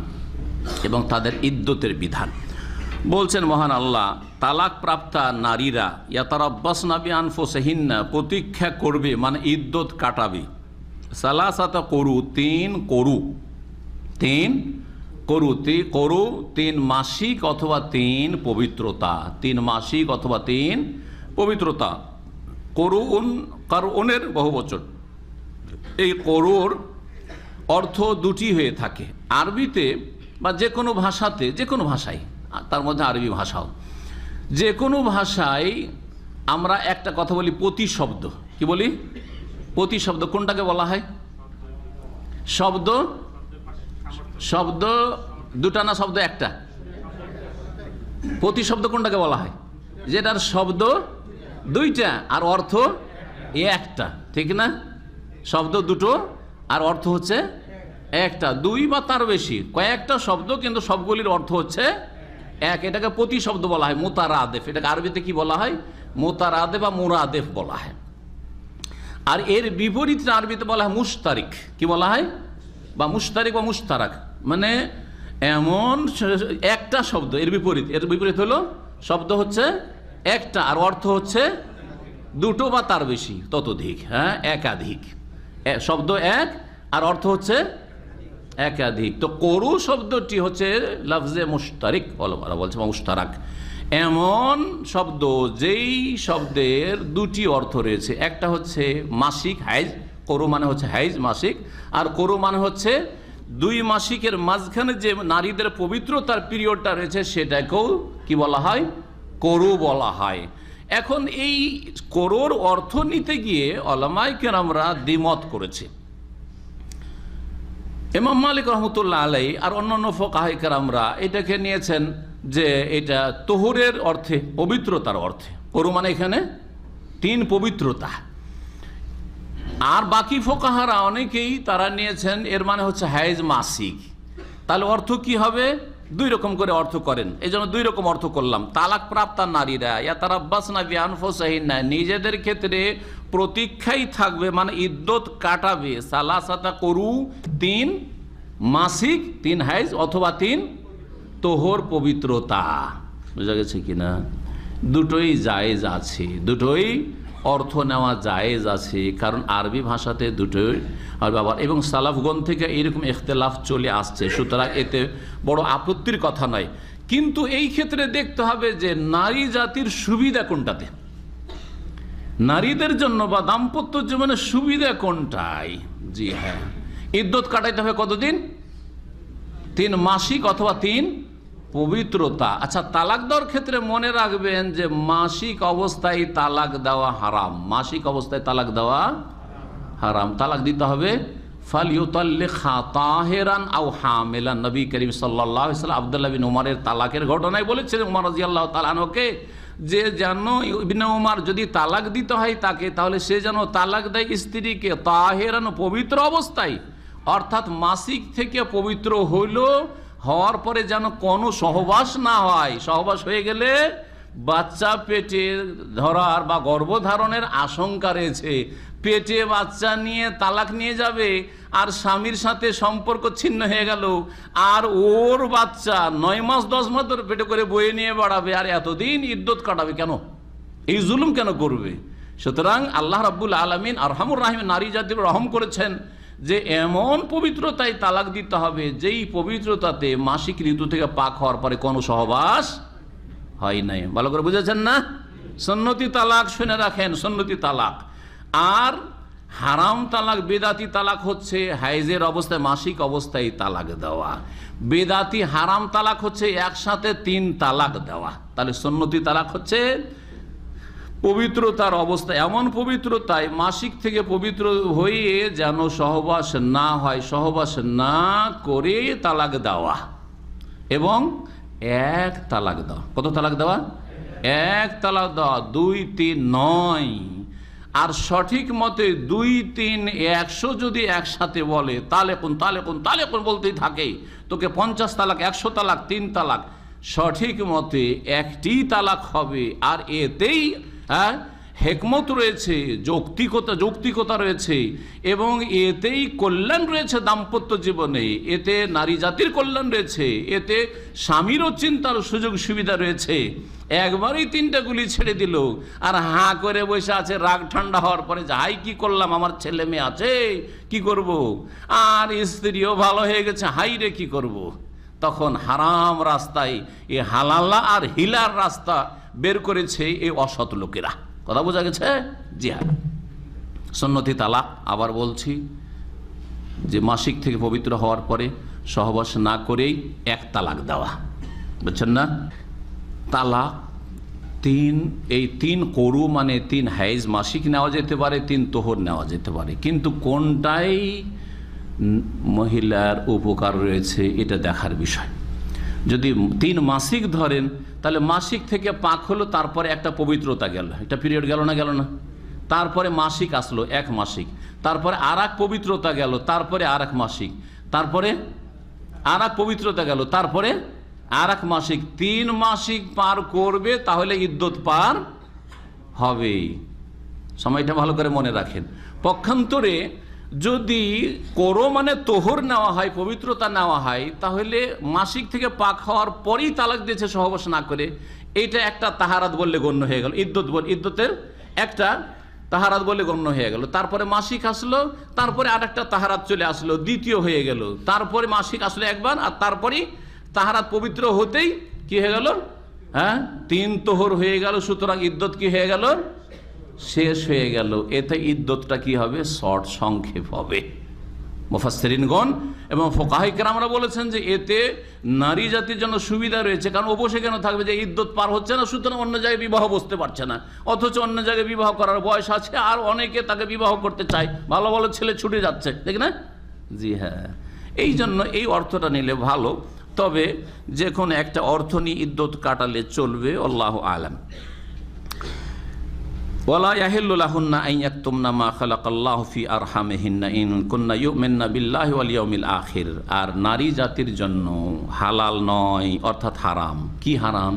এবং তাদের ইদ্যতের বিধান। বলছেন মহান আল্লাহ, তালাক প্রাপ্তা নারীরা ইয়াতারাব্বাসনা বিআনফুসিহিন্না, প্রতীক্ষা করবে, মানে ইদ্যত কাটাবে, সালাসাতা কুরু, 3 করু, 3 করু, 3 মাসিক অথবা 3 পবিত্রতা, 3 মাসিক অথবা 3 পবিত্রতা। করুনের বহুবচন। এই করুর অর্থ দুটি হয়ে থাকে, আরবিতে বা যে কোনো ভাষাতে, যে কোনো ভাষায়, তার মধ্যে আরবি ভাষাও, যে কোনো ভাষায় আমরা একটা কথা বলি প্রতিশব্দ। কি বলি? প্রতিশব্দ। কোনটাকে বলা হয়? শব্দ দুটা না শব্দ একটা? প্রতিশব্দ কোনটাকে বলা হয়? যেটার শব্দ দুইটা আর অর্থ একটা, ঠিক না? শব্দ দুটো আর অর্থ হচ্ছে একটা, দুই বা তার বেশি, কয়েকটা শব্দ কিন্তু সবগুলির অর্থ হচ্ছে এক। এটাকে প্রতিশব্দ বলা হয়, মুতারাদেফ। এটাকে আরবিতে কি বলা হয়? মুতারাদেফ বা মুরাদেফ বলা হয়। আর এর বিপরীত আরবিতে বলা হয় মুশতারিক। কি বলা হয়? বা মুশতারিক বা মুশতারাক, মানে এমন একটা শব্দ। এর বিপরীত হলো শব্দ হচ্ছে একটা আর অর্থ হচ্ছে দুটো বা তার বেশি, ততোধিক, হ্যাঁ, একাধিক। শব্দ এক আর অর্থ হচ্ছে একাধিক। তো করু শব্দটি হচ্ছে লফজে মুশতারিক বলছে, মুশতারাক। এমন শব্দ যেই শব্দের দুটি অর্থ রয়েছে, একটা হচ্ছে মাসিক হাইজ, করু মানে হচ্ছে হাইজ মাসিক, আর করু মানে হচ্ছে দুই মাসিকের মাঝখানে যে নারীদের পবিত্রতার পিরিয়ডটা রয়েছে সেটাকেও কি বলা হয়? করু বলা হয়। এখন এই করুর অর্থ নিতে গিয়ে উলামায়ে কেরামরা দ্বিমত করেছে। ইমাম মালিক রহমতুল্লাহ আলাইহি আর অন্যান্য ফুকাহায়ে কেরামরা এটাকে নিয়েছেন যে এটা তোহরের অর্থে, পবিত্রতার অর্থে। করু মানে এখানে তিন পবিত্রতা। আর বাকি ফুকাহারা অনেকেই তারা নিয়েছেন এর মানে হচ্ছে হাইজ মাসিক। তাহলে অর্থ কি হবে? দুই রকম করে অর্থ করেন, এই জন্য দুই রকম অর্থ করলাম। তালাক প্রাপ্তা নারীরা ইয়াতারাব্বাসনা বিআনফুসিহিন্না, নিজেদের ক্ষেত্রে প্রতীক্ষাই থাকবে, মানে ইদ্যত কাটাবে। সালাসাতা করু, তিন মাসিক, তিন হাইজ অথবা তিন তোহর পবিত্রতা। বুঝা গেছে কিনা? দুটোই জায়েজ আছে, দুটোই অর্থ নেওয়া জায়েজ আছে, কারণ আরবি ভাষাতে দুটোই ব্যবহার, এবং সালাফগণ থেকে এইরকম ইখতিলাফ চলে আসছে, সুতরাং এতে বড় আপত্তির কথা নয়। কিন্তু এই ক্ষেত্রে দেখতে হবে যে নারী জাতির সুবিধা কোনটাতে, নারীদের জন্য বা দাম্পত্য জীবনের সুবিধা কোনটাই। জি হ্যাঁ, ইদ্যত কাটাইতে হবে কতদিন? 3 মাসিক অথবা 3 পবিত্রতা। আচ্ছা, তালাক দেওয়ার ক্ষেত্রে মনে রাখবেন যে মাসিক অবস্থায় তালাক দেওয়া হারাম, মাসিক অবস্থায় তালাক দেওয়া হারাম। তালাক দিতে হবে ফালিউতাল্লিকহা তাহিরান আও হামিলান। নবী করিম সাল্লাল্লাহু আলাইহি ওয়াসাল্লাম আব্দুল্লাহ বিন উমরের তালাকের ঘটনায় বলেছেন উমর রাদিয়াল্লাহু তাআলা আনহুকে যে যেন ইবনে উমর যদি তালাক দিতে হয় তাকে, তাহলে সে যেন তালাক দেয় স্ত্রীকে তাহিরান, পবিত্র অবস্থায়, অর্থাৎ মাসিক থেকে পবিত্র হওয়ার পরে যেন কোনো সহবাস না হয়। সহবাস হয়ে গেলে বাচ্চা পেটে ধরার বা গর্ভধারণের আশঙ্কা রয়েছে। পেটে বাচ্চা নিয়ে তালাক নিয়ে যাবে আর স্বামীর সাথে সম্পর্ক ছিন্ন হয়ে গেল, আর ওর বাচ্চা 9 মাস 10 মাস ধরে পেটে করে বয়ে নিয়ে বাড়াবে, আর এতদিন ইদ্যত কাটাবে কেন? এই জুলুম কেন করবে? সুতরাং আল্লাহ রাব্বুল আলামিন আরহামুর রাহিম নারী জাতির রহম করেছেন যে এমন পবিত্রতায় তালাক দিতে হবে যেই পবিত্রতাতে মাসিক ঋতু থেকে পাক হওয়ার পরে কোনো সহবাস হয় নাই। ভালো করে বুঝেছেন না? সুন্নতি তালাক শুনে রাখেন, সুন্নতি তালাক। আর হারাম তালাক, বেদাতি তালাক হচ্ছে হাইজের অবস্থায়, মাসিক অবস্থায় তালাক দেওয়া। বেদাতি হারাম তালাক হচ্ছে একসাথে 3 তালাক দেওয়া। তাহলে সুন্নতি তালাক হচ্ছে পবিত্রতার অবস্থা, এমন পবিত্রতায় মাসিক থেকে পবিত্র হয়ে যেন সহবাস না হয়, সহবাস না করে তালাক দেওয়া, এবং 1 তালাক দেওয়া। কত তালাক দেওয়া? 1 তালাক দেওয়া, 2, 3 নয়। আর সঠিক মতে 2, 3, 100 যদি একসাথে বলে তাহলে কোন বলতেই থাকে, তোকে 50 তালাক, 100 তালাক, 3 তালাক, সঠিক মতে 1টি তালাক হবে। আর এতেই হেকমত রয়েছে, যৌক্তিকতা রয়েছে, এবং এতেই কল্যাণ রয়েছে দাম্পত্য জীবনে, এতে নারী জাতির কল্যাণ রয়েছে, এতে স্বামীরও চিন্তার সুযোগ সুবিধা রয়েছে। একবারই 3টা গুলি ছেড়ে দিল আর হাঁ করে বসে আছে, রাগ ঠান্ডা হওয়ার পরে যাই কি করলাম, আমার ছেলে মেয়ে আছে, কি করব, আর স্ত্রীও ভালো হয়ে গেছে, হাই রে কি করব। তখন হারাম রাস্তায় এ হালালা আর হিলার রাস্তা বের করেছে এই অসৎ লোকেরা। কথা বোঝা গেছে? জি হ্যাঁ, সুন্নতি তালাক আবার বলছি যে মাসিক থেকে পবিত্র হওয়ার পরে সহবাস না করেই 1 তালাক দেওয়া। বুঝছেন না? তালাক 3, এই 3 করু মানে 3 হাইজ মাসিক নেওয়া যেতে পারে, 3 তোহর নেওয়া যেতে পারে, কিন্তু কোনটাই মহিলার উপকার রয়েছে এটা দেখার বিষয়। যদি 3 মাসিক ধরেন তাহলে মাসিক থেকে পাক হলো, তারপরে একটা পবিত্রতা গেল, একটা পিরিয়ড গেল না, তারপরে মাসিক আসলো 1 মাসিক, তারপরে আর এক পবিত্রতা গেল, তারপরে আর এক মাসিক, তারপরে আর এক পবিত্রতা গেল, তারপরে আর এক মাসিক। 3 মাসিক পার করবে তাহলে ইদ্যত পার হবে। সময়টা ভালো করে মনে রাখেন। পক্ষান্তরে যদি মানে তোহর নেওয়া হয়, পবিত্রতা নেওয়া হয়, তাহলে মাসিক থেকে পাক হওয়ার পরেই তালাক দিয়েছে সহবাস না করে, এইটা একটা তাহারাত বললে গণ্য হয়ে গেল। ইদ্যতের একটা তাহারাত বলে গণ্য হয়ে গেল। তারপরে মাসিক আসলো, তারপরে আর একটা তাহারাত চলে আসলো, দ্বিতীয় হয়ে গেল। তারপরে মাসিক আসলো একবার, আর তারপরে তাহারাত পবিত্র হতেই কি হয়ে গেল? 3 তোহর হয়ে গেল। সুতরাং ইদ্যত কি হয়ে গেল? শেষ হয়ে গেল। এতে ইদ্যতটা কি হবে? শর্ট, সংক্ষেপ হবে। মুফাসসিরিনগণ এবং ফুকাহায়ে কেরামরা বলেছেন যে এতে নারী জাতির জন্য সুবিধা রয়েছে, কারণ অবশ্যই কেন থাকবে যে ইদ্যত পার হচ্ছে না, সুতরাং অন্য জায়গায় বিবাহ বসতে পারছে না, অথচ অন্য জায়গায় বিবাহ করার বয়স আছে, আর অনেকে তাকে বিবাহ করতে চায়, ভালো ভালো ছেলে ছুটে যাচ্ছে, ঠিক না? জি হ্যাঁ, এই জন্য এই অর্থটা নিলে ভালো। তবে যে কোনো একটা অর্থ নিয়ে ইদ্যত কাটালে চলবে, আল্লাহু আলাম। ওয়ালা ইয়াহিল্লু লাহুন্না আন ইয়াকতুমনা মা খালাকাল্লাহু ফি আরহামিহিন্না ইন কুননা ইউমিননা বিল্লাহি ওয়াল ইয়াউমিল আখির। আর নারী জাতির জন্য হালাল নয়, অর্থাৎ হারাম। কি হারাম?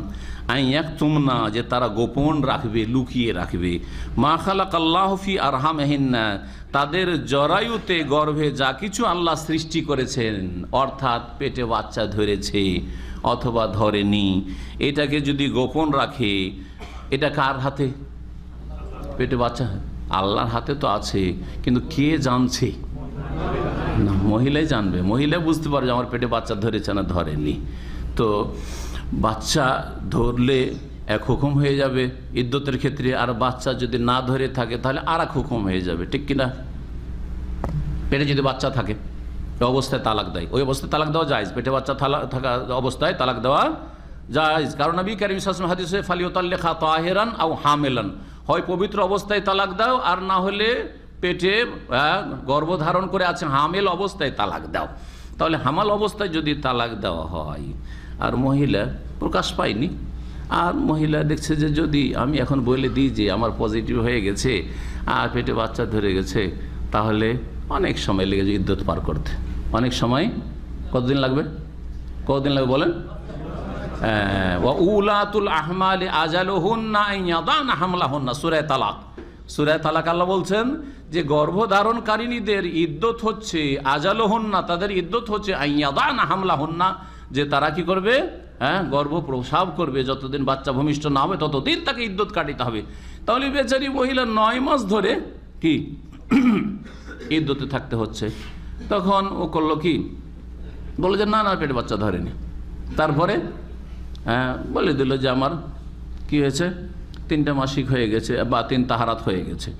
আন ইয়াকতুমনা, যে তারা গোপন রাখবে, লুকিয়ে রাখবে, মা খালাকাল্লাহু ফি আরহামিহিন্না, তাদের জরায়ুতে, গর্ভে যা কিছু আল্লাহ সৃষ্টি করেছেন, অর্থাৎ পেটে বাচ্চা ধরেছে অথবা ধরেনি, এটাকে যদি গোপন রাখে, এটা কার হাতে? পেটে বাচ্চা আল্লাহর হাতে তো আছে, কিন্তু কে জানছে? না, মহিলাই জানবে। মহিলা বুঝতে পারবে যে আমার পেটে বাচ্চা ধরেছে না ধরেনি। তো বাচ্চা ধরলে এক হুকুম হয়ে যাবে ইদ্যতের ক্ষেত্রে, আর বাচ্চা যদি না ধরে থাকে তাহলে আর এক হুকুম হয়ে যাবে, ঠিক কিনা? পেটে যদি বাচ্চা থাকে ওই অবস্থায় তালাক দেয়, ওই অবস্থায় তালাক দেওয়া জায়েজ। পেটে বাচ্চা থাকা অবস্থায় তালাক দেওয়া জায়েজ, কারণ নবী কারীম সাল্লাল্লাহু আলাইহি ওয়াসাল্লাম হাদিসে ফালিউতাল্লিকা তাহিরান আও হামিলান, হয় পবিত্র অবস্থায় তালাক দাও, আর না হলে পেটে গর্ভধারণ করে আছে হামেল অবস্থায় তালাক দাও। তাহলে হামাল অবস্থায় যদি তালাক দেওয়া হয় আর মহিলা প্রকাশ পায়নি, আর মহিলা দেখছে যে যদি আমি এখন বলে দিই যে আমার পজিটিভ হয়ে গেছে আর পেটে বাচ্চা ধরে গেছে, তাহলে অনেক সময় লেগে যায় ইদ্যত পার করতে। অনেক সময়, কতদিন লাগবে? বলেন? উলাতুল আহমালি আজালুহুন্না আন ইয়াদানা হামলাহুন্না, সূরা তালাক। সূরা তালাক আল্লাহ বলছেন যে গর্ভধারণকারিণীদের ইদ্যত হচ্ছে আজালুহুন্না, তাদের ইদ্যত হচ্ছে আন ইয়াদানা হামলাহুন্না, যে তারা কি করবে? গর্ভ প্রসাব করবে। যতদিন বাচ্চা ভূমিষ্ঠ না হবে ততদিন তাকে ইদ্যত কাটিতে হবে। তাহলে বেচারি মহিলা 9 মাস ধরে কি ইদ্যতে থাকতে হচ্ছে। তখন ও করলো কি? বলে যে না পেটে বাচ্চা ধরেনি। তারপরে বলে দিল যে আমার কি হয়েছে, 3টা মাসিক হয়ে গেছে বা 3 তাহারাত হয়ে গেছে,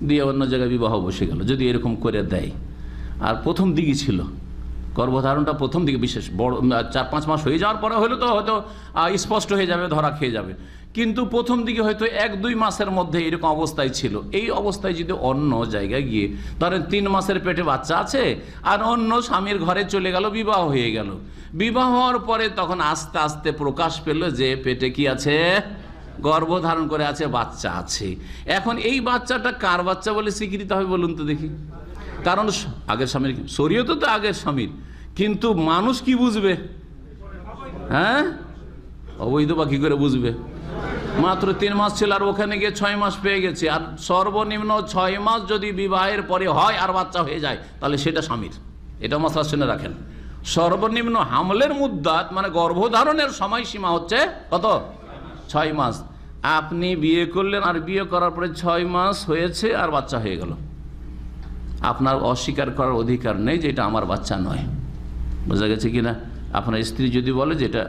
দিয়ে অন্য জায়গায় বিবাহ বসে গেল। যদি এরকম করে দেয়, আর প্রথম দিকই ছিল গর্ভধারণটা, প্রথম দিকে বিশেষ বড় 4-5 মাস হয়ে যাওয়ার পরে হলে তো হয়তো স্পষ্ট হয়ে যাবে, ধরা খেয়ে যাবে, কিন্তু প্রথম দিকে হয়তো 1-2 মাসের মধ্যে এরকম অবস্থায় ছিল। এই অবস্থায় যদি অন্য জায়গায় গিয়ে ধরেন 3 মাসের পেটে বাচ্চা আছে আর অন্য স্বামীর ঘরে চলে গেল, বিবাহ হয়ে গেল। বিবাহ হওয়ার পরে তখন আস্তে আস্তে প্রকাশ পেল যে পেটে কি আছে? গর্ভধারণ করে আছে, বাচ্চা আছে। এখন এই বাচ্চাটা কার বাচ্চা বলে স্বীকৃত হবে বলুন তো দেখি? কারণ আগের স্বামীর, শরীয়তে তো আগের স্বামীর, কিন্তু মানুষ কি বুঝবে? অবৈধ বা কি করে বুঝবে? মাত্র 3 মাস ছিল আর ওখানে গিয়ে 6 মাস পেয়ে গেছে, আর সর্বনিম্ন 6 মাস যদি বিবাহের পরে হয় আর বাচ্চা হয়ে যায় তাহলে সেটা স্বামীর। এটা মাসলা শুনে রাখেন। সর্বনিম্ন হামলের মুদ্দাত মানে গর্ভধারণের সময়সীমা হচ্ছে কত? 6 মাস। আপনি বিয়ে করলেন আর বিয়ে করার পরে 6 মাস হয়েছে আর বাচ্চা হয়ে গেল, আপনার অস্বীকার করার অধিকার নেই যে এটা আমার বাচ্চা নয়। বোঝা গেছে কিনা? আপনার স্ত্রী যদি বলে যে এটা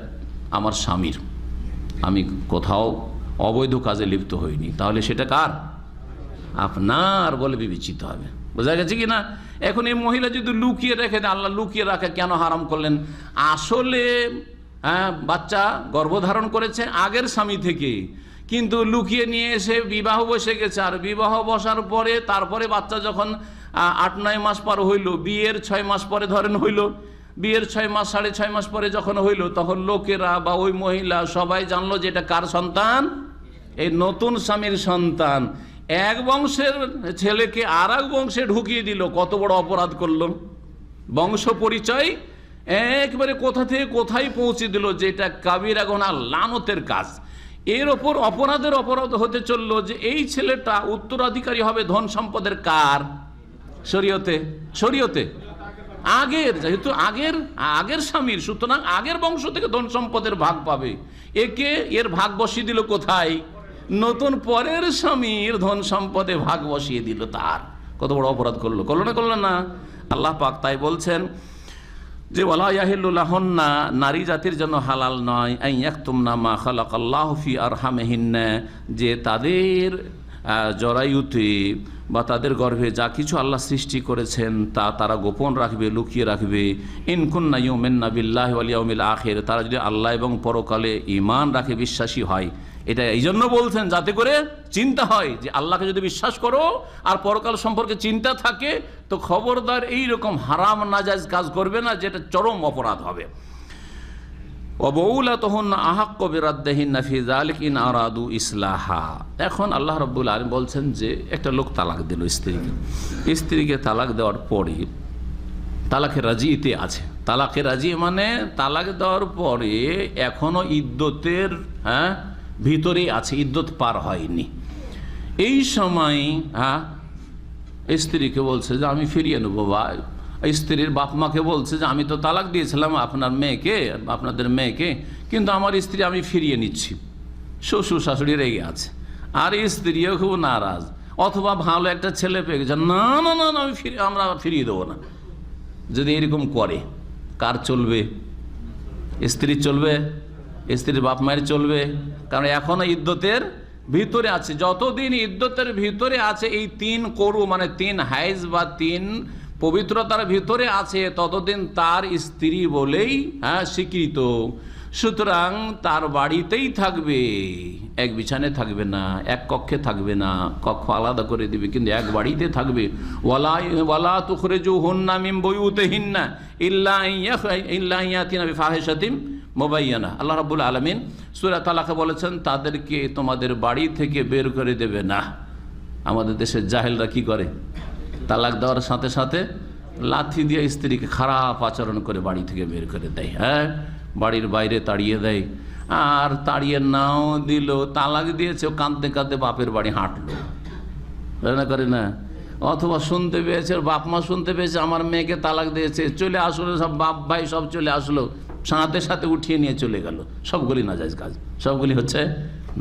আমার স্বামীর, আমি কোথাও অবৈধ কাজে লিপ্ত হইনি, তাহলে সেটা কার? আপনার বলে বিবেচিত হবে। বোঝা গেছে কিনা? এখন এই মহিলা যদি লুকিয়ে রেখে দেয়, আল্লাহ লুকিয়ে রাখা কেন হারাম করলেন? আসলে বাচ্চা গর্ভধারণ করেছে আগের স্বামী থেকে, কিন্তু লুকিয়ে নিয়ে এসে বিবাহ বসে গেছে, আর বিবাহ বসার পরে তারপরে বাচ্চা যখন 8-9 মাস পর হইল, বিয়ের 6 মাস পরে ধরেন হইল, বিয়ের 6 মাস 6.5 মাস পরে যখন হইল, তখন লোকেরা বা ওই মহিলা সবাই জানলো যে এটা কার সন্তান, এই নতুন স্বামীর সন্তান। এক বংশের ছেলেকে আর এক বংশে ঢুকিয়ে দিল, কত বড় অপরাধ করলো। বংশ পরিচয় একবারে কোথা থেকে কোথায় পৌঁছে দিল, যেটা কাবিরা গুনাহ, লানতের কাজ। এর ওপর অপরাধের অপরাধ হতে চললো যে এই ছেলেটা উত্তরাধিকারী হবে ধন সম্পদের কার, শরীয়তে আগের, যেহেতু আগের স্বামীর, সুতরাং আগের বংশ থেকে ধন সম্পদের ভাগ পাবে। এর ভাগ বসিয়ে দিল কোথায়, নতুন পরের স্বামীর ধন সম্পদে ভাগ বসিয়ে দিল। তার কত বড় অপরাধ করলো না। আল্লাহ পাক তাই বলছেন যে ওয়ালা ইয়াহিল্লু লাহুন্না, নারী জাতির জন্য হালাল নয়, আন ইয়াকতুমনা মা খালাকাল্লাহু ফি আরহামিহিন্না, যে তাদের জরায়ুতে বা তাদের গর্ভে যা কিছু আল্লাহ সৃষ্টি করেছেন তা তারা গোপন রাখবে, লুকিয়ে রাখবে। ইন কুন্না ইউমিন্না বিল্লাহি ওয়াল ইয়াউমিল আখির, তারা যদি আল্লাহ এবং পরকালে ঈমান রাখে, বিশ্বাসী হয়। এটা এই জন্য বলছেন যাতে করে চিন্তা হয় যে আল্লাহকে যদি বিশ্বাস করো আর পরকাল সম্পর্কে চিন্তা থাকে, তো খবরদার এইরকম হারাম নাজায়েজ কাজ করবে না, যেটা চরম অপরাধ হবে। ওয়াবউলাতুহুন্না আহাক্কু বিরাদ্দিহিন্না ফি যালিকা ইন আরাদু ইসলাহা। এখন আল্লাহ রাব্বুল আলামিন বলছেন যে একটা লোক তালাক দিল স্ত্রীকে তালাক দেওয়ার পরে তালাকের রাজিতে আছে। তালাকের রাজি মানে তালাক দেওয়ার পরে এখনো ইদ্যতের ভিতরে আছে, ইদ্যত পার হয়নি। এই সময় স্ত্রীকে বলছে যে আমি ফিরিয়ে নেবো, বা স্ত্রীর বাপ মাকে বলছে যে আমি তো তালাক দিয়েছিলাম আপনাদের মেয়েকে, কিন্তু আমার স্ত্রী আমি ফিরিয়ে নিচ্ছি। শ্বশুর শাশুড়ি রেগে আছে, আর স্ত্রীও খুব নারাজ, অথবা ভালো একটা ছেলে পেয়ে গেছে, না আমরা ফিরিয়ে দেবো না। যদি এরকম করে, কার চলবে? স্ত্রীর চলবে, স্ত্রীর বাপ মায়ের চলবে, কারণ এখনো ইদ্যতের ভিতরে আছে। যতদিন ইদ্যতের ভিতরে আছে, এই 3 করু মানে 3 হাইজ বা 3 পবিত্রতার ভিতরে আছে, ততদিন তার স্ত্রী বলেই স্বীকৃত। সুতরাং তার বাড়িতেই থাকবে, এক বিছানে থাকবে না, এক কক্ষে থাকবে না, কক্ষ আলাদা করে দিবে, কিন্তু এক বাড়িতে থাকবে। ওয়ালা তুখরিজুহুন্না মিন বুয়ুতিহিন্না ইল্লা ইয়াতিনা বিফাহিশাতিন মুবায়্যানা। আল্লাহ রাব্বুল আলামিন সূরা তালাকে বলেছেন তাদেরকে তোমাদের বাড়ি থেকে বের করে দেবে না। আমাদের দেশের জাহেলরা কি করে, তালাক দেওয়ার সাথে সাথে লাথি দিয়ে স্ত্রীকে খারাপ আচরণ করে বাড়ি থেকে বের করে দেয়, বাড়ির বাইরে তাড়িয়ে দেয়। আর তাড়িয়ে নাও দিল, তালাক দিয়েছে, কাঁদতে কাঁদতে বাপের বাড়ি হাঁটলো, করে না। অথবা শুনতে পেয়েছে, বাপ মা শুনতে পেয়েছে আমার মেয়েকে তালাক দিয়েছে, চলে আসলো, সব বাপ ভাই সব চলে আসলো, সাথে সাথে উঠিয়ে নিয়ে চলে গেল। সবগুলি নাজায়েজ কাজ, সবগুলি হচ্ছে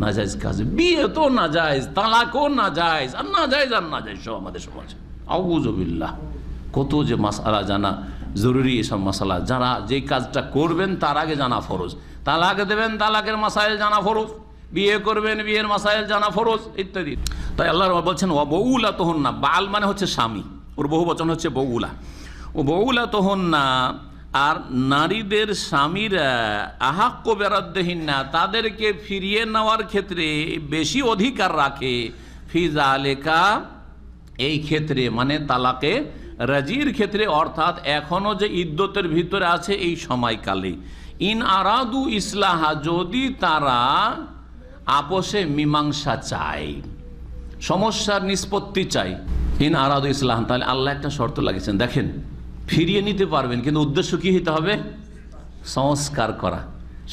নাজায়েজ কাজ। বিয়ে তো নাজায়েজ, তালাকও নাজায়েজ, আর নাজায়েজ সব আমাদের সমাজে। আউযুবিল্লাহ, কত যে মাসআলা জানা জরুরি, এসব মাসআলা যারা যে কাজটা করবেন তার আগে জানা ফরজ। তালাক দেবেন, তালাকের মাসাইল জানা ফরজ। বিয়ে করবেন, বিয়ের মাসাইল জানা ফরজ, ইত্যাদি। তাই আল্লাহ বলছেন ওয়াবউলাতুহুন্না, বাল মানে হচ্ছে স্বামী, ওর বহু বচন হচ্ছে বউলা। ও বউলাতুহুন্না, আর নারীদের স্বামীরা আহাক্কু বিরাদ্দিহিন্না, তাদেরকে ফিরিয়ে নেওয়ার ক্ষেত্রে বেশি অধিকার রাখে। ফি যালিকা, এই ক্ষেত্রে মানে তালাকে রাজির ক্ষেত্রে, অর্থাৎ এখনো যে ইদ্যতের ভিতরে আছে এই সময়কালে। ইন আরাদু ইসলাহা, যদি তারা আপোষে মীমাংসা চায়, সমস্যার নিষ্পত্তি চাই। ইন আরাদু ইসলাহ, তাহলে আল্লাহ একটা শর্ত লাগিয়েছেন, দেখেন ফিরিয়ে নিতে পারবেন, কিন্তু উদ্দেশ্য কি হতে হবে? সংস্কার করা,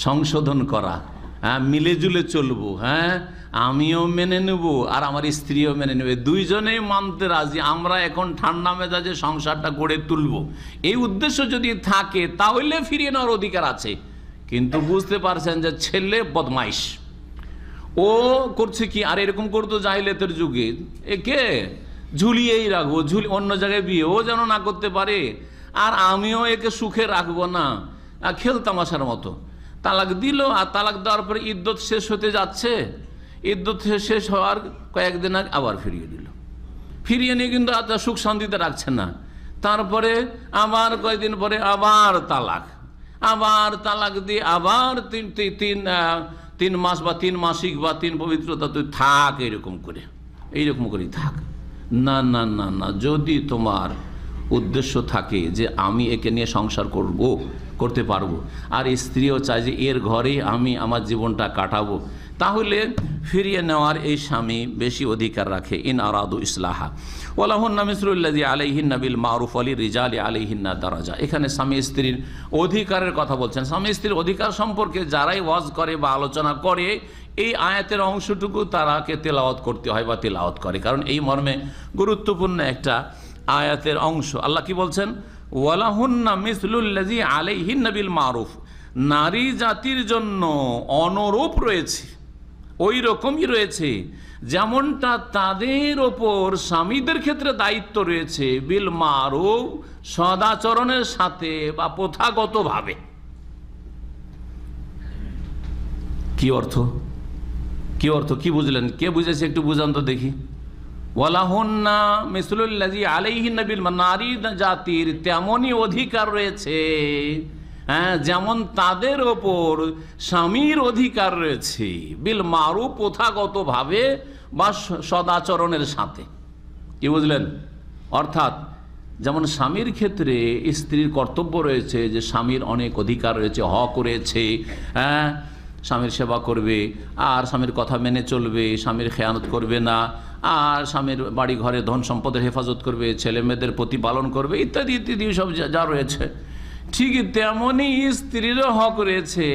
সংশোধন করা, মিলে জুলে চলবো, আমিও মেনে নেব আর আমার স্ত্রীও মেনে নেবে, দুইজনেই মানতে রাজি, আমরা এখন ঠান্ডা মেজাজে সংসারটা গড়ে তুলব, এই উদ্দেশ্য যদি থাকে তাহলে ফিরিয়ে নেওয়ার অধিকার আছে। কিন্তু বুঝতে পারছেন যে ছেলে বদমাইশ, ও করছে কি, আর এরকম করতো জাহিলিয়াতের যুগে, একে ঝুলিয়েই রাখবো, অন্য জায়গায় বিয়েও যেন না করতে পারে, আর আমিও একে সুখে রাখবো না, খেলতামাশার মতো। তালাক দিল, আর তালাক দেওয়ার পরে ইদ্যত শেষ হতে যাচ্ছে, ইদ্যত শেষ হওয়ার কয়েকদিন আগে আবার ফিরিয়ে দিল, ফিরিয়ে নিয়ে কিন্তু সুখ শান্তিতে রাখছে না। তারপরে আবার কয়েকদিন পরে আবার তালাক দিয়ে আবার তিন মাস বা 3 মাসিক বা 3 পবিত্রতা তুই থাক, এইরকম করেই থাক। না, যদি তোমার উদ্দেশ্য থাকে যে আমি একে নিয়ে সংসার করতে পারবো, আর স্ত্রীও চায় যে এর ঘরেই আমি আমার জীবনটা কাটাবো, তাহলে ফিরিয়ে নেওয়ার এই স্বামী বেশি অধিকার রাখে। ইন আরাদু ইসলাহা ওয়ালাহুন্না মিসলুল্লাযী আলাইহিন্না বিল মারুফ ওয়ালি রিজালি আলাইহিন্না দারাজা। এখানে স্বামী স্ত্রীর অধিকারের কথা বলছেন। স্বামী স্ত্রীর অধিকার সম্পর্কে যারাই ওয়াজ করে বা আলোচনা করে এই আয়াতের অংশটুকু তারাকে তেলাওয়াত করতে হয় বা তেলাওয়াত করে, কারণ এই মর্মে গুরুত্বপূর্ণ একটা আয়াতের অংশ। আল্লাহ কি বলছেন? ওয়ালাহুন্না মিসলুল্লাযী আলাইহিন্না বিল মারুফ, নারী জাতির জন্য অনুরূপ রয়েছে, ওই রকমই রয়েছে যেমনটা তাদের ওপর স্বামীদের ক্ষেত্রে দায়িত্ব রয়েছে বিল মারুফ, সদাচরণের সাথে বা প্রথাগতভাবে। কি অর্থ, কি অর্থ, কি বুঝলেন? কে বুঝেছে একটু বুঝান তো দেখি। ওয়ালাহুন্না মিসলুল্লাযী আলাইহিন্না বিল মারুফ, নারী জাতির তেমনই অধিকার রয়েছে, হ্যাঁ, যেমন তাদের ওপর স্বামীর অধিকার রয়েছে বিল মারুফ, প্রথাগতভাবে বা সদাচরণের সাথে। কি বুঝলেন? অর্থাৎ যেমন স্বামীর ক্ষেত্রে স্ত্রীর কর্তব্য রয়েছে যে স্বামীর অনেক অধিকার রয়েছে, হক রয়েছে, হ্যাঁ, স্বামীর সেবা করবে আর স্বামীর কথা মেনে চলবে, স্বামীর খেয়ানত করবে না, আর স্বামীর বাড়ি ঘরে ধন সম্পদের হেফাজত করবে, ছেলে মেয়েদের প্রতিপালন করবে, ইত্যাদি ইত্যাদি সব যা রয়েছে। ঠিক তেমনই স্ত্রীরও হক রয়েছে।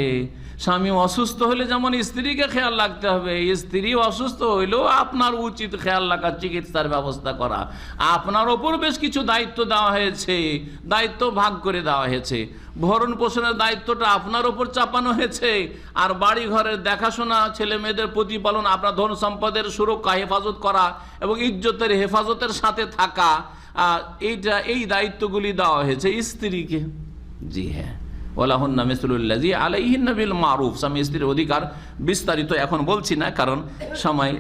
স্বামী অসুস্থ হলে যেমন স্ত্রীকে খেয়াল রাখতে হবে, স্ত্রী অসুস্থ হইলেও আপনার উচিত খেয়াল রাখা, চিকিৎসার ব্যবস্থা করা। আপনার ওপর বেশ কিছু দায়িত্ব দেওয়া হয়েছে, দায়িত্ব ভাগ করে দেওয়া হয়েছে। ভরণ পোষণের দায়িত্বটা আপনার ওপর চাপানো হয়েছে, আর বাড়ি ঘরের দেখাশোনা, ছেলে মেয়েদের প্রতিপালন, আপনার ধন সম্পদের সুরক্ষা, হেফাজত করা এবং ইজ্জতের হেফাজতের সাথে থাকা, এই দায়িত্বগুলি দেওয়া হয়েছে স্ত্রীকে। জি হ্যাঁ, ওয়ালাহুন্না মিসলুল্লাযী আলাইহিন্না বিল মারুফ, স্বামী স্ত্রীর অধিকার বিস্তারিত এখন বলছি না, কারণ সময়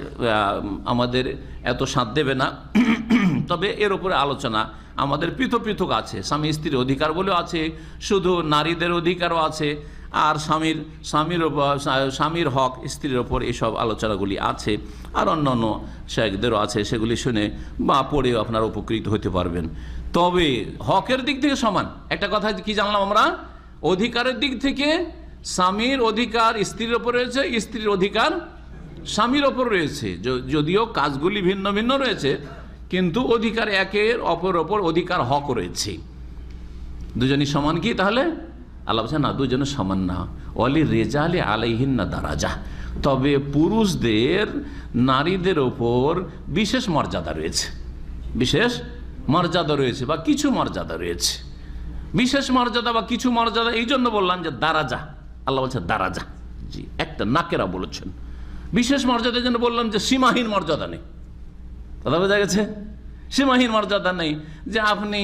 আমাদের এত সাথ দেবে না। তবে এর উপরে আলোচনা আমাদের পৃথক পৃথক আছে। স্বামী স্ত্রীর অধিকার বলেও আছে, শুধু নারীদের অধিকারও আছে, আর স্বামীর হক স্ত্রীর ওপর এইসব আলোচনাগুলি আছে, আর অন্যান্য শায়েখদেরও আছে। সেগুলি শুনে বা পড়েও আপনারা উপকৃত হতে পারবেন। তবে হকের দিক থেকে সমান। একটা কথা কি জানলাম আমরা? অধিকারের দিক থেকে স্বামীর অধিকার স্ত্রীর ওপর রয়েছে, স্ত্রীর অধিকার স্বামীর ওপর রয়েছে। যদিও কাজগুলি ভিন্ন ভিন্ন রয়েছে, কিন্তু অধিকার একের অপর ওপর অধিকার হক রয়েছে। দুজনই সমান কি তাহলে? আল্লাহ বলছেন না, দুজনে সমান না। ওয়ালি রিজালি আলাইহিন্না দারাজা, তবে পুরুষদের নারীদের ওপর বিশেষ মর্যাদা রয়েছে, বিশেষ মর্যাদা রয়েছে বা কিছু মর্যাদা রয়েছে। বিশেষ মর্যাদা বা কিছু মর্যাদা এই জন্য বললাম যে দারাজা, আল্লাহ বলছে দারাজা, জি একটা নাকেরা বলেছেন। বিশেষ মর্যাদার জন্য বললাম যে সীমাহীন মর্যাদা নেই। কথা বোঝা গেছে? সীমাহীন মর্যাদা নেই যে আপনি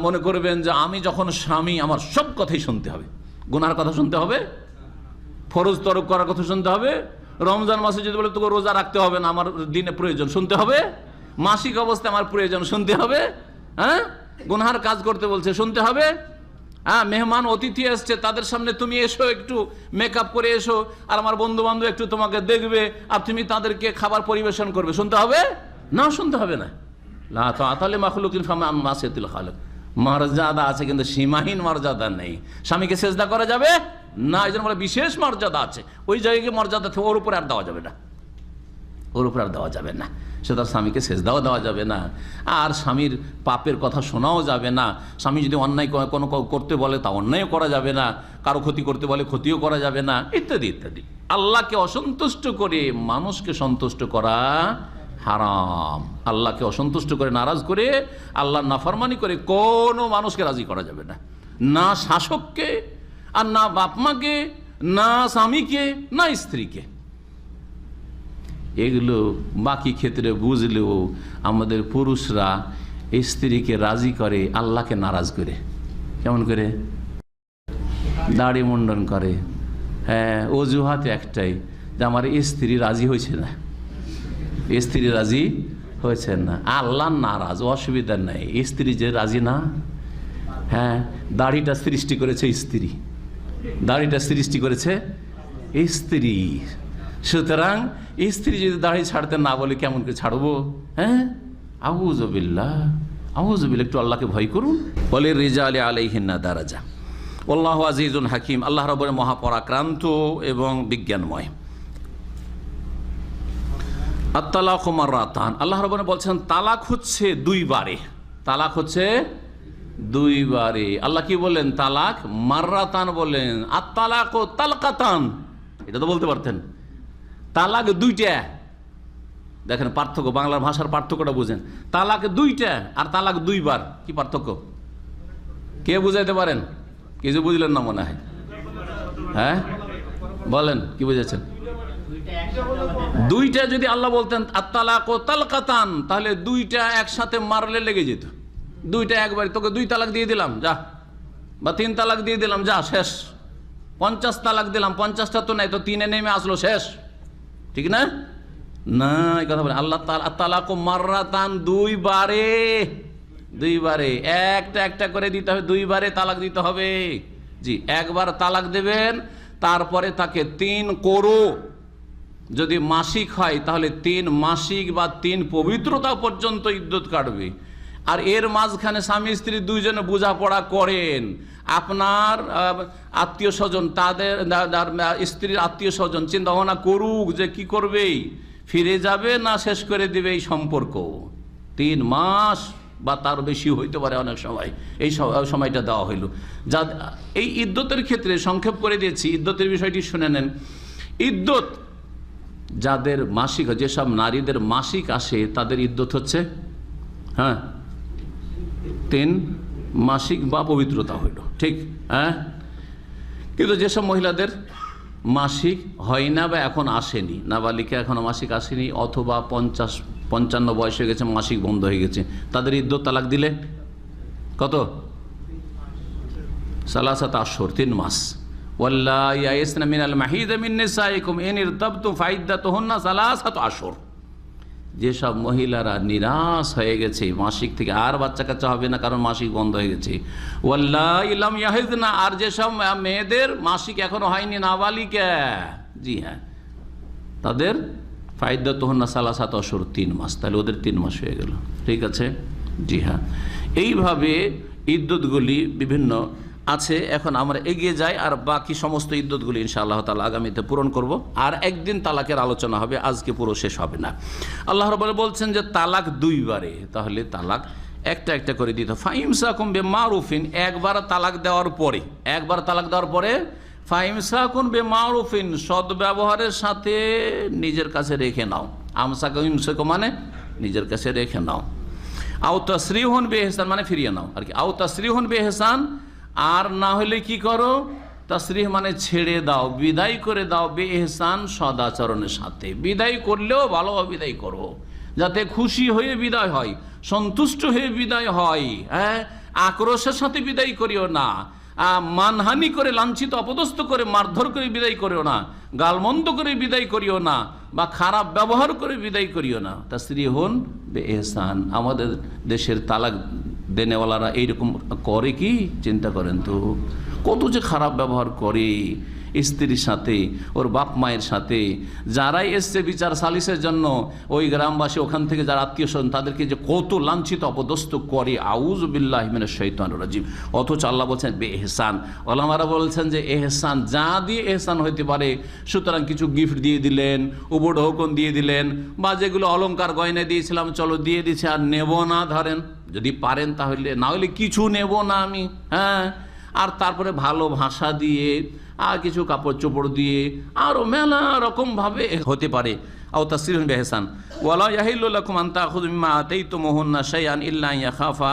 মনে করবেন যে আমি যখন স্বামী আমার সব কথাই শুনতে হবে, গুনার কথা শুনতে হবে, ফরজ তরক করার কথা শুনতে হবে, রমজান মাসে যদি বলে তোকে রোজা রাখতে হবে না, আমার দিনে প্রয়োজন শুনতে হবে, মাসিক অবস্থায় আমার প্রয়োজন শুনতে হবে, হ্যাঁ, গুনহার কাজ করতে বলছে শুনতে হবে, হ্যাঁ, মেহমান অতিথি এসছে তাদের সামনে তুমি এসো, একটু মেকআপ করে এসো, আর আমার বন্ধু বান্ধব একটু তোমাকে দেখবে আর তুমি তাদেরকে খাবার পরিবেশন করবে, শুনতে হবে না? শুনতে হবে না। লা তাআতা লিমাখলুকিন ফিমা মাসিয়াতিল খালিক, মর্যাদা আছে কিন্তু সীমাহীন মর্যাদা নেই। স্বামীকে সেজদা করা যাবে না, এই জন্য বলে বিশেষ মর্যাদা আছে। ওই জায়গায় মর্যাদা থেকে ওর উপরে আর দেওয়া যাবে না, ওর উপরে আর দেওয়া যাবে না। সে তার স্বামীকে সেজদাও দেওয়া যাবে না, আর স্বামীর পাপের কথা শোনাও যাবে না। স্বামী যদি অন্যায় কোনো করতে বলে তা অন্যায়ও করা যাবে না, কারো ক্ষতি করতে বলে ক্ষতিও করা যাবে না, ইত্যাদি ইত্যাদি। আল্লাহকে অসন্তুষ্ট করে মানুষকে সন্তুষ্ট করা হারাম। আল্লাহকে অসন্তুষ্ট করে, নারাজ করে, আল্লাহর নাফরমানি করে কোনো মানুষকে রাজি করা যাবে না, না শাসককে, আর না বাপ মাকে, না স্বামীকে, না স্ত্রীকে। এগুলো বাকি ক্ষেত্রে বুঝলেও আমাদের পুরুষরা স্ত্রীকে রাজি করে আল্লাহকে নারাজ করে। কেমন করে? দাড়ি মুন্ডন করে, হ্যাঁ, অজুহাত একটাই যে আমার স্ত্রী রাজি হয়েছে না, স্ত্রী রাজি হয়েছে না। আল্লাহ নারাজ, অসুবিধা নাই, স্ত্রী যে রাজি না। হ্যাঁ, দাড়িটা সৃষ্টি করেছে স্ত্রী, দাড়িটা সৃষ্টি করেছে স্ত্রী। সুতরাং স্ত্রী যদি দাড়ি ছাড়তে না বলে কেমন করে ছাড়বো? হ্যাঁ, আউযু বিল্লাহ, আউযু বিল্লাহ, একটু আল্লাহকে ভয় করুন। বলে রিজালি আলাইহিন্না দারাজা, আল্লাহু আজিজুন হাকিম, আল্লাহ রাব্বুল মহাপরাক্রান্ত এবং বিজ্ঞানময়। আত-তালাকু মাররাতান, আল্লাহ রাব্বুল বলছেন তালাক হচ্ছে দুইবারে, তালাক হচ্ছে দুইবারে। আল্লাহ কি বলেন? তালাক মাররাতান বলেন। আত-তালাকু তালকাতান, এটা তো বলতে পারতেন। তালাক দুইটা, দেখেন পার্থক্য, বাংলার ভাষার পার্থক্যটা বুঝেন। তালাক দুইটা আর তালাক দুইবার, কি পার্থক্য? কে বুঝাইতে পারেন? কিছু বুঝলেন না মনে হয়, হ্যাঁ বলেন কি বুঝেছেন? দুইটা যদি আল্লাহ বলতেন আত-তালাকু তালকাতান, তাহলে দুইটা একসাথে মারলে লেগে যেত। দুইটা একবার, তোকে 2 তালাক দিয়ে দিলাম যা, বা 3 তালাক দিয়ে দিলাম যা, শেষ। 50 তালাক দিলাম, 50টা তো নাই, তো 3-এ নেমে আসলো, শেষ। ঠিক না? না, এই কথা বলে আল্লাহ তালাকু মাররাতান, দুইবারে, দুইবারে, একটা একটা করে দিতে হবে, দুইবারে তালাক দিতে হবে। জি, একবার তালাক দেবেন, তারপরে তাকে 3 কোরো, যদি মাসিক হয় তাহলে 3 মাসিক বা 3 পবিত্রতা পর্যন্ত ইদ্যত কাটবে। আর এর মাঝখানে স্বামী স্ত্রী দুইজনে বোঝাপড়া করেন, আপনার আত্মীয় স্বজন, তাদের স্ত্রীর আত্মীয় স্বজন চিন্তা ভাবনা করুক যে কি করবে, ফিরে যাবে না শেষ করে দিবে এই সম্পর্ক। 3 মাস বা তার বেশি হইতে পারে অনেক সময়, এই সময়টা দেওয়া হইল। যা এই ইদ্যতের ক্ষেত্রে সংক্ষেপ করে দিয়েছি, ইদ্যতের বিষয়টি শুনে নেন। ইদ্যত যাদের মাসিক, যেসব নারীদের মাসিক আসে তাদের ইদ্যত হচ্ছে 3 মাসিক বা পবিত্রতা হইল, ঠিক হ্যাঁ। কিন্তু যেসব মহিলাদের মাসিক হয় না বা এখন আসেনি, নাবালিকা এখনো মাসিক আসেনি, অথবা 50-55 বয়স হয়ে গেছে, মাসিক বন্ধ হয়ে গেছে, তাদের ইদ্যত তালাক দিলে কত? 3 আশহুর, 3 মাস। ওয়াল্লাহি ইয়াইসনা মিনাল মাহিদ মিন নিসাইকুম ইন ইরতাবতুম ফাইদ্দাতুহুন্না 3 আশহুর। যেসব মহিলারা নিরাশ হয়ে গেছে মাসিক থেকে, আর বাচ্চা কাচ্চা হবে না কারণ মাসিক বন্ধ হয়ে গেছে। ওয়াল্লাহি লাম ইয়াহিদনা, আর যেসব মেয়েদের মাসিক এখনো হয়নি, নাবালিকা, জি হ্যাঁ, তাদের ফাইদ্দাতুহুন্না 3 আশহুর, 3 মাস। তাহলে ওদের 3 মাস হয়ে গেল, ঠিক আছে, জি হ্যাঁ। এইভাবে ইদ্যতগুলি বিভিন্ন আছে। এখন আমরা এগিয়ে যাই, আর বাকি সমস্ত ইদ্যতগুলি ইনশাআল্লাহ তাআলা আগামীতে পূরণ করব। আর একদিন তালাকের আলোচনা হবে, আজকে পুরো শেষ হবে না। আল্লাহ রাব্বুল বলছেন যে তালাক দুইবারে, তাহলে তালাক একটা একটা করে দিতে। ফাইমসাকুম বিমারুফিন, একবার তালাক দেওয়ার পরে, একবার তালাক দেওয়ার পরে ফাইমসাকুন বিমারুফিন, সদ্ব্যবহারের সাথে নিজের কাছে রেখে নাও। আমসাকুম, ইমসাকুম মানে নিজের কাছে রেখে নাও। আও তাসরিহুন বিইহসান মানে ফিরিয়ে নাও আর কি। আও তাসরিহুন বিইহসান, আর না হলে কি করো? তাসরিহ মানে ছেড়ে দাও, বিদায় করে দাও, বিইহসান সদাচরণের সাথে। বিদায় করলেও ভালোভাবে বিদায় করো, যাতে খুশি হয়ে বিদায় হয়, সন্তুষ্ট হয়ে বিদায় হয়। হ্যাঁ, আক্রোশের সাথে বিদায় করিও না, মানহানি করে, লাঞ্ছিত অপদস্থ করে, মারধর করে বিদায় করিও না, গালমন্দ করে বিদায় করিও না, বা খারাপ ব্যবহার করে বিদায় করিও না। তাসরিহুন বিইহসান। আমাদের দেশের তালাক দেনেওয়ালারা এইরকম করে কি? চিন্তা করেন তো, কত যে খারাপ ব্যবহার করে স্ত্রীর সাথে, ওর বাপ মায়ের সাথে। যারাই এসছে বিচার সালিসের জন্য, ওই গ্রামবাসী, ওখান থেকে যারা আত্মীয় স্বজন, তাদেরকে যে কত লাঞ্ছিত অপদস্থ করে। আউযু বিল্লাহি মিনাশ শাইতানির রাজিম। অথচ আল্লাহ বলছেন বেএহসান। ওলামারা বলছেন যে এহসান, যা দিয়ে এহসান হইতে পারে, সুতরাং কিছু গিফট দিয়ে দিলেন, উপঢৌকন দিয়ে দিলেন, বা যেগুলো অলংকার গয়না দিয়েছিলাম চলো দিয়ে দিচ্ছে, আর নেব না, ধরেন যদি পারেন তাহলে, না হলে কিছু নেব না আমি, হ্যাঁ। আর তারপরে ভালো ভাষা দিয়ে, আর কিছু কাপড় চোপড় দিয়ে, আরও মেলা রকমভাবে হতে পারে। আও তাসরিহুন বিইহসান। ওয়ালা ইয়াহিল্লু লাকুম আন তাখুযু মিম্মা আতাইতুমুহুন্না শাইআন ইল্লা আন ইয়াখাফা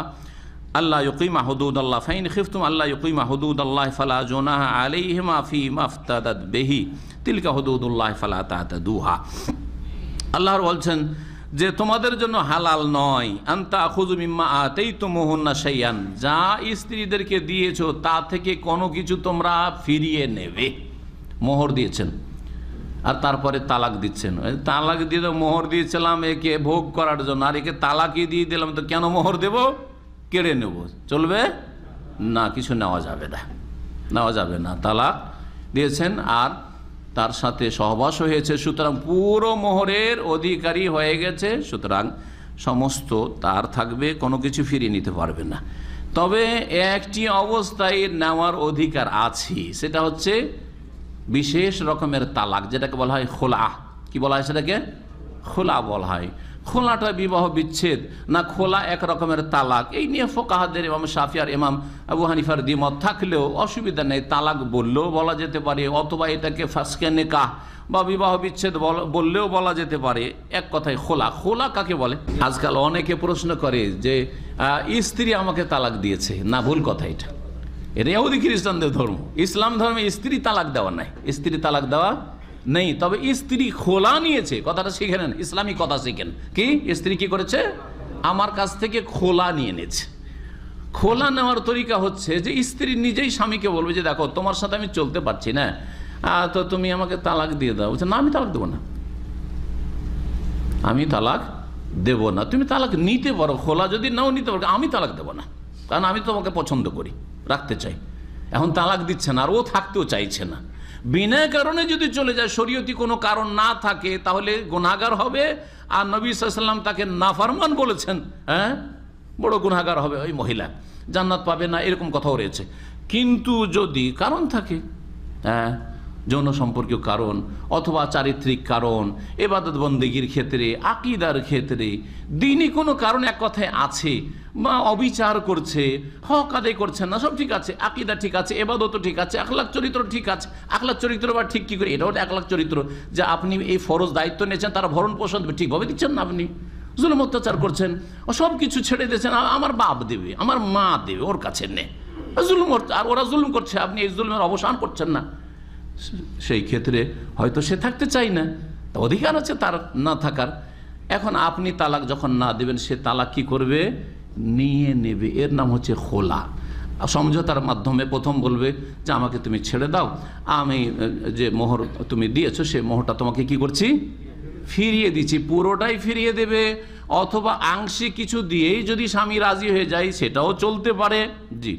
আল্লাহ ইউকিমা হুদুদাল্লাহ ফাইন খিফতুম আল্লাহ ইউকিমা হুদুদাল্লাহ ফালা জুনাহা আলাইহিমা ফীমা ইফতাদাত বিহি তিলকা হুদুদুল্লাহ ফালা তা'তাদুহা। আল্লাহ বলছেন যে তোমাদের জন্য হালাল নয় আন তাখুযু মিম্মা আতাইতুমুহুন্না শাইআন, যা স্ত্রীদেরকে দিয়েছো তা থেকে কোনো কিছু তোমরা ফিরিয়ে নেবে। মোহর দিয়েছেন আর তারপরে তালাক দিচ্ছেন। তালাক দিয়ে তো মোহর দিয়েছিলাম একে ভোগ করার জন্য, আর একে তালাকই দিয়ে দিলাম, তো কেন মোহর দেব? কেড়ে নেব, চলবে না, কিছু নেওয়া যাবে না, নেওয়া যাবে না। তালাক দিয়েছেন আর তার সাথে সহবাস হয়েছে, সুতরাং পুরো মোহরের অধিকারী হয়ে গেছে। সুতরাং সমস্ত তার থাকবে, কোনো কিছু ফিরিয়ে নিতে পারবে না। তবে একটি অবস্থায় নেওয়ার অধিকার আছে, সেটা হচ্ছে বিশেষ রকমের তালাক, যেটাকে বলা হয় খোলা। কি বলা হয় সেটাকে? খোলা বলা হয়। খোলাটা বিবাহ বিচ্ছেদ না খোলা এক রকমের তালাক, এই নিয়ে ফোকাহাদের ইমাম শাফি আর ইমাম আবু হানিফার দ্বিমত থাকলেও অসুবিধা নেই। তালাক বললেও বলা যেতে পারে, অথবা এটাকে ফাসকে নিকাহ বা বিবাহ বিচ্ছেদ বললেও বলা যেতে পারে। এক কথায় খোলা। খোলা কাকে বলে? আজকাল অনেকে প্রশ্ন করে যে স্ত্রী আমাকে তালাক দিয়েছে। না, ভুল কথা এটা। এটা ইহুদি খ্রিস্টানদের ধর্ম। ইসলাম ধর্মে স্ত্রী তালাক দেওয়া নাই, স্ত্রী তালাক দেওয়া নেই। তবে স্ত্রী খোলা নিয়েছে, কথাটা শিখে নেন, ইসলামী কথা শিখেন। কি স্ত্রী কি করেছে? আমার কাছ থেকে খোলা নিয়ে নিয়েছে। খোলা নেওয়ার তরিকা হচ্ছে যে স্ত্রী নিজেই স্বামীকে বলবে যে দেখো তোমার সাথে আমি চলতে পারছি না, তো তুমি আমাকে তালাক দিয়ে দাও। বলছে না, আমি তালাক দেবো না, আমি তালাক দেব না। তুমি তালাক নিতে পারো, খোলা যদি নাও নিতে পারো, আমি তালাক দেবো না, কারণ আমি তোমাকে পছন্দ করি, রাখতে চাই। এখন তালাক দিচ্ছে না, আর ও থাকতেও চাইছে না। বিনা কারণে যদি চলে যায়, শরীয়তি কোনো কারণ না থাকে, তাহলে গুনাহগার হবে। আর নবী সাল্লাল্লাহু আলাইহি ওয়াসাল্লাম তাকে নাফরমান বলেছেন, হ্যাঁ, বড় গুনাহগার হবে ওই মহিলা, জান্নাত পাবে না, এরকম কথাও রয়েছে। কিন্তু যদি কারণ থাকে, হ্যাঁ, যৌন সম্পর্কীয় কারণ অথবা চারিত্রিক কারণ, ইবাদত বন্দেগীর ক্ষেত্রে, আকীদার ক্ষেত্রে, দ্বীনি কোনো কারণ এক কথায় আছে, বা অবিচার করছে, হক আদায় করছেন না, সব ঠিক আছে, আকীদা ঠিক আছে, ইবাদতও ঠিক আছে, আখলাক চরিত্র ঠিক আছে। আখলাক চরিত্র বা ঠিক কি করে? এটাও আখলাক চরিত্র যে আপনি এই ফরজ দায়িত্ব নিয়েছেন, তারা ভরণ পোষণ ঠিকভাবে দিচ্ছেন না, আপনি জুলুম অত্যাচার করছেন, সব কিছু ছেড়ে দিয়েছেন, আমার বাপ দেবে, আমার মা দেবে, ওর কাছে নেই, জুলুম, আর ওরা জুলুম করছে, আপনি এই জুলুমের অবসান করছেন না। সেই ক্ষেত্রে হয়তো সে থাকতে চাই না, তা অধিকার আছে তার না থাকার। এখন আপনি তালাক যখন না দেবেন, সে তালাক কি করবে? নিয়ে নেবে। এর নাম হচ্ছে খোলা। সমঝোতার মাধ্যমে প্রথম বলবে যে আমাকে তুমি ছেড়ে দাও, আমি যে মোহর তুমি দিয়েছো সে মোহরটা তোমাকে কি করছি? ফিরিয়ে দিচ্ছি। পুরোটাই ফিরিয়ে দেবে, অথবা আংশিক কিছু দিয়েই যদি স্বামী রাজি হয়ে যায় সেটাও চলতে পারে। জি,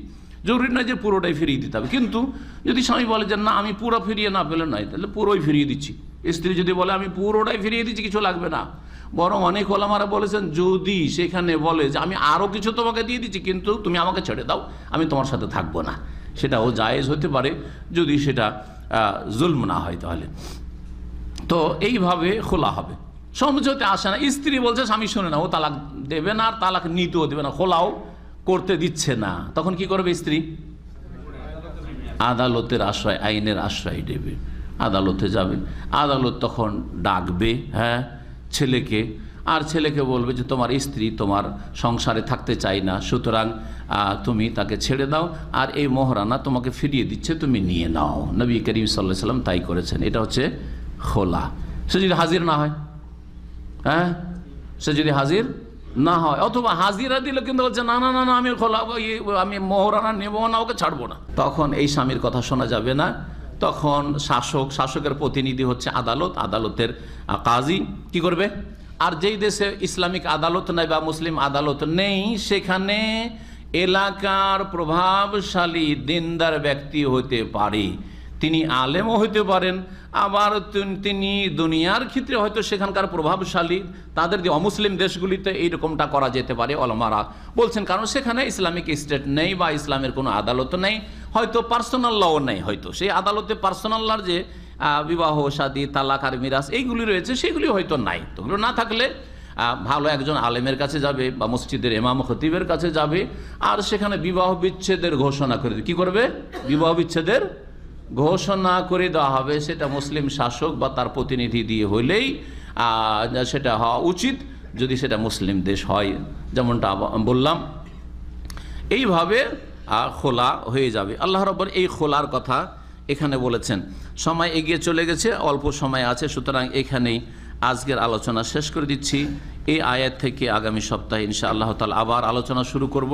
জরুরি নয় যে পুরোটাই ফিরিয়ে দিতে হবে। কিন্তু যদি স্বামী বলে যে না আমি পুরো ফিরিয়ে না পেলে নয়, তাহলে পুরোই ফিরিয়ে দিচ্ছি। স্ত্রী যদি বলে আমি পুরোটাই ফিরিয়ে দিচ্ছি, কিছু লাগবে না, বরং অনেক ওলামারা বলেছেন যদি সেখানে বলে যে আমি আরও কিছু তোমাকে দিয়ে দিচ্ছি কিন্তু তুমি আমাকে ছেড়ে দাও, আমি তোমার সাথে থাকবো না, সেটাও জায়েজ হতে পারে যদি সেটা জুলম না হয়। তাহলে তো এইভাবে খোলা হবে, সমঝোতে আসে না। স্ত্রী বলছে স্বামী শুনে না, ও তালাক দেবে না, আর তালাক নিতেও দেবে না, খোলাও করতে দিচ্ছে না। তখন কি করবে স্ত্রী? আদালতের আশ্রয়, আইনের আশ্রয় নেবে, আদালতে যাবে। আদালত তখন ডাকবে, হ্যাঁ, ছেলেকে, আর ছেলেকে বলবে যে তোমার স্ত্রী তোমার সংসারে থাকতে চাই না, সুতরাং তুমি তাকে ছেড়ে দাও, আর এই মোহরানা তোমাকে ফিরিয়ে দিচ্ছে, তুমি নিয়ে নাও। নবী করিম সাল্লাল্লাহু আলাইহি ওয়াসাল্লাম তাই করেছেন। এটা হচ্ছে খোলা। সে যদি হাজির না হয়, হ্যাঁ, সে যদি হাজির না হয়, অথবা হাজিরা দিল কিন্তু বলছে না না না না আমি খোলা, আমি মোহরানা নেব না, ওকে ছাড়বো না, তখন এই স্বামীর কথা শোনা যাবে না। তখন শাসকের প্রতিনিধি হচ্ছে আদালত, আদালতের কাজী কি করবে? আর যেই দেশে ইসলামিক আদালত নাই বা মুসলিম আদালত নেই, সেখানে এলাকার প্রভাবশালী দিনদার ব্যক্তি হতে পারে, তিনি আলেমও হইতে পারেন, আবার তিনি দুনিয়ার ক্ষেত্রে হয়তো সেখানকার প্রভাবশালী। তাদের যে অমুসলিম দেশগুলিতে এইরকমটা করা যেতে পারে ওলামারা বলছেন, কারণ সেখানে ইসলামিক স্টেট নেই বা ইসলামের কোনো আদালত নেই, হয়তো পার্সোনাল লও নেই, হয়তো সেই আদালতে পার্সোনাল লর যে বিবাহ শাদী তালাক আর মিরাস এইগুলি রয়েছে সেগুলি হয়তো নাই। তো ওগুলো না থাকলে ভালো একজন আলেমের কাছে যাবে বা মসজিদের ইমাম খতিবের কাছে যাবে, আর সেখানে বিবাহ বিচ্ছেদের ঘোষণা করে দেবে। কি করবে? বিবাহ বিচ্ছেদের ঘোষণা করে দেওয়া হবে। সেটা মুসলিম শাসক বা তার প্রতিনিধি দিয়ে হইলেই সেটা হওয়া উচিত, যদি সেটা মুসলিম দেশ হয়, যেমনটা বললাম। এইভাবে খোলা হয়ে যাবে। আল্লাহ রাব্বুল এই খোলার কথা এখানে বলেছেন। সময় এগিয়ে চলে গেছে, অল্প সময় আছে, সুতরাং এখানেই আজকের আলোচনা শেষ করে দিচ্ছি। এই আয়াত থেকে আগামী সপ্তাহে ইনশাআল্লাহ তাআলা আবার আলোচনা শুরু করব,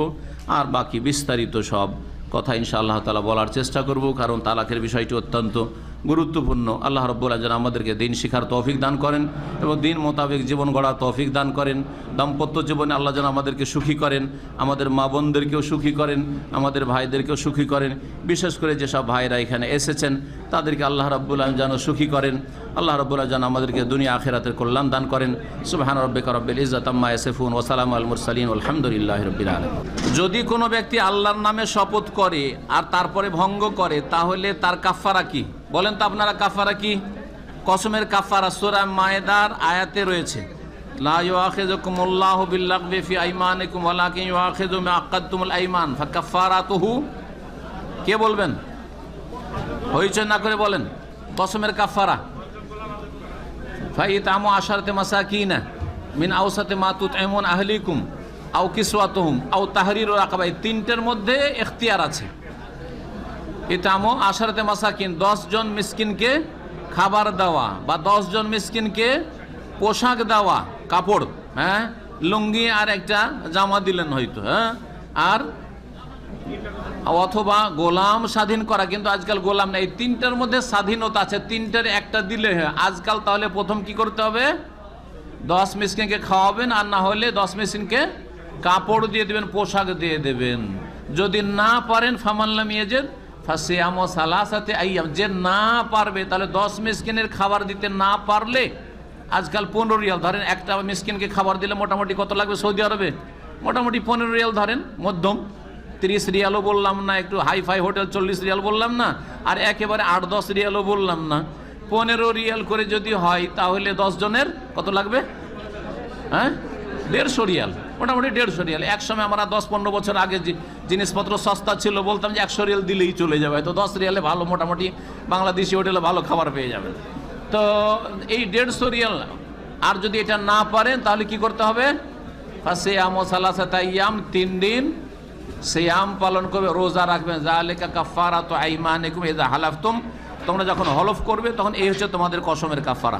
আর বাকি বিস্তারিত সব কথা ইনশাআল্লাহ তাআলা বলার চেষ্টা করব, কারণ তালাকের বিষয়টি অত্যন্ত গুরুত্বপূর্ণ। আল্লাহ রাব্বুল আলামিন যেন আমাদেরকে দিন শিখার তৌফিক দান করেন এবং দিন মোতাবেক জীবন গড়ার তৌফিক দান করেন। দাম্পত্য জীবনে আল্লাহ যেন আমাদেরকে সুখী করেন, আমাদের মা বোনদেরকেও সুখী করেন, আমাদের ভাইদেরকেও সুখী করেন। বিশেষ করে যেসব ভাইরা এখানে এসেছেন তাদেরকে আল্লাহ রাব্বুল আলামিন যেন সুখী করেন। আল্লাহ রাব্বুল আলামিন যেন আমাদেরকে দুনিয়া আখিরাতের কল্যাণ দান করেন। সুবহান রাব্বিকা রাব্বিল ইজ্জাতি আম্মা ইয়াসিফুন ওয়া সালামু আলাল মুরসালিন আলহামদুলিল্লাহি রাব্বিল আলামিন। যদি কোনো ব্যক্তি আল্লাহর নামে শপথ করে আর তারপরে ভঙ্গ করে তাহলে তার কাফারা কি? বলেন তো আপনারা, কাফারা কি? কসমের কাফারা সূরা মায়েদার আয়াতে রয়েছে, লা ইউআখিযুকুমুল্লাহু বিল্লাগবি ফি আইমানিকুম ওয়ালাকিন ইউআখিযুকুম বিমা আকাদতুমুল আইমান ফাকাফারাতুহু। কে বলবেন? হইচই না করে বলেন। কসমের কাফারা ফাইতামু আশারাতি মাসাকিনা মিন আওসাতি মা তুতঈমুন আহলিকুম আও কিসওয়াতুহুম আও তাহরিরু রাকাবা। এই তিনটের মধ্যে ইখতিয়ার আছে। ইতামু আশারাতি মাসাকিন, 10 জন মিসকিনকে খাবার দেওয়া বা 10 জন মিসকিনকে পোশাক দেওয়া, কাপড়, হ্যাঁ, লুঙ্গি আর একটা জামা দিলেন হয়তো, হ্যাঁ, আর অথবা গোলাম স্বাধীন করা। কিন্তু আজকাল গোলাম নেই। এই তিনটার মধ্যে স্বাধীনতা আছে, তিনটার একটা দিলে হয় আজকাল। তাহলে প্রথম কি করতে হবে? 10 মিসকিনকে খাওয়াবেন, আর না হলে 10 মিসকিনকে কাপড় দিয়ে দেবেন, পোশাক দিয়ে দেবেন। যদি না পারেন ফামাল্লাম ইয়াজিদ ফাসিয়ামু সালাসাতি আইয়াম, যে না পারবে তাহলে 10 মিসকিনের খাবার দিতে না পারলে আজকাল 15 রিয়াল ধরেন। একটা মিসকিনকে খাবার দিলে মোটামুটি কত লাগবে সৌদি আরবে? মোটামুটি 15 রিয়াল ধরেন, মধ্যম 30 রিয়ালও বললাম না, একটু হাইফাই হোটেল 40 রিয়াল বললাম না, আর একেবারে 8-10 রিয়ালও বললাম না। 15 রিয়াল করে যদি হয় তাহলে 10 জনের কত লাগবে? হ্যাঁ, 150 রিয়াল, মোটামুটি 150 রিয়াল। একসময় আমরা 10-15 বছর আগে যে জিনিসপত্র সস্তা ছিল বলতাম যে 100 রিয়াল দিলেই চলে যাবে, তো 10 রিয়ালে ভালো মোটামুটি বাংলাদেশি হোটেলে ভালো খাবার পেয়ে যাবেন। তো এই 150 রিয়াল, আর যদি এটা না পারেন তাহলে কি করতে হবে? ফাসিয়ামু সালাসাতা আইয়াম, 3 দিন সিয়াম পালন করবে, রোজা রাখবেন। যালিকা কাফারাতু আইমানিকুম ইযা হালাফতুম, তোমরা যখন হলফ করবে তখন এই হচ্ছে তোমাদের কসমের কাফারা।